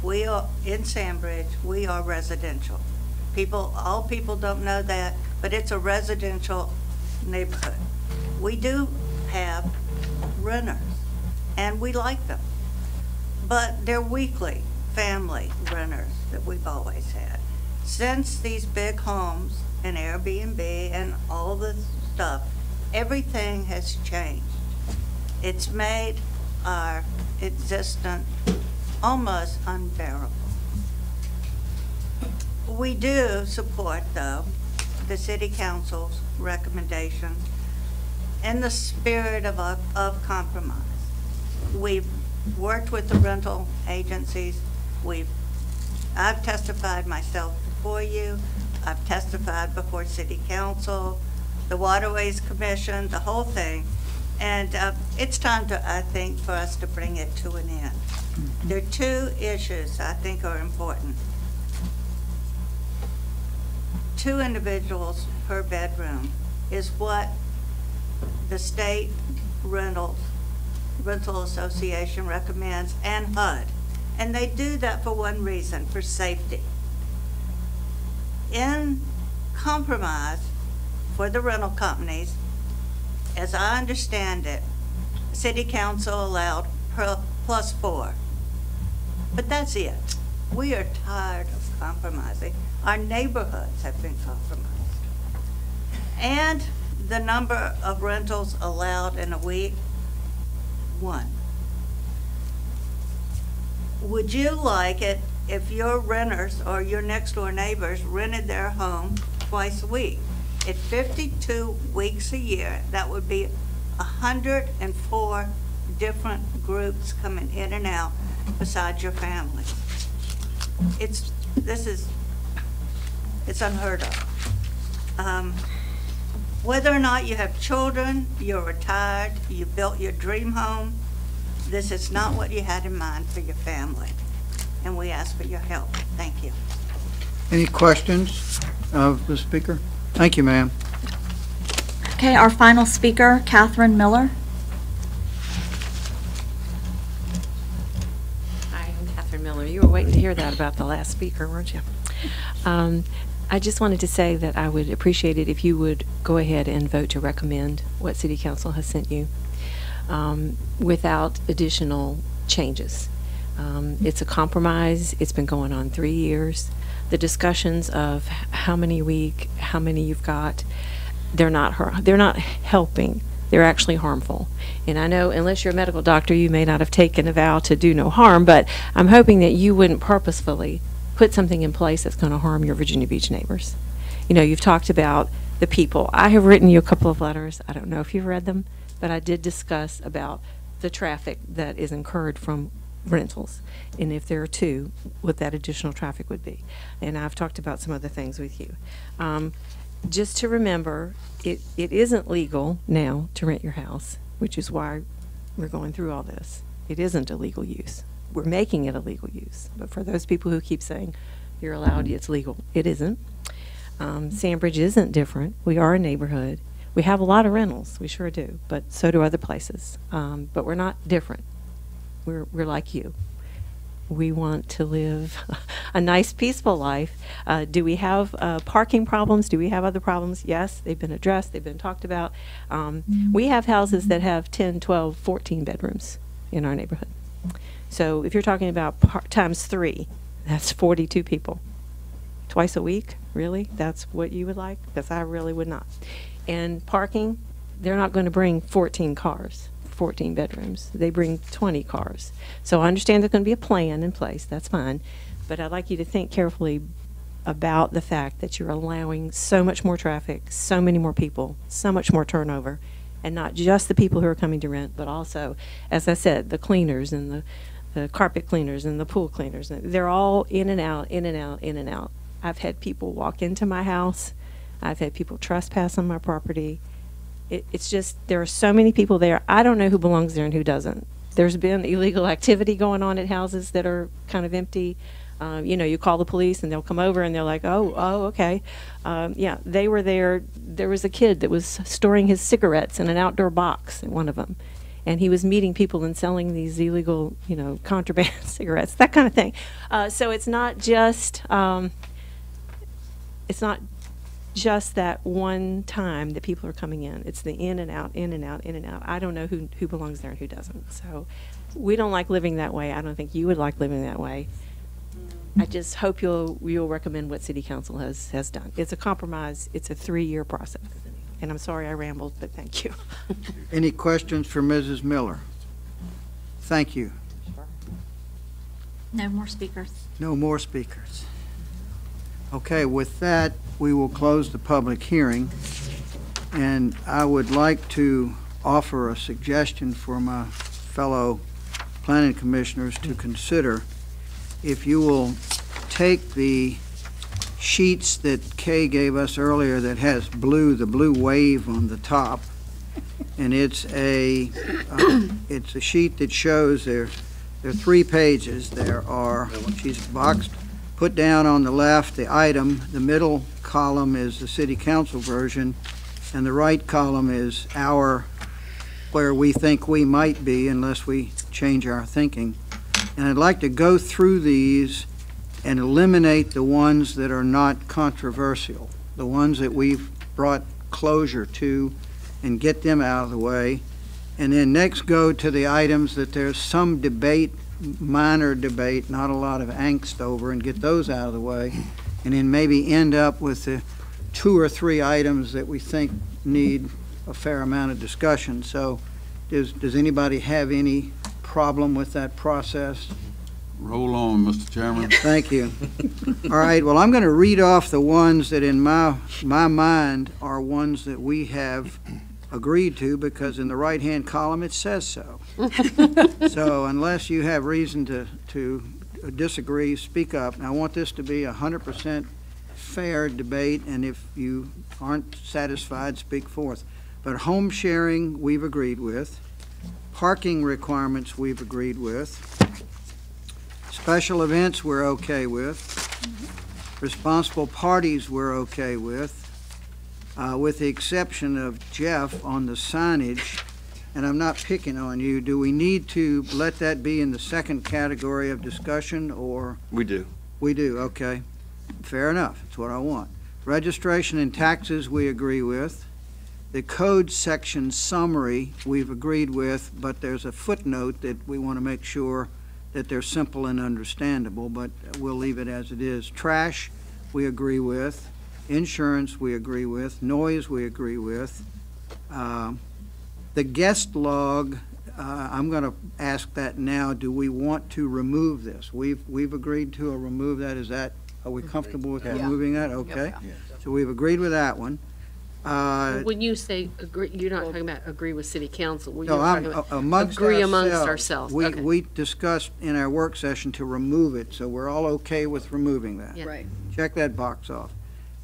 We are in Sandbridge, we are residential. All people don't know that, but it's a residential neighborhood. We do have renters, and we like them, but they're weekly family renters that we've always had. Since these big homes and Airbnb and all this stuff, everything has changed. It's made our existence almost unbearable. We do support, though, the City Council's recommendation in the spirit of compromise. We've worked with the rental agencies. I've testified myself before you. I've testified before City Council, the Waterways Commission, the whole thing. And it's time I think, for us to bring it to an end. There are two issues I think are important. 2 individuals per bedroom is what the State Rental Association recommends, and HUD. And they do that for one reason, for safety. In compromise for the rental companies, as I understand it, City Council allowed +4. But that's it. We are tired of compromising. Our neighborhoods have been compromised. And the number of rentals allowed in a week, 1. Would you like it if your renters or your next door neighbors rented their home twice a week? At 52 weeks a year, that would be 104 different groups coming in and out besides your family. It's unheard of. Whether or not you have children, you're retired, you built your dream home, this is not what you had in mind for your family. And we ask for your help. Thank you. Any questions of the speaker? Thank you, ma'am. Okay, our final speaker, Catherine Miller. Catherine Miller. You were waiting to hear that about the last speaker, weren't you? I just wanted to say that I would appreciate it if you would go ahead and vote to recommend what City Council has sent you without additional changes. It's a compromise. It's been going on 3 years. The discussions of how many a week, how many you've got, they're not helping. They're actually harmful. And I know unless you're a medical doctor, you may not have taken a vow to do no harm, but I'm hoping that you wouldn't purposefully put something in place that's going to harm your Virginia Beach neighbors. You know, you've talked about the people. I have written you a couple of letters. I don't know if you've read them, but I did discuss about the traffic that is incurred from rentals, and if there are two, what that additional traffic would be. And I've talked about some other things with you. Just to remember, it isn't legal now to rent your house, which is why we're going through all this. It isn't a legal use. We're making it a legal use. But for those people who keep saying you're allowed, it's legal, it isn't. Sandbridge isn't different. We are a neighborhood. We have a lot of rentals, we sure do, but so do other places. But we're not different. We're like you. We want to live a nice, peaceful life. Do we have parking problems? Do we have other problems? Yes, they've been addressed. They've been talked about. We have houses that have 10, 12, 14 bedrooms in our neighborhood. So if you're talking about times 3, that's 42 people. Twice a week? Really? That's what you would like? Because I really would not. And parking, they're not going to bring 14 cars. 14 bedrooms. They bring 20 cars. So I understand there's going to be a plan in place. That's fine. But I'd like you to think carefully about the fact that you're allowing so much more traffic, so many more people, so much more turnover, and not just the people who are coming to rent, but also, as I said, the cleaners and the carpet cleaners and the pool cleaners. They're all in and out, in and out, in and out. I've had people walk into my house. I've had people trespass on my property. It's just, there are so many people there. I don't know who belongs there and who doesn't. There's been illegal activity going on at houses that are kind of empty. You know, you call the police and they'll come over and they're like, oh, okay. Yeah, they were there. There was a kid that was storing his cigarettes in an outdoor box in one of them. And he was meeting people and selling these illegal, you know, contraband cigarettes, that kind of thing. So it's not just that one time that people are coming in. It's the in and out, in and out, in and out. I don't know who belongs there and who doesn't. So we don't like living that way. I don't think you would like living that way. I just hope you'll recommend what City Council has done. It's a compromise. It's a 3-year process. And I'm sorry I rambled, but thank you. Any questions for Mrs. Miller? Thank you. No more speakers. No more speakers. Okay, with that, we will close the public hearing. And I would like to offer a suggestion for my fellow planning commissioners to consider. If you will take the sheets that Kay gave us earlier that has the blue wave on the top, and it's a sheet that shows there are 3 pages. She's boxed, put down on the left the item, the middle column is the City Council version, and the right column is where we think we might be unless we change our thinking. And I'd like to go through these and eliminate the ones that are not controversial, the ones that we've brought closure to, and get them out of the way. And then next go to the items that there's some debate, minor debate, not a lot of angst over, and get those out of the way. And then maybe end up with the 2 or 3 items that we think need a fair amount of discussion. So does anybody have any problem with that process? Roll on, Mr. Chairman. Thank you. All right, well, I'm going to read off the ones that in my mind are ones that we have agreed to, because in the right-hand column it says so. So unless you have reason to disagree, speak up. And I want this to be 100% fair debate, and if you aren't satisfied, speak forth. But home sharing, we've agreed with. Parking requirements, we've agreed with. Special events, we're okay with. Responsible parties, we're okay with the exception of Jeff on the signage. and I'm not picking on you, do we need to let that be in the second category of discussion, or? We do. We do, okay. Fair enough, that's what I want. Registration and taxes, we agree with. The code section summary, we've agreed with, but there's a footnote that we want to make sure that they're simple and understandable, but we'll leave it as it is. Trash, we agree with. Insurance, we agree with. Noise, we agree with. The guest log, I'm going to ask that now. Do we want to remove this? We've agreed to remove that. Are we comfortable with removing that? Okay. So we've agreed with that one. When you say agree, you're not talking about agree with city council. You're No, talking about amongst agree amongst ourselves. Okay. We discussed in our work session to remove it, so we're all okay with removing that. Yeah. Right. Check that box off.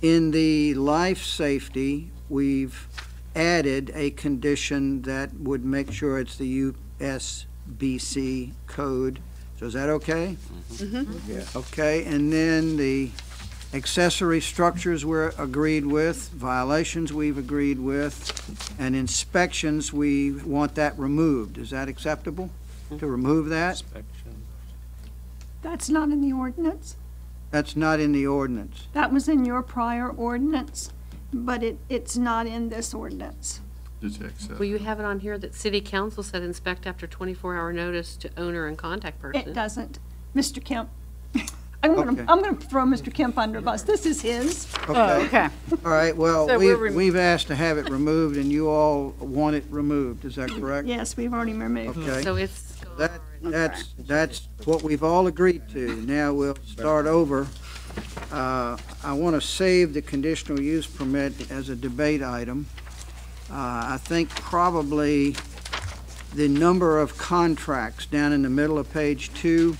In the life safety, we've added a condition that would make sure it's the USBC code. So is that okay? Mm-hmm. Yeah. Okay, and then the accessory structures we're agreed with, violations we've agreed with, and inspections, we want that removed. Is that acceptable, to remove that? That's not in the ordinance. That's not in the ordinance. That was in your prior ordinance, but it's not in this ordinance. Well, you have it on here that city council said inspect after 24-hour notice to owner and contact person. It doesn't. Mr. Kemp, I'm gonna throw Mr. Kemp under the bus. This is his. Okay. All right, well, So we've asked to have it removed, and you all want it removed, is that correct? Yes, we've already removed. Okay. So it's That's what we've all agreed to. Now we'll start over. I want to save the conditional use permit as a debate item. I think probably the number of contracts down in the middle of page 2,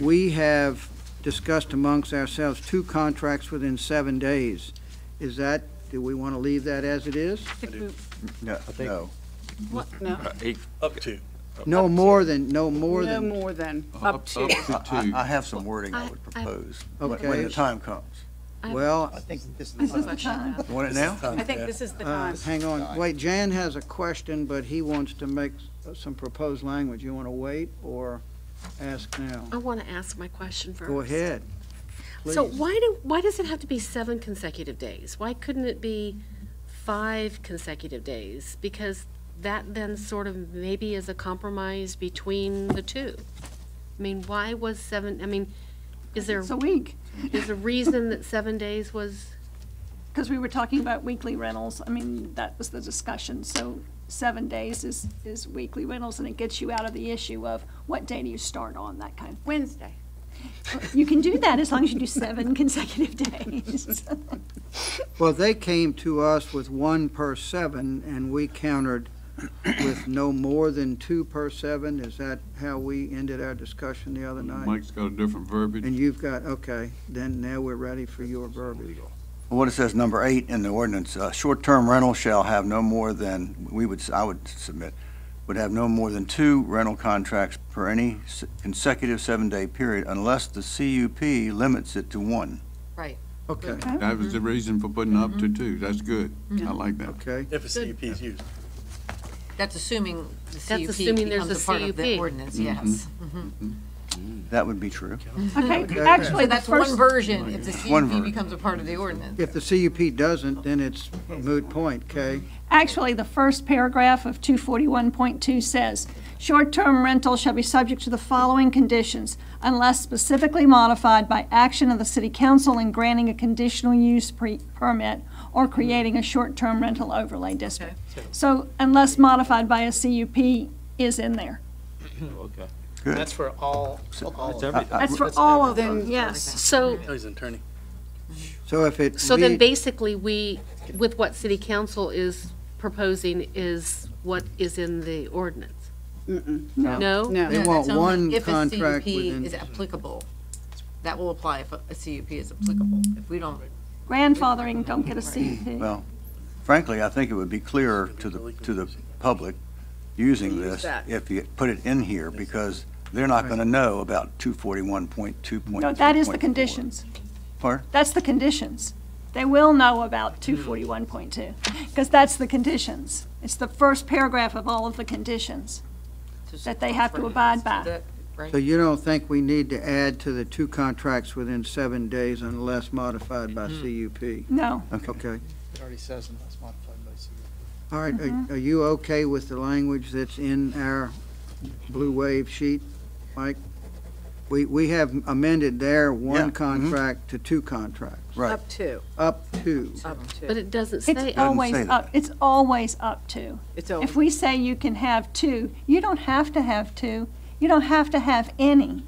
we have discussed amongst ourselves 2 contracts within 7 days. Do we want to leave that as it is? No. What? No. Up to. No more than up to. I have some wording I would propose when Okay. the time comes. Well, I think this This is the time. You want it now? I think this is the time. hang on. Wait, Jan has a question, but he wants to make some proposed language. You want to wait or ask now? I want to ask my question first. Go ahead. So Please. why does it have to be 7 consecutive days? Why couldn't it be 5 consecutive days? Because that then sort of maybe is a compromise between the two. I mean, why was 7? I mean, is there It's a week. is a reason that 7 days was? Because we were talking about weekly rentals. I mean, that was the discussion. So 7 days is weekly rentals, and it gets you out of the issue of what day do you start on, that kind of. Wednesday. You can do that as long as you do 7 consecutive days. Well, they came to us with 1 per 7, and we countered with no more than 2 per 7. Is that how we ended our discussion the other night? Mike's got a different verbiage. And you've got, okay, then now we're ready for your verbiage. What it says, number 8 in the ordinance, short-term rental shall have no more than, I would submit, would have no more than 2 rental contracts per any consecutive 7-day period unless the CUP limits it to 1. Right. Okay. That was the reason for putting up to 2. That's good. I like that. Okay. If a CUP is used. That's assuming the That's CUP assuming there's becomes a a part of the CUP. ordinance, yes. That would be true. Okay, actually, So that's the first, one version, if the One CUP version. becomes a part of the ordinance. If the CUP doesn't, then it's a moot point, okay? actually, the first paragraph of 241.2 says, short-term rental shall be subject to the following conditions unless specifically modified by action of the city council in granting a conditional use permit or creating a short-term rental overlay district. So unless modified by a CUP is in there. Okay. Good. That's for all. That's everything. That's for all of them, yes. So Oh, he's an attorney. So if it so then read- basically we, with what city council is proposing is what is in the ordinance? No. No? They Yeah, want that's only one if a contract CUP within. is applicable. That will apply if a CUP is applicable. If we don't, Grandfathering, don't get a CUP. Well, frankly, I think it would be clearer to the public using this if you put it in here, because they're not going to know about 241.2.2. No, that is the conditions. Pardon? That's the conditions. They will know about 241.2, because that's the conditions. It's the first paragraph of all of the conditions that they have to abide by. So you don't think we need to add to the 2 contracts within 7 days unless modified by CUP? No. Okay. It already says unless modified by CUP. All right, are you okay with the language that's in our Blue Wave sheet, Mike? We have amended their 1 contract to 2 contracts. Right. Up to. Up to. But it doesn't say. It's always up, it's always up to. It's If we say you can have 2, you don't have to have 2. You don't have to have any.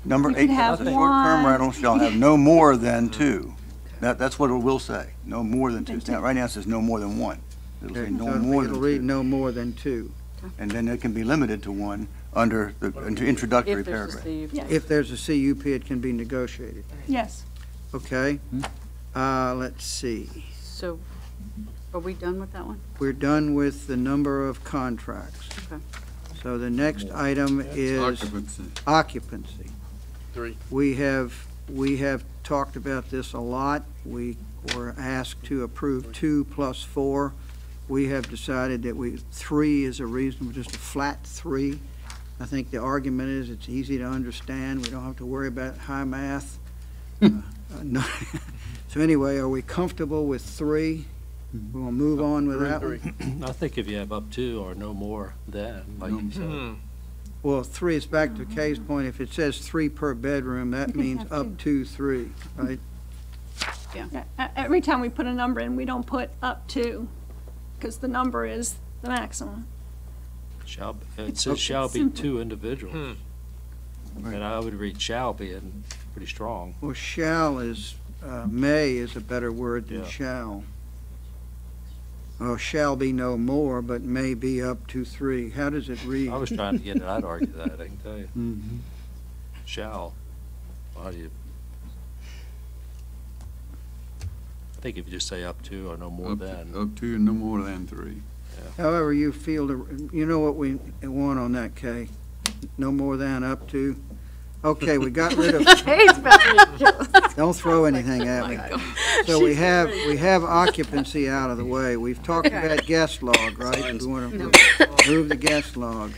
Number You 8, could have the short-term one. rental shall have no more than 2. That's what it will say, no more than 2. Now, right now it says no more than 1. It'll say no more than It'll read 2. no more than 2. And then it can be limited to 1 under the introductory paragraph. If there's a CUP, it can be negotiated. Yes. Okay? Let's see. So, are we done with that one? We're done with the number of contracts. Okay. So the next item is Occupancy. occupancy. 3. We have talked about this a lot. We were asked to approve 2 plus 4. We have decided that 3 is a reasonable, just a flat 3. I think the argument is it's easy to understand. We don't have to worry about high math. No. So anyway, are we comfortable with 3? We'll move on with that one. I think if you have up to or no more than, like you said. Well, 3 is back to Kay's point. If it says 3 per bedroom, that means up to 3, right? Yeah. Every time we put a number in, we don't put up to, because the number is the maximum. It says shall be 2 individuals. And I would read shall be in pretty strong. Well, shall is, may is a better word than Yeah. shall. Well, shall be no more, but may be up to 3. How does it read? I was trying to get it, I'd argue that, I can tell you. Shall. Why do you? I think if you just say up to or no more than. Up to and no more than 3. However you feel, you know what we want on that, Kay? No more than up to? Okay, we got rid of, don't throw anything at me. So we have occupancy out of the way. We've talked about guest log, right? We want to move the guest log.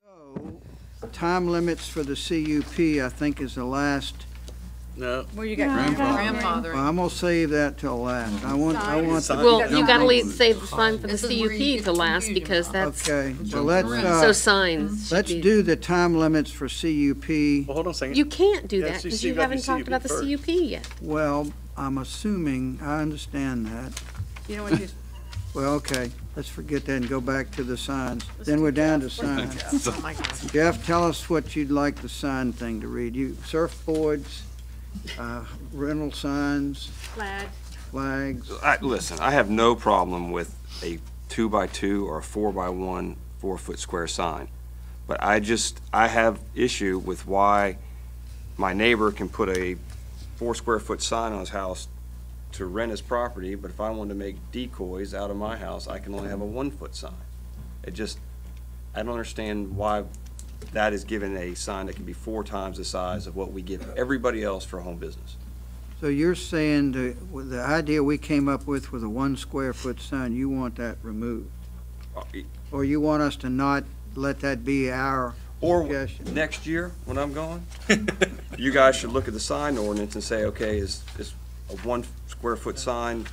So, time limits for the CUP, I think, is the last. No. Well, you got grandfather. Well, I'm gonna save that till last. I want the. Well, you gotta save the sign for the CUP to last, because that's, Okay, so let's, so signs. should let's be- do the time limits for CUP. Well, hold on a second. You can't do Yeah, that, so because you you gotta do haven't talked about the first. CUP yet. Well, I'm assuming, I understand that. You know what you, Well, okay, let's forget that and go back to the signs. Then we're down to signs. Jeff, tell us what you'd like the sign thing to read. Surfboards, rental signs, flags. Listen, I have no problem with a 2x2 or a 4x1 4-foot square sign. But I have issue with why my neighbor can put a 4 square foot sign on his house to rent his property, but if I want to make decoys out of my house, I can only have a 1-foot sign. I don't understand why that is given a sign that can be 4 times the size of what we give everybody else for home business. So you're saying the idea we came up with a 1 square foot sign, you want that removed? Or you want us to not let that be our suggestion? Next year, when I'm gone, you guys should look at the sign ordinance and say, okay, is a 1 square foot sign,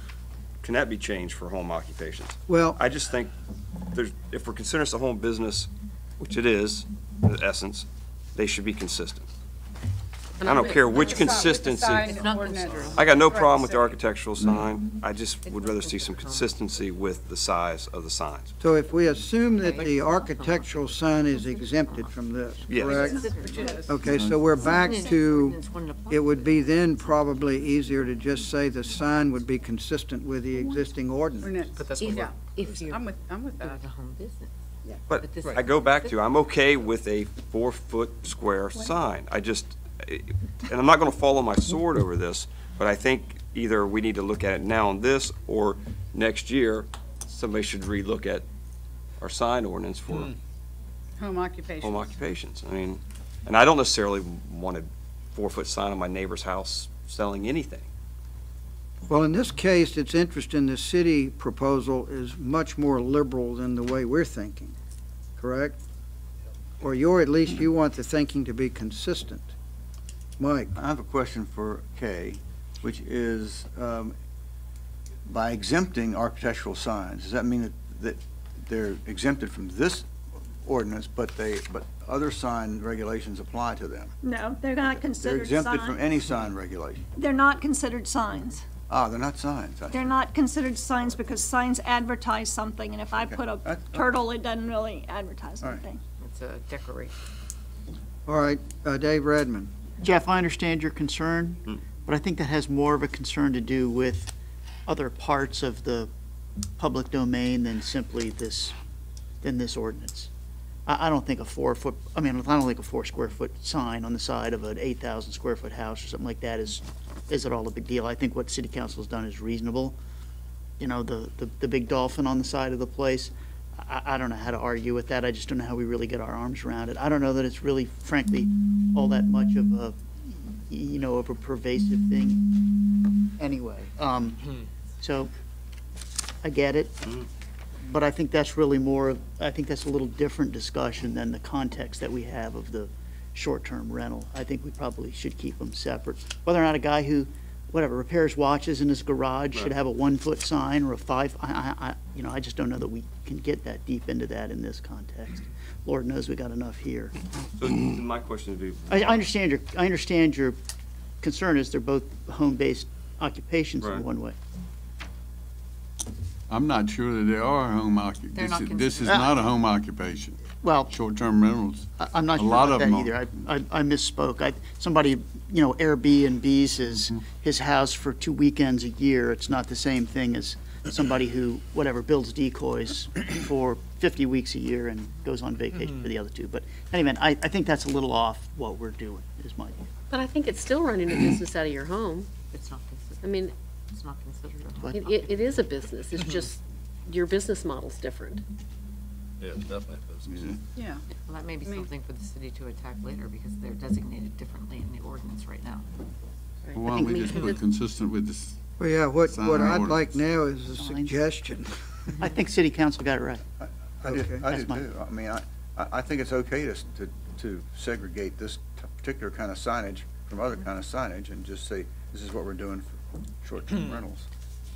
can that be changed for home occupations? Well, I just think if we're considering this a home business, which it is, in essence, they should be consistent. I don't care which consistency. I got no problem with the architectural sign. I just would rather see some consistency with the size of the signs. So if we assume that the architectural sign is exempted from this, Yes. correct? Okay, so we're back to, it would be then probably easier to just say the sign would be consistent with the existing ordinance. but that's If you're I'm with that. a home business. But I go back to, I'm okay with a 4-foot square sign. And I'm not gonna fall on my sword over this, but I think either we need to look at it now on this, or next year, somebody should relook at our sign ordinance for Home occupation. home occupations. I mean, and I don't necessarily want a 4-foot sign on my neighbor's house selling anything. Well, in this case, it's interesting, the city proposal is much more liberal than the way we're thinking, correct? Or at least you want the thinking to be consistent. Mike? I have a question for Kay, which is, by exempting architectural signs, does that mean that they're exempted from this ordinance, but other sign regulations apply to them? No, they're not They're considered exempted from signs. any sign regulation. They're not considered signs. Ah, they're not signs. They're not considered signs because signs advertise something, and if I put a turtle, it doesn't really advertise anything. It's a decoration. All right, Dave Redmond. Jeff, I understand your concern, but I think that has more of a concern to do with other parts of the public domain than simply this ordinance. I don't think a 4 square foot sign on the side of an 8,000 square foot house or something like that is at all a big deal. I think what city council has done is reasonable. You know, the big dolphin on the side of the place, I don't know how to argue with that. I just don't know how we really get our arms around it. I don't know that it's really, frankly, all that much of a pervasive thing anyway. So I get it. But I think that's really I think that's a little different discussion than the context that we have of the short-term rental. I think we probably should keep them separate. Whether or not a guy who, repairs watches in his garage should have a 1-foot sign or a 5, I just don't know that we can get that deep into that in this context. Lord knows we got enough here. So my question would be. I understand your concern is they're both home-based occupations in one way. I'm not sure that they are home occupation. This is not a home occupation. Well, short-term rentals. I'm not sure about that either. I misspoke. Somebody, Airbnbs his house for 2 weekends a year. It's not the same thing as somebody who, builds decoys for 50 weeks a year and goes on vacation for the other 2. But anyway, I think that's a little off what we're doing, is my view. But I think it's still running a business out of your home. It's not considered. I mean, it's not considered a home. It is a business. It's just your business model's different. Yeah, it's definitely a business. Yeah. Well, that may be something for the city to attack later because they're designated differently in the ordinance right now. Well, why don't we just put consistent with this? Well, yeah, what sign I'd ordinance. like now is a suggestion. I think city council got it right. I do That's too. I mean, I think it's okay to segregate this particular kind of signage from other kind of signage and just say, this is what we're doing for short-term rentals.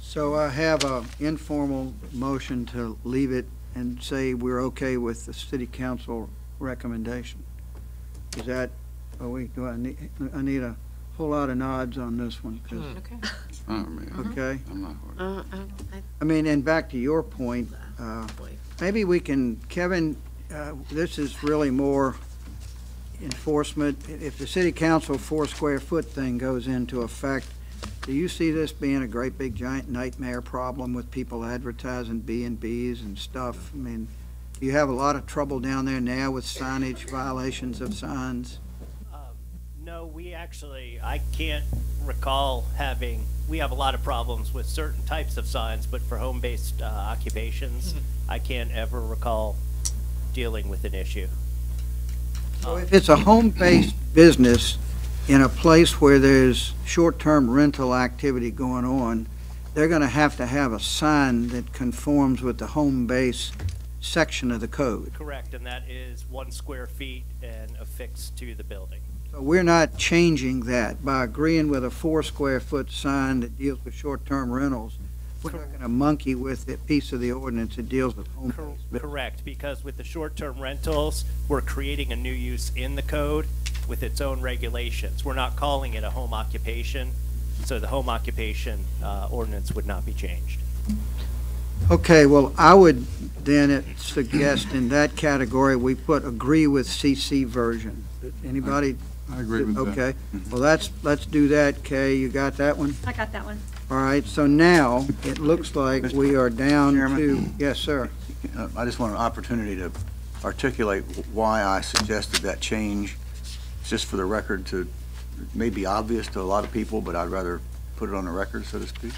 So I have a informal motion to leave it and say we're okay with the city council recommendation. Is that, I need a whole lot of nods on this one. Okay. Okay? I'm not I mean, and back to your point, maybe we can, Kevin, this is really more enforcement. If the city council 4 square foot thing goes into effect, do you see this being a great big giant nightmare problem with people advertising B&Bs and stuff? I mean, do you have a lot of trouble down there now with signage, violations of signs? No, I can't recall we have a lot of problems with certain types of signs, but for home-based occupations, I can't ever recall dealing with an issue. So if it's a home-based business in a place where there's short-term rental activity going on, they're going to have a sign that conforms with the home-base section of the code. Correct, and that is 1 square feet and affixed to the building. So we're not changing that by agreeing with a 4 square foot sign that deals with short-term rentals. We're not going to monkey with the piece of the ordinance that deals with home. Correct, because with the short-term rentals, we're creating a new use in the code with its own regulations. We're not calling it a home occupation, so the home occupation ordinance would not be changed. Okay, well, I would then suggest in that category, we put agree with CC version. Anybody? I agree with that. Okay, well, let's do that. Kay, you got that one? I got that one. All right, so now it looks like we are down Chairman? to, yes, sir. I just want an opportunity to articulate why I suggested that change. It's just for the record it may be obvious to a lot of people, but I'd rather put it on the record, so to speak.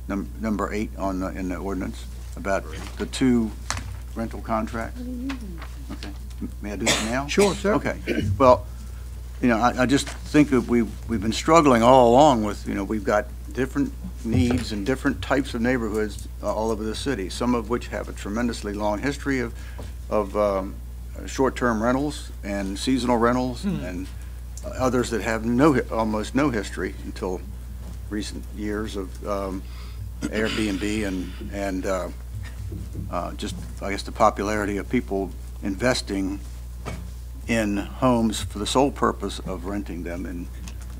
Number 8 in the ordinance about the 2 rental contracts. Okay, may I do that now? Sure, sir. Okay, well, I just think that we've been struggling all along with, we've got different needs and different types of neighborhoods all over the city, some of which have a tremendously long history of short-term rentals and seasonal rentals, and others that have almost no history until recent years of Airbnb and just, I guess, the popularity of people investing in homes for the sole purpose of renting them in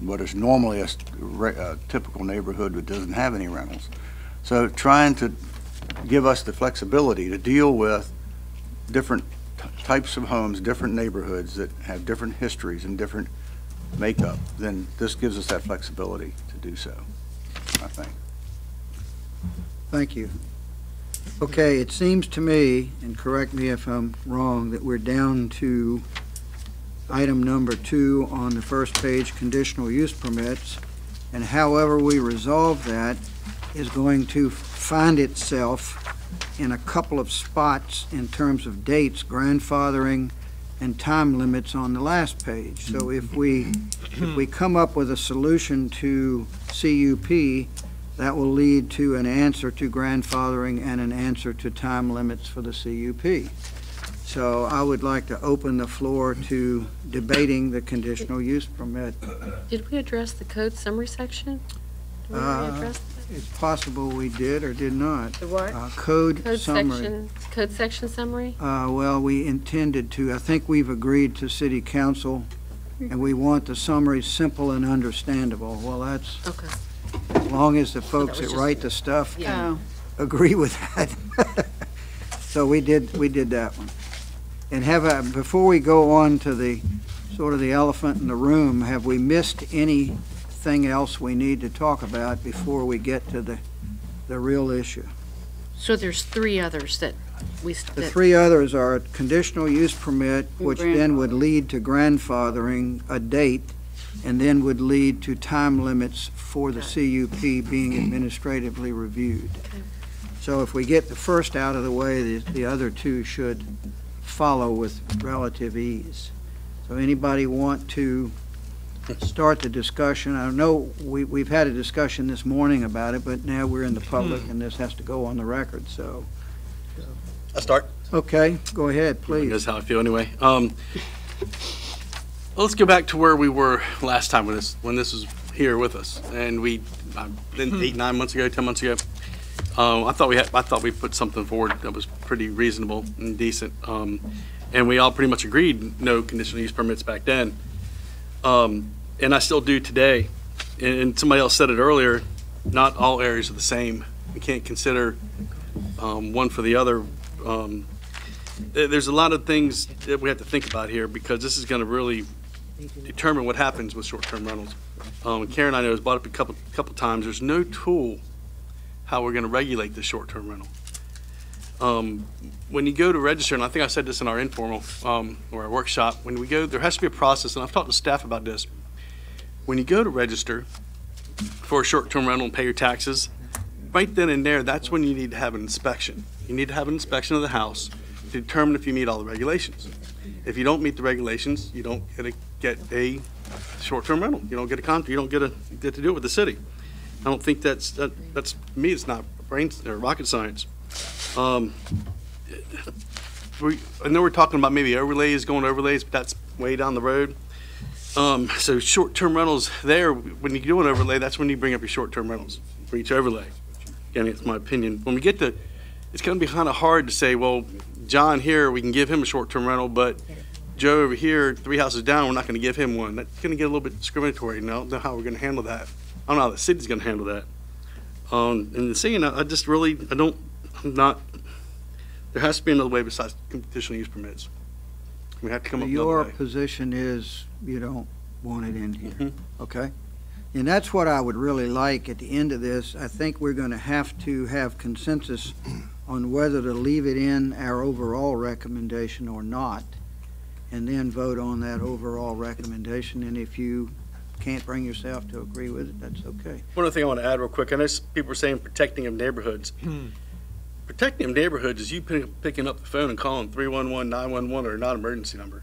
what is normally a typical neighborhood that doesn't have any rentals. So trying to give us the flexibility to deal with different types of homes, different neighborhoods that have different histories and different makeup, then this gives us that flexibility to do so, I think. Thank you. Okay, it seems to me, and correct me if I'm wrong, that we're down to item number 2 on the first page, conditional use permits, and however we resolve that is going to find itself in a couple of spots in terms of dates, grandfathering, and time limits on the last page. So if we come up with a solution to CUP, that will lead to an answer to grandfathering and an answer to time limits for the CUP. So I would like to open the floor to debating the conditional use permit. Did we address the code summary section? Did we already address that? It's possible we did or did not. The what? Code summary. Code section summary? Well, we intended to. I think we've agreed to city council, and we want the summary simple and understandable. Well, that's, okay. As long as the folks that just- write the stuff Yeah. agree with that. So we did that one. And before we go on to the sort of the elephant in the room, have we missed anything else we need to talk about before we get to the real issue? So there's 3 others that we. The 3 others are a conditional use permit, which then would lead to grandfathering a date, and then would lead to time limits for the CUP being administratively reviewed. So if we get the first out of the way, the other 2 should follow with relative ease. So anybody want to start the discussion? I know we've had a discussion this morning about it, but now we're in the public and this has to go on the record, so. I'll start. Okay, go ahead, please. That's how I feel anyway. Let's go back to where we were last time when this was here with us, and then 8, 9 months ago, 10 months ago. I thought we put something forward that was pretty reasonable and decent, and we all pretty much agreed no conditional use permits back then, and I still do today. And somebody else said it earlier. Not all areas are the same. We can't consider one for the other. There's a lot of things that we have to think about here because this is going to really determine what happens with short-term rentals. Karen, I know, has brought up a couple times. There's no tool how we're going to regulate the short-term rental. When you go to register, and I think I said this in our informal or our workshop, when we go, there has to be a process, and I've talked to staff about this. When you go to register for a short-term rental and pay your taxes, right then and there, that's when you need to have an inspection. You need to have an inspection of the house to determine if you meet all the regulations. If you don't meet the regulations, you don't get a short-term rental. You don't get a contract. You don't get to do it with the city. I don't think that's to me. It's not rocket science. I know we're talking about maybe overlays, going overlays, but that's way down the road. So short-term rentals there, when you do an overlay, that's when you bring up your short-term rentals for each overlay. Again, it's my opinion. When we get to, it's going to be kind of hard to say, well, John here, we can give him a short-term rental, but Joe over here, 3 houses down, we're not going to give him one. That's going to get a little bit discriminatory, and I don't know how we're going to handle that. I don't know how the city's going to handle that. And the city, there has to be another way besides conditional use permits. We have to come up with another way. Your position is you don't want it in here, okay? And that's what I would really like at the end of this. I think we're going to have consensus on whether to leave it in our overall recommendation or not, and then vote on that overall recommendation. And if you can't bring yourself to agree with it, that's okay. One other thing I want to add real quick. I know people are saying protecting of neighborhoods. Protecting of neighborhoods is you picking up the phone and calling 311, 911, or a non-emergency number.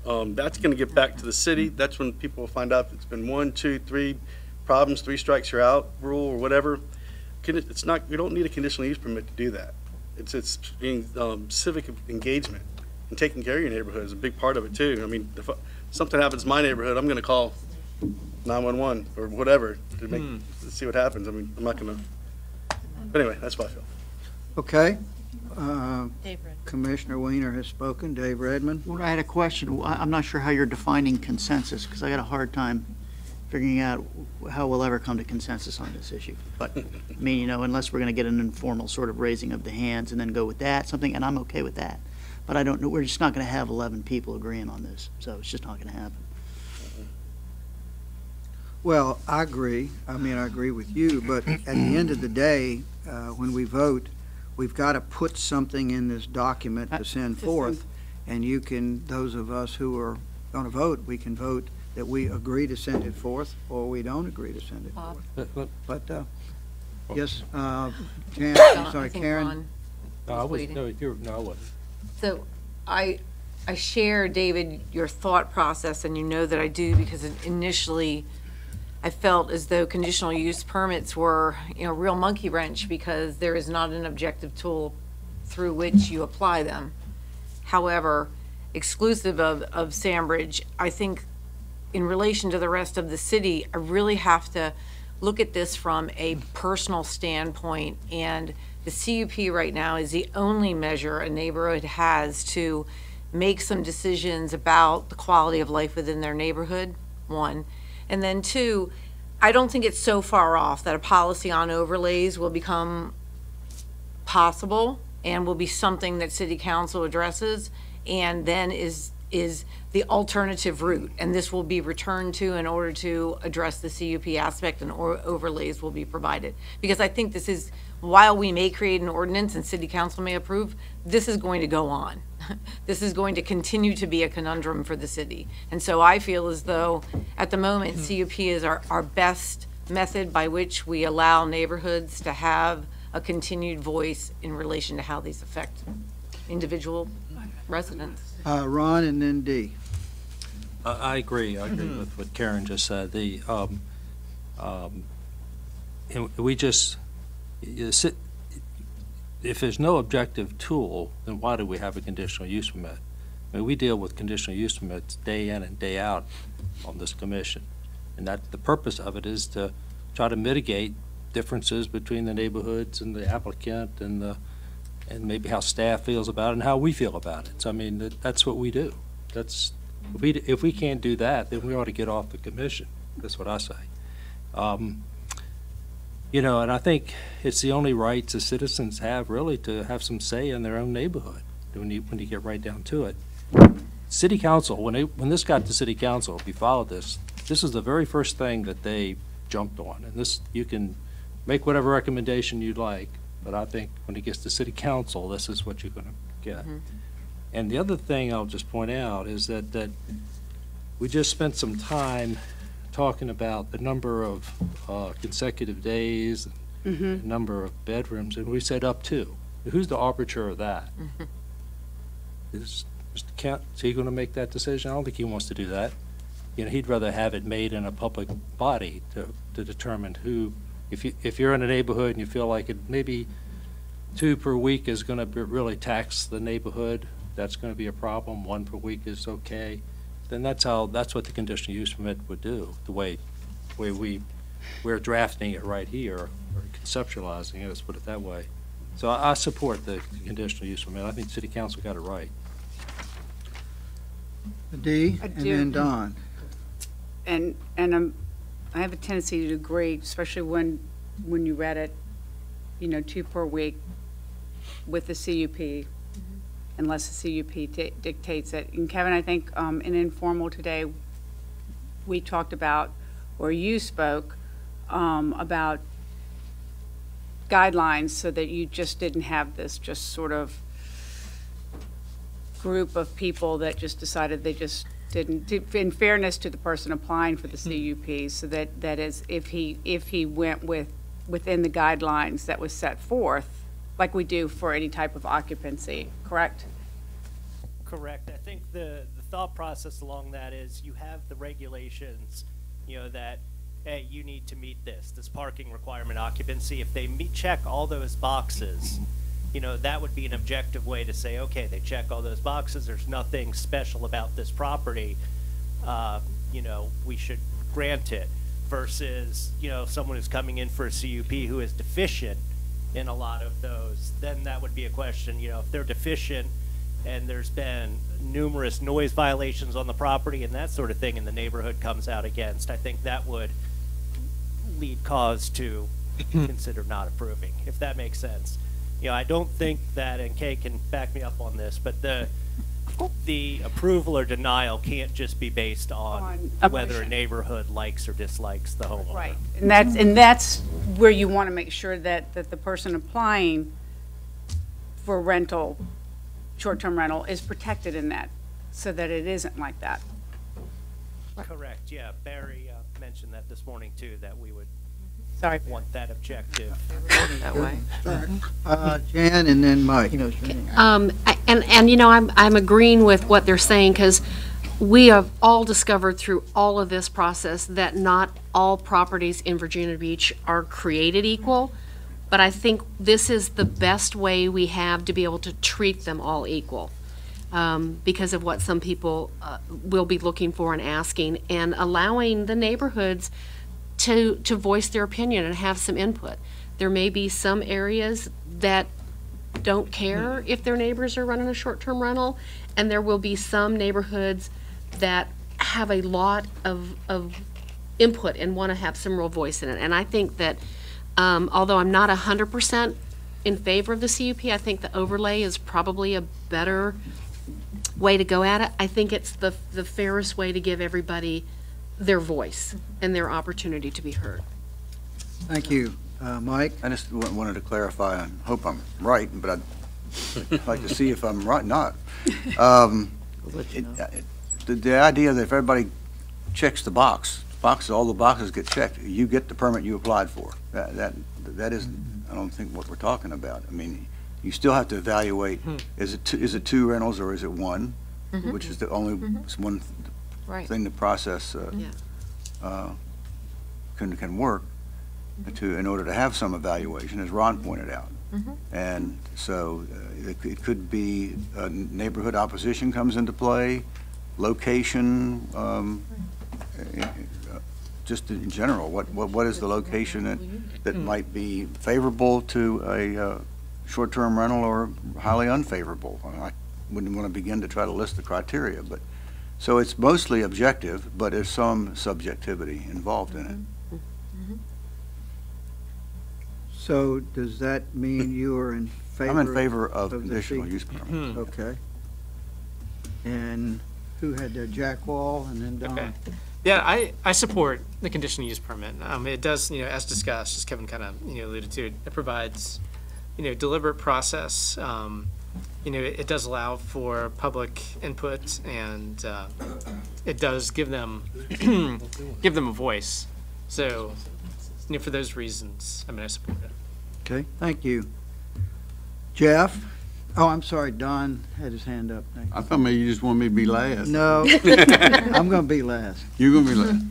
That's going to get back to the city. That's when people will find out if it's been 1, 2, 3 problems, 3 strikes you're out rule or whatever. It's not, we don't need a conditional use permit to do that. It's being civic engagement and taking care of your neighborhood is a big part of it too. I mean, if something happens in my neighborhood, I'm going to call 911 or whatever to see what happens. I mean, I'm not going to. But anyway, that's what I feel. Okay. Commissioner Weiner has spoken. Dave Redmond. Well, I had a question. I'm not sure how you're defining consensus, because I got a hard time figuring out how we'll ever come to consensus on this issue. But, I mean, you know, unless we're going to get an informal sort of raising of the hands and then go with that, something, and I'm okay with that. But I don't know, we're just not going to have 11 people agreeing on this, so it's just not going to happen. Well, I agree. I mean, I agree with you, but at the end of the day, when we vote, we've got to put something in this document to send forth, and you can, those of us who are going to vote, we can vote that we agree to send it forth, or we don't agree to send it forth. But, yes, Jan, sorry, Karen? No, I wasn't. So I share, David, your thought process, and you know that I do, because initially I felt as though conditional use permits were, you know, a real monkey wrench, because there is not an objective tool through which you apply them. However, exclusive of Sandbridge, I think in relation to the rest of the city, I really have to look at this from a personal standpoint, and the CUP right now is the only measure a neighborhood has to make some decisions about the quality of life within their neighborhood, one. And then two, I don't think it's so far off that a policy on overlays will become possible and will be something that city council addresses, and then is the alternative route. And this will be returned to in order to address the CUP aspect, and overlays will be provided. Because I think this is, while we may create an ordinance and city council may approve, this is going to go on. This is going to continue to be a conundrum for the city. And so I feel as though at the moment CUP is our best method by which we allow neighborhoods to have a continued voice in relation to how these affect individual residents. Ron and then Dee. I agree. I agree with what Karen just said. We just, if there's no objective tool, then why do we have a conditional use permit? I mean, we deal with conditional use permits day in and day out on this commission. And that the purpose of it is to try to mitigate differences between the neighborhoods and the applicant and maybe how staff feels about it and how we feel about it. So I mean, that's what we do. That's, if we can't do that, then we ought to get off the commission. That's what I say. You know, and I think it's the only rights the citizens have, really, to have some say in their own neighborhood when you get right down to it. City council, when this got to city council, if you followed this is the very first thing that they jumped on. And this, you can make whatever recommendation you'd like, but I think when it gets to city council, this is what you're going to get. Mm-hmm. And the other thing I'll just point out is that we just spent some time talking about the number of consecutive days, and the number of bedrooms, and we said up to. Who's the arbiter of that? Is Mr. Kent, is he going to make that decision? I don't think he wants to do that. You know, he'd rather have it made in a public body to determine who. If you're in a neighborhood and you feel like it maybe 2 per week is going to really tax the neighborhood, that's going to be a problem. 1 per week is okay. Then that's what the conditional use permit would do. The way we're drafting it right here, or conceptualizing it, let's put it that way. So I support the conditional use permit. I think City Council got it right. Dee, and then Don. And I have a tendency to agree, especially when you read it, you know, 2 per week with the CUP, unless the CUP dictates it. And Kevin, I think in informal today, we talked about, or you spoke about guidelines, so that you just didn't have this just sort of group of people that just decided they just didn't, in fairness to the person applying for the CUP, so that is, if he went within the guidelines that was set forth, like we do for any type of occupancy, correct? Correct. I think the thought process along that is you have the regulations, that, hey, you need to meet this parking requirement, occupancy. If they check all those boxes, that would be an objective way to say, okay, they check all those boxes. There's nothing special about this property. We should grant it. Versus, someone who's coming in for a CUP who is deficient in a lot of those, then that would be a question. If they're deficient and there's been numerous noise violations on the property and that sort of thing, and the neighborhood comes out against, I think that would lead cause to consider not approving, if that makes sense. I don't think that, and Kay can back me up on this, but the approval or denial can't just be based on whether a neighborhood likes or dislikes the homeowner. Right, and that's where you want to make sure that the person applying for rental, short-term rental, is protected in that, so that it isn't like that. Correct, yeah. Barry mentioned that this morning too, that we would want that objective. That way. Jan and then Mike. I'm agreeing with what they're saying, because we have all discovered through all of this process that not all properties in Virginia Beach are created equal, but I think this is the best way we have to be able to treat them all equal, because of what some people will be looking for and asking, and allowing the neighborhoods to voice their opinion and have some input. There may be some areas that don't care if their neighbors are running a short-term rental, and there will be some neighborhoods that have a lot of input and want to have some real voice in it. And I think that although I'm not 100% in favor of the CUP, I think the overlay is probably a better way to go at it. I think it's the fairest way to give everybody their voice and their opportunity to be heard. Thank you. Mike? I just wanted to clarify, I hope I'm right, but I'd like to see if I'm right, not. The idea that if everybody checks the box, all the boxes get checked, you get the permit you applied for. That isn't, I don't think, what we're talking about. I mean, you still have to evaluate, is it two rentals or is it one? Which is the only one thing the process can work in order to have some evaluation, as Ron pointed out. And so it could be neighborhood opposition comes into play, location, just in general, what is the location that might be favorable to a short-term rental or highly unfavorable? I wouldn't want to begin to try to list the criteria, but so it's mostly objective, but there's some subjectivity involved in it. So does that mean you are in favor? I'm in favor of conditional use permit. Okay. And who had their Jack Wall and then Don? Okay. Yeah, I support the conditional use permit. It does, as discussed, as Kevin kind of, alluded to, it provides, deliberate process. It does allow for public input, and it does give them give them a voice. So, for those reasons, I support it. Okay, thank you. Jeff? Oh, I'm sorry, Don had his hand up. Thank you. I thought maybe you just wanted me to be last. No, I'm going to be last. You're going to be last.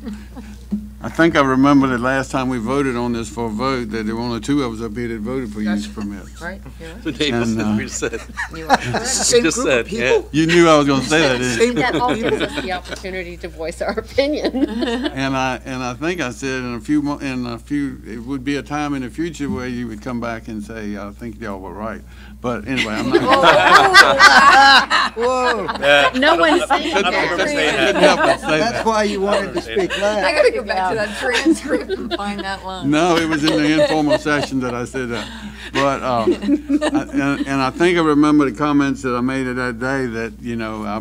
I think I remember the last time we voted on this for a vote, that there were only two of us up here that voted for use permits. Right. The neighbors we said. You are Just said, yeah. You knew I was going to say that, didn't you? That all gives us the opportunity to voice our opinion. And I think I said in a few, it would be a time in the future where you would come back and say, I think y'all were right. But anyway, I'm not. Whoa. Yeah. No one's saying I'm not that. gonna say that. That's why you wanted to speak last. I gotta go back to that transcript and find that line. No, it was in the informal session that I said that. But, and I think I remember the comments that I made that day that,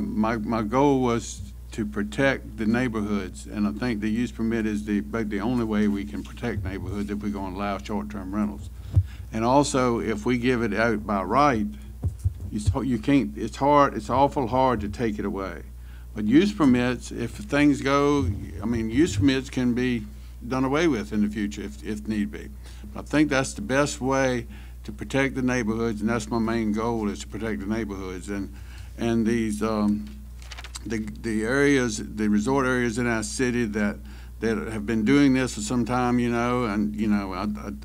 my goal was to protect the neighborhoods. And I think the use permit is the only way we can protect neighborhoods if we're going to allow short-term rentals. And also, if we give it out by right, you can't, it's awful hard to take it away. But use permits, if things go, use permits can be done away with in the future if need be. But I think that's the best way to protect the neighborhoods, and that's my main goal, is to protect the neighborhoods. And these the areas, the resort areas in our city that have been doing this for some time, and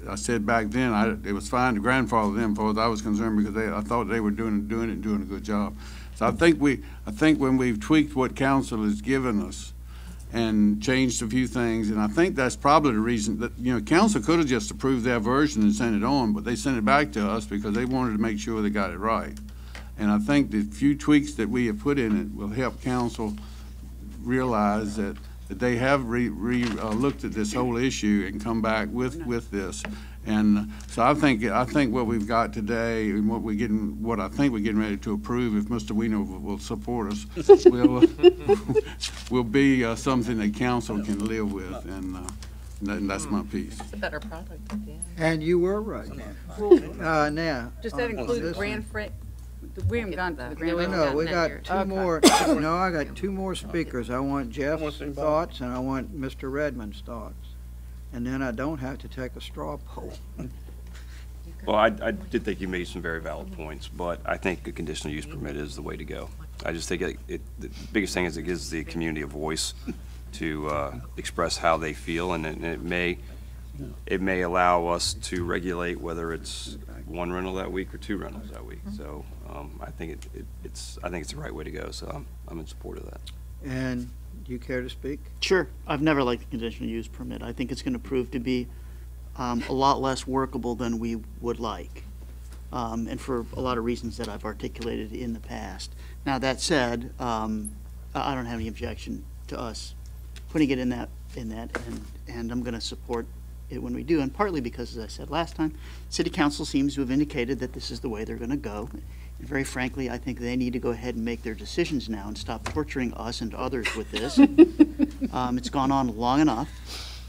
I said back then, it was fine to grandfather them, as far as I was concerned, because I thought they were doing a good job. So I think when we've tweaked what council has given us and changed a few things, and I think that's probably the reason that, council could have just approved their version and sent it on, but they sent it back to us because they wanted to make sure they got it right. And I think the few tweaks that we have put in it will help council realize that they have looked at this whole issue and come back with this. And so I think what we've got today and what I think we're getting ready to approve, if Mr. Weiner will support us, will be something that council can live with, and that's my piece. It's a better product. Yeah. And you were right. Now. Does that include the Grand Frick? We haven't gone to the Grand Frick. No, we got two more. No, I got two more speakers. I want Jeff's thoughts and I want Mr. Redmond's thoughts. And then I don't have to take a straw poll. Well, I did think you made some very valid points, but I think a conditional use permit is the way to go. I just think the biggest thing is it gives the community a voice to express how they feel, and it may allow us to regulate whether it's one rental that week or two rentals that week. So I think it's the right way to go. So I'm in support of that. And do you care to speak? Sure. I've never liked the conditional use permit. I think it's going to prove to be a lot less workable than we would like, and for a lot of reasons that I've articulated in the past. Now, that said, I don't have any objection to us putting it in that, and I'm going to support it when we do, and partly because, as I said last time, City Council seems to have indicated that this is the way they're going to go. And very frankly, I think they need to go ahead and make their decisions now and stop torturing us and others with this. It's gone on long enough.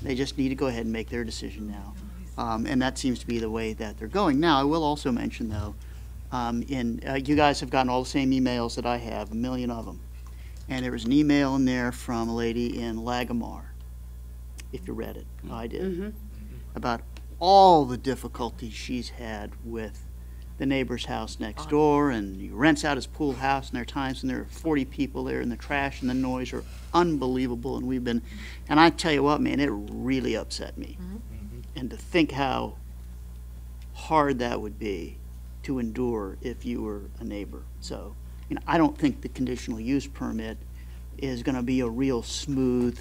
They just need to go ahead and make their decision now. And that seems to be the way that they're going. Now, I will also mention, though, you guys have gotten all the same emails that I have, a million of them. And there was an email in there from a lady in Lagamar, if you read it. I did. About all the difficulties she's had with the neighbor's house next door, and he rents out his pool house, and there are times when there are 40 people there, and the trash and the noise are unbelievable, and I tell you what, man, it really upset me. And to think how hard that would be to endure if you were a neighbor. So, I don't think the conditional use permit is going to be a real smooth,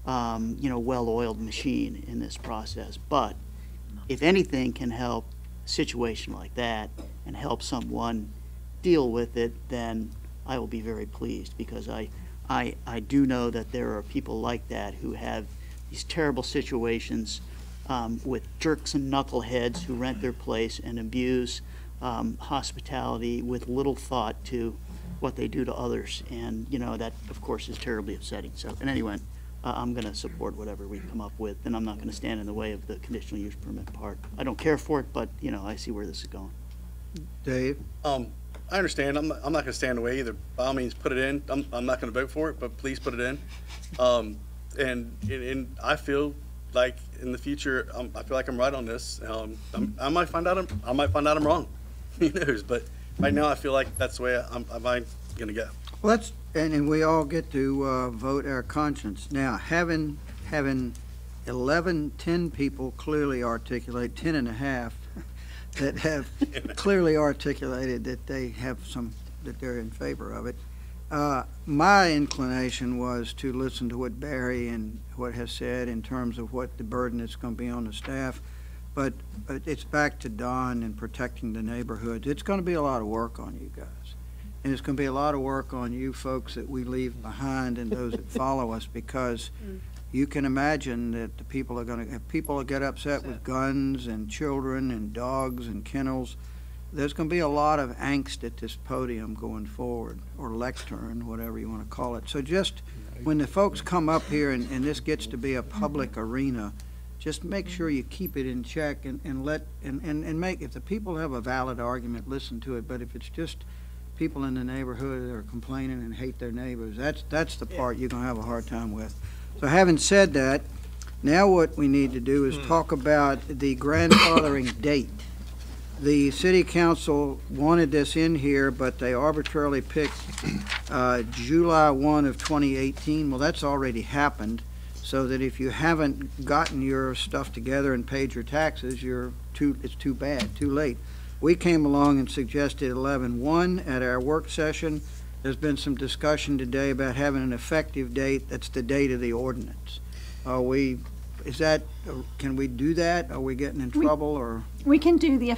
well-oiled machine in this process. But if anything can help a situation like that and help someone deal with it, then I will be very pleased, because I do know that there are people like that who have these terrible situations with jerks and knuckleheads who rent their place and abuse hospitality with little thought to what they do to others. And, that, of course, is terribly upsetting. So, and anyway, I'm going to support whatever we come up with, and I'm not going to stand in the way of the conditional use permit part. I don't care for it, but, I see where this is going. Dave? I understand. I'm not going to stand in the way either. By all means, put it in. I'm not going to vote for it, but please put it in. And I feel like in the future, I feel like I'm right on this. I might find out I'm wrong. Who knows? But right now, I feel like that's the way I'm going to go. Well, and we all get to vote our conscience. Now, having 10 people clearly articulate, 10 and a half, that have clearly articulated that that they're in favor of it. My inclination was to listen to what Barry and what has said in terms of what the burden is going to be on the staff, but it's back to Don and protecting the neighborhoods. It's going to be a lot of work on you guys. And it's going to be a lot of work on you folks that we leave behind and those that follow us, because you can imagine that the people are going to have people that get upset with guns and children and dogs and kennels. There's going to be a lot of angst at this podium going forward, or lectern, whatever you want to call it. So just when the folks come up here and this gets to be a public arena, just make sure you keep it in check and make, if the people have a valid argument, listen to it. But if it's just people in the neighborhood that are complaining and hate their neighbors, that's the part you're going to have a hard time with. So having said that, now what we need to do is talk about the grandfathering date. the city council wanted this in here, but they arbitrarily picked July 1 of 2018. Well, that's already happened, so that if you haven't gotten your stuff together and paid your taxes, it's too bad, too late. We came along and suggested 11/1 at our work session. There's been some discussion today about having an effective date. That's the date of the ordinance. Can we do that? Are we getting in trouble, or? We can do the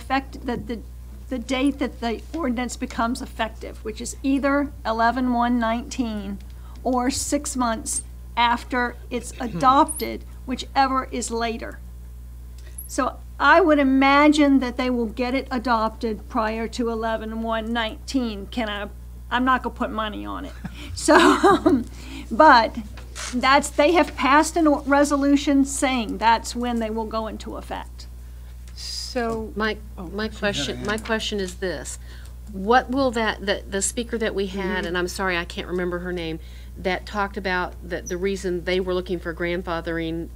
the date that the ordinance becomes effective, which is either 11/1/19 or 6 months after it's adopted, whichever is later. So I would imagine that they will get it adopted prior to 11/1/19. I'm not gonna put money on it. So, but they have passed a resolution saying that's when they will go into effect. So my question is this: what will the speaker that we had, and I'm sorry I can't remember her name, that talked about that the reason they were looking for grandfathering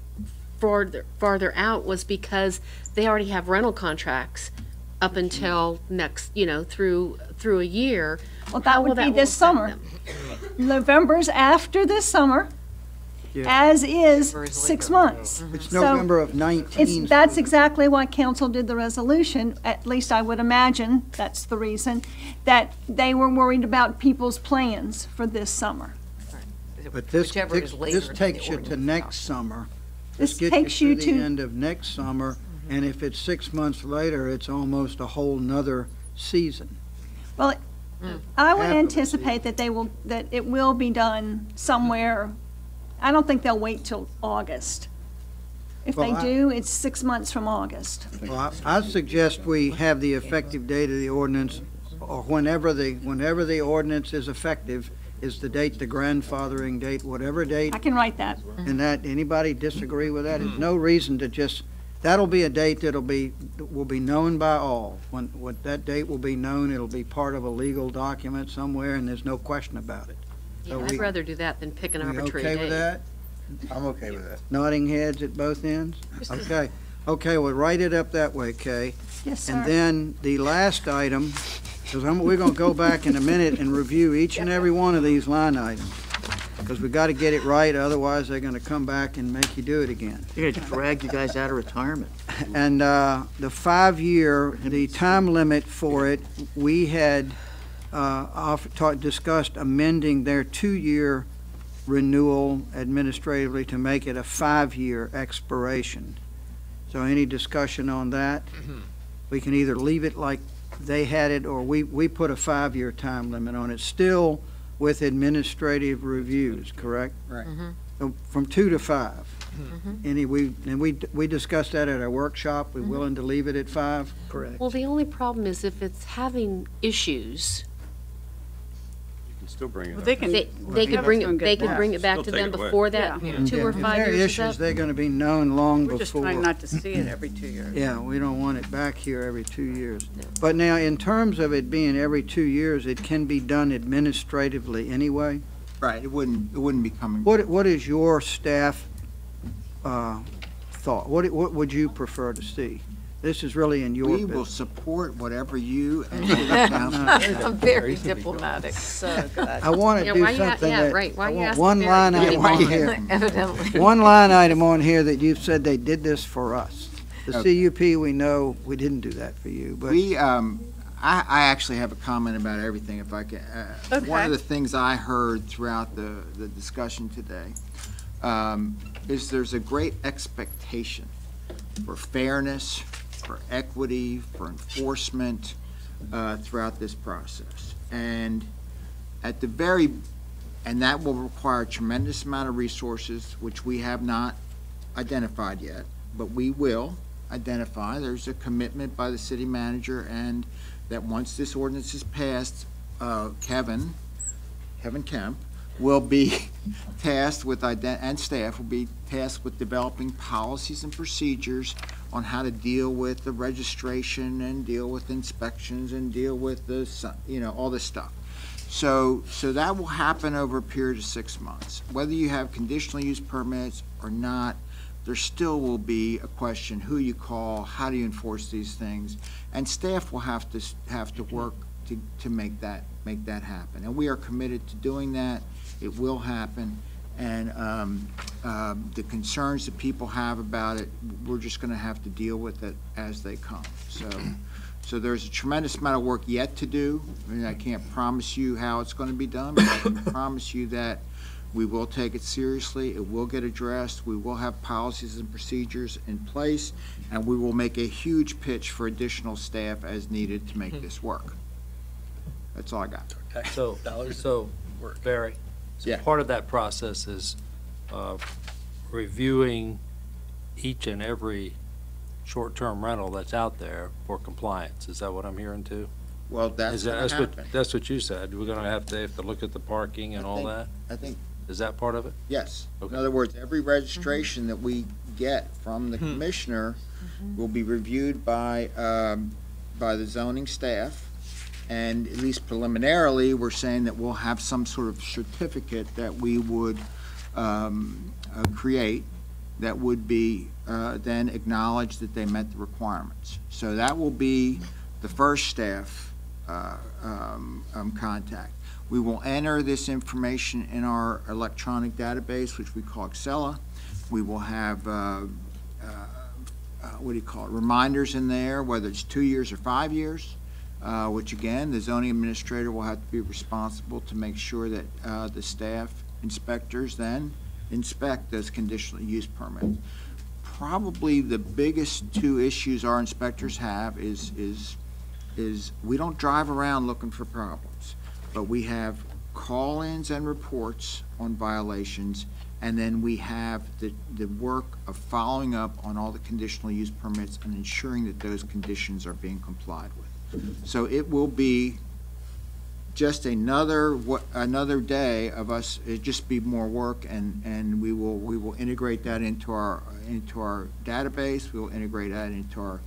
farther out was because they already have rental contracts up until next, through a year. Well, that would be this summer. November's after this summer, as is 6 months. It's November of 19. That's exactly why council did the resolution, at least I would imagine, that's the reason, that they were worried about people's plans for this summer. But this takes you to next summer. This gets takes you you to the to end of next summer, and if it's 6 months later, it's almost a whole nother season. Well, I would anticipate that it will be done somewhere. I don't think they'll wait till August. If they do, it's 6 months from August. Well, I suggest we have the effective date of the ordinance, or whenever the ordinance is effective, is the date, the grandfathering date, whatever date. I can write that. And anybody disagree with that? There's no reason to that'll be a date will be known by all. When that date will be known, it'll be part of a legal document somewhere, and there's no question about it. So I'd rather do that than pick an arbitrary date. Okay with that? I'm okay with that. Nodding heads at both ends? Okay, we'll write it up that way, Kay. Yes, sir. And then the last item, because we're going to go back in a minute and review each and every one of these line items, because we got to get it right, otherwise they're going to come back and make you do it again. They're going to drag you guys out of retirement. And the 5-year, the time limit for it, we had discussed amending their 2-year renewal administratively to make it a 5-year expiration. So any discussion on that? We can either leave it like they had it, or we put a 5-year time limit on it, still with administrative reviews, correct? Right. So from 2 to 5. We discussed that at our workshop. We're willing to leave it at 5? Correct. Well, the only problem is if it's having issues, Still bring it up. they could bring it back to them before that 2 or 5 If there are years is issues, up. they're going to be known long We're before. just trying not to see it every 2 years. Yeah, we don't want it back here every 2 years. But now, in terms of it being every 2 years, it can be done administratively anyway? Right, it wouldn't be coming. What is your staff thought? What would you prefer to see? This is really in your We will business. support whatever you and city council. I'm very diplomatic. So good. I want to do something that, right. Why I you want asking one Barry? line Yeah, item why on you- here. Evidently. One line item on here that you've said they did this for us. The Okay. CUP, we know we didn't do that for you, but. We, I actually have a comment about everything, if I can. One of the things I heard throughout the discussion today is there's a great expectation for fairness, for equity, for enforcement throughout this process. And and that will require a tremendous amount of resources, which we have not identified yet, but we will identify. There's a commitment by the city manager, and that once this ordinance is passed, Kevin Kemp will be tasked with, and staff will be tasked with developing policies and procedures on how to deal with the registration and deal with inspections and deal with all this stuff. So that will happen over a period of 6 months. Whether you have conditional use permits or not, there still will be a question, who you call, how do you enforce these things? And staff will have to work to make that happen. And we are committed to doing that. It will happen. And the concerns that people have about it, we're just going to have to deal with it as they come. So there's a tremendous amount of work yet to do. I mean, I can't promise you how it's going to be done, but I can promise you that we will take it seriously. It will get addressed. We will have policies and procedures in place, and we will make a huge pitch for additional staff as needed to make this work. That's all I got. So Barry, so Yeah. part of that process is reviewing each and every short-term rental that's out there for compliance. Is that what I'm hearing too? Well, that's going to happen. That's what you said. We're going to have to look at the parking and all that? I think. Is that part of it? Yes. Okay. In other words, every registration that we get from the commissioner will be reviewed by the zoning staff. And at least preliminarily, we're saying that we'll have some sort of certificate that we would create that would be then acknowledge that they met the requirements. So that will be the first staff contact. We will enter this information in our electronic database, which we call Excella. We will have, reminders in there, whether it's 2 years or 5 years, which again, the zoning administrator will have to be responsible to make sure that the staff inspectors then inspect those conditional use permits. Probably the biggest two issues our inspectors have is we don't drive around looking for problems, but we have call-ins and reports on violations, and then we have the work of following up on all the conditional use permits and ensuring that those conditions are being complied with. So it will be just another day of us. It just be more work, and we will integrate that into our database. We will integrate that into our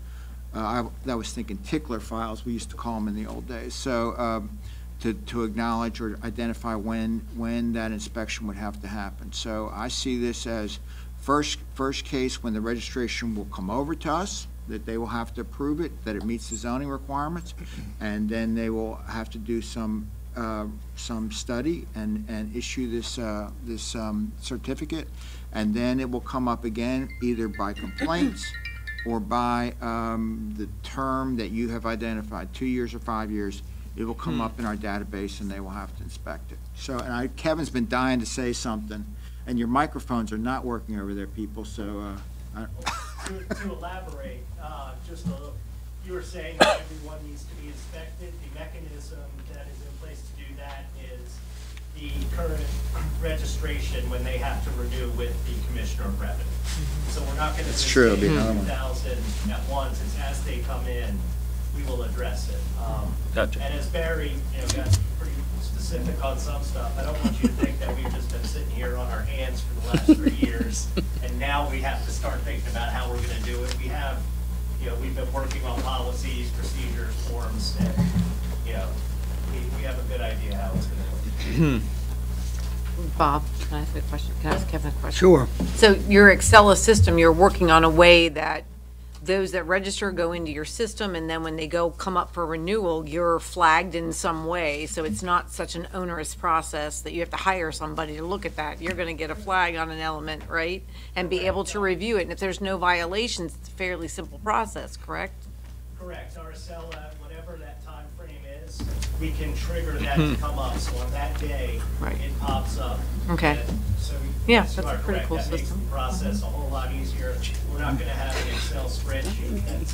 I was thinking tickler files, we used to call them in the old days. So to acknowledge or identify when that inspection would have to happen. So I see this as first case when the registration will come over to us, that they will have to approve it, that it meets the zoning requirements, and then they will have to do some study and issue this certificate, and then it will come up again either by complaints or by the term that you have identified, 2 years or 5 years. It will come up in our database, and they will have to inspect it. So, and Kevin's been dying to say something, and your microphones are not working over there, people, so. To elaborate, just a little, you were saying that everyone needs to be inspected. The mechanism that is in place to do that is the current registration when they have to renew with the Commissioner of Revenue. So we're not going to do 2,000 at once. It's as they come in, we will address it. Gotcha. And as Barry, got pretty specific on some stuff, I don't want you to think that we've just been sitting here on our hands for the last 3 years, and now we have to start thinking about how we're going to do it. We have, we've been working on policies, procedures, forms, and, we have a good idea how it's going to work. Bob, can I ask a question? Can I ask Kevin a question? Sure. So your Excella system, you're working on a way that those that register go into your system, and then when they come up for renewal, you're flagged in some way, so it's not such an onerous process that you have to hire somebody to look at that. You're going to get a flag on an element, right? And be able to review it, and if there's no violations, it's a fairly simple process, correct? Correct. Our Excella, whatever that time frame is, we can trigger that to come up, so on that day, it pops up. Okay. So Yeah, yes, that's a pretty cool that makes system. the process a whole lot easier. We're not going to have an Excel spreadsheet that's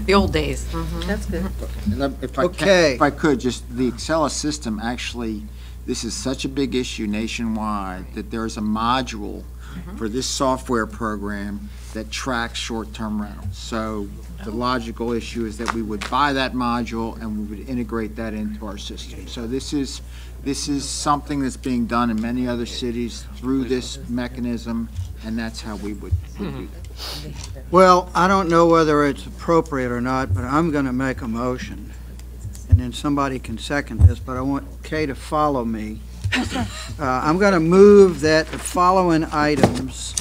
The old days. That's good. If I could, just the Excella system actually, this is such a big issue nationwide that there's a module for this software program that tracks short-term rentals. So the logical issue is that we would buy that module and we would integrate that into our system. So this is something that's being done in many other cities through this mechanism, and that's how we would do that. Well, I don't know whether it's appropriate or not, but I'm going to make a motion, and then somebody can second this, but I want Kay to follow me. I'm going to move that the following items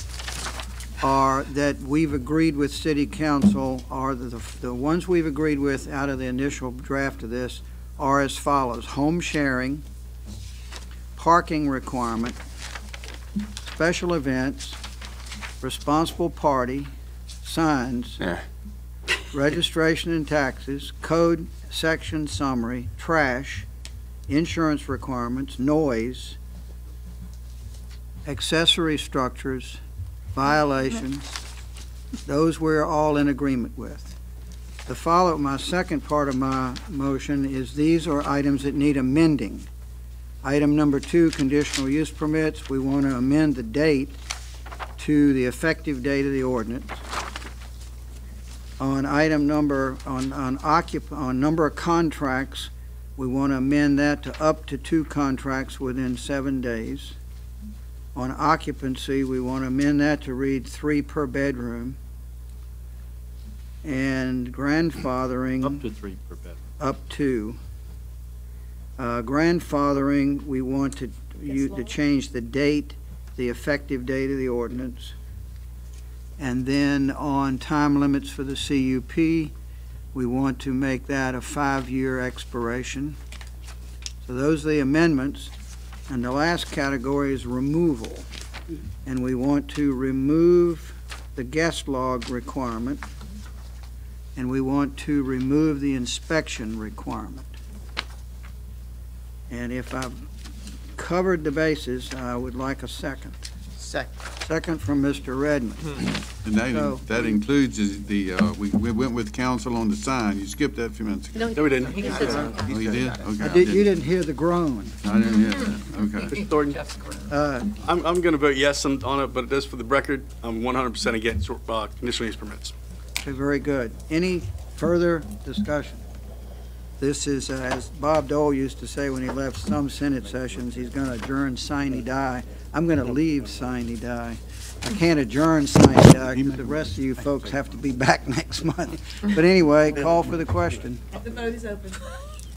are, that we've agreed with City Council, are the ones we've agreed with out of the initial draft of this are as follows: home sharing, parking requirement, special events, responsible party, signs, registration and taxes, code section summary, trash, insurance requirements, noise, accessory structures, violations. Those we're all in agreement with. My second part of my motion is these are items that need amending. Item number 2, conditional use permits, we want to amend the date to the effective date of the ordinance. On item number, on number of contracts, we want to amend that to up to 2 contracts within 7 days. On occupancy, we want to amend that to read 3 per bedroom. And grandfathering. Up to 3 per bedroom. Up to. Grandfathering, we want to change the date, the effective date of the ordinance. And then on time limits for the CUP, we want to make that a 5-year expiration. So those are the amendments. And the last category is removal. And we want to remove the guest log requirement. And we want to remove the inspection requirement. And if I've covered the bases, I would like a second. Second from Mr. Redmond. And that includes the, we went with council on the sign. You skipped that a few minutes ago. No, we didn't. Oh, you did? Okay. You didn't hear the groan. I didn't hear that. Okay. Mr. Thornton, I'm going to vote yes on it, but just for the record, I'm 100% against conditional use permits. Okay, very good. Any further discussion? This is, as Bob Dole used to say when he left some Senate sessions, he's going to adjourn sine die. I'm going to leave sine die. I can't adjourn sine die because the rest of you folks have to be back next month. But anyway, call for the question. The vote is open.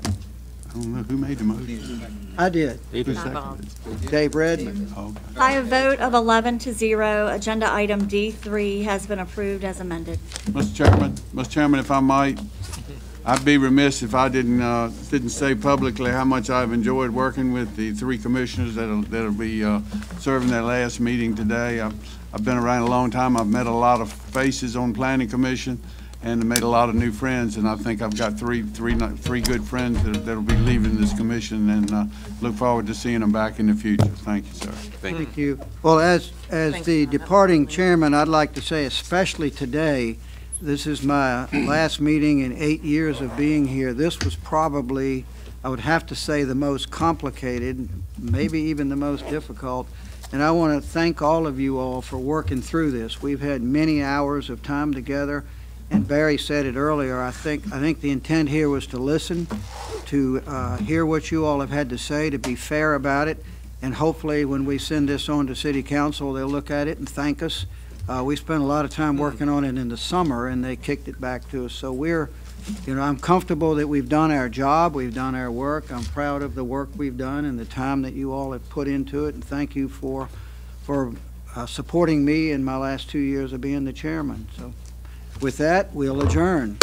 I don't know who made the motion. I did. Who seconded it? Dave Redmond. Okay. By a vote of 11-0, agenda item D3 has been approved as amended. Mr. Chairman, if I might, I'd be remiss if I didn't say publicly how much I've enjoyed working with the 3 commissioners that'll be serving their last meeting today. I've been around a long time. I've met a lot of faces on Planning Commission and made a lot of new friends, and I think I've got three good friends that'll be leaving this commission, and look forward to seeing them back in the future. Thank you, sir. Thank you. Well, as the departing chairman, I'd like to say, especially today, this is my last meeting in 8 years of being here. This was probably, I would have to say, the most complicated, maybe even the most difficult. And I want to thank all of you all for working through this. We've had many hours of time together, and Barry said it earlier. I think the intent here was to listen, to hear what you all have had to say, to be fair about it, and hopefully when we send this on to City Council, they'll look at it and thank us. We spent a lot of time working on it in the summer, and they kicked it back to us. So I'm comfortable that we've done our job, we've done our work. I'm proud of the work we've done and the time that you all have put into it, and thank you for supporting me in my last 2 years of being the chairman. So with that, we'll adjourn.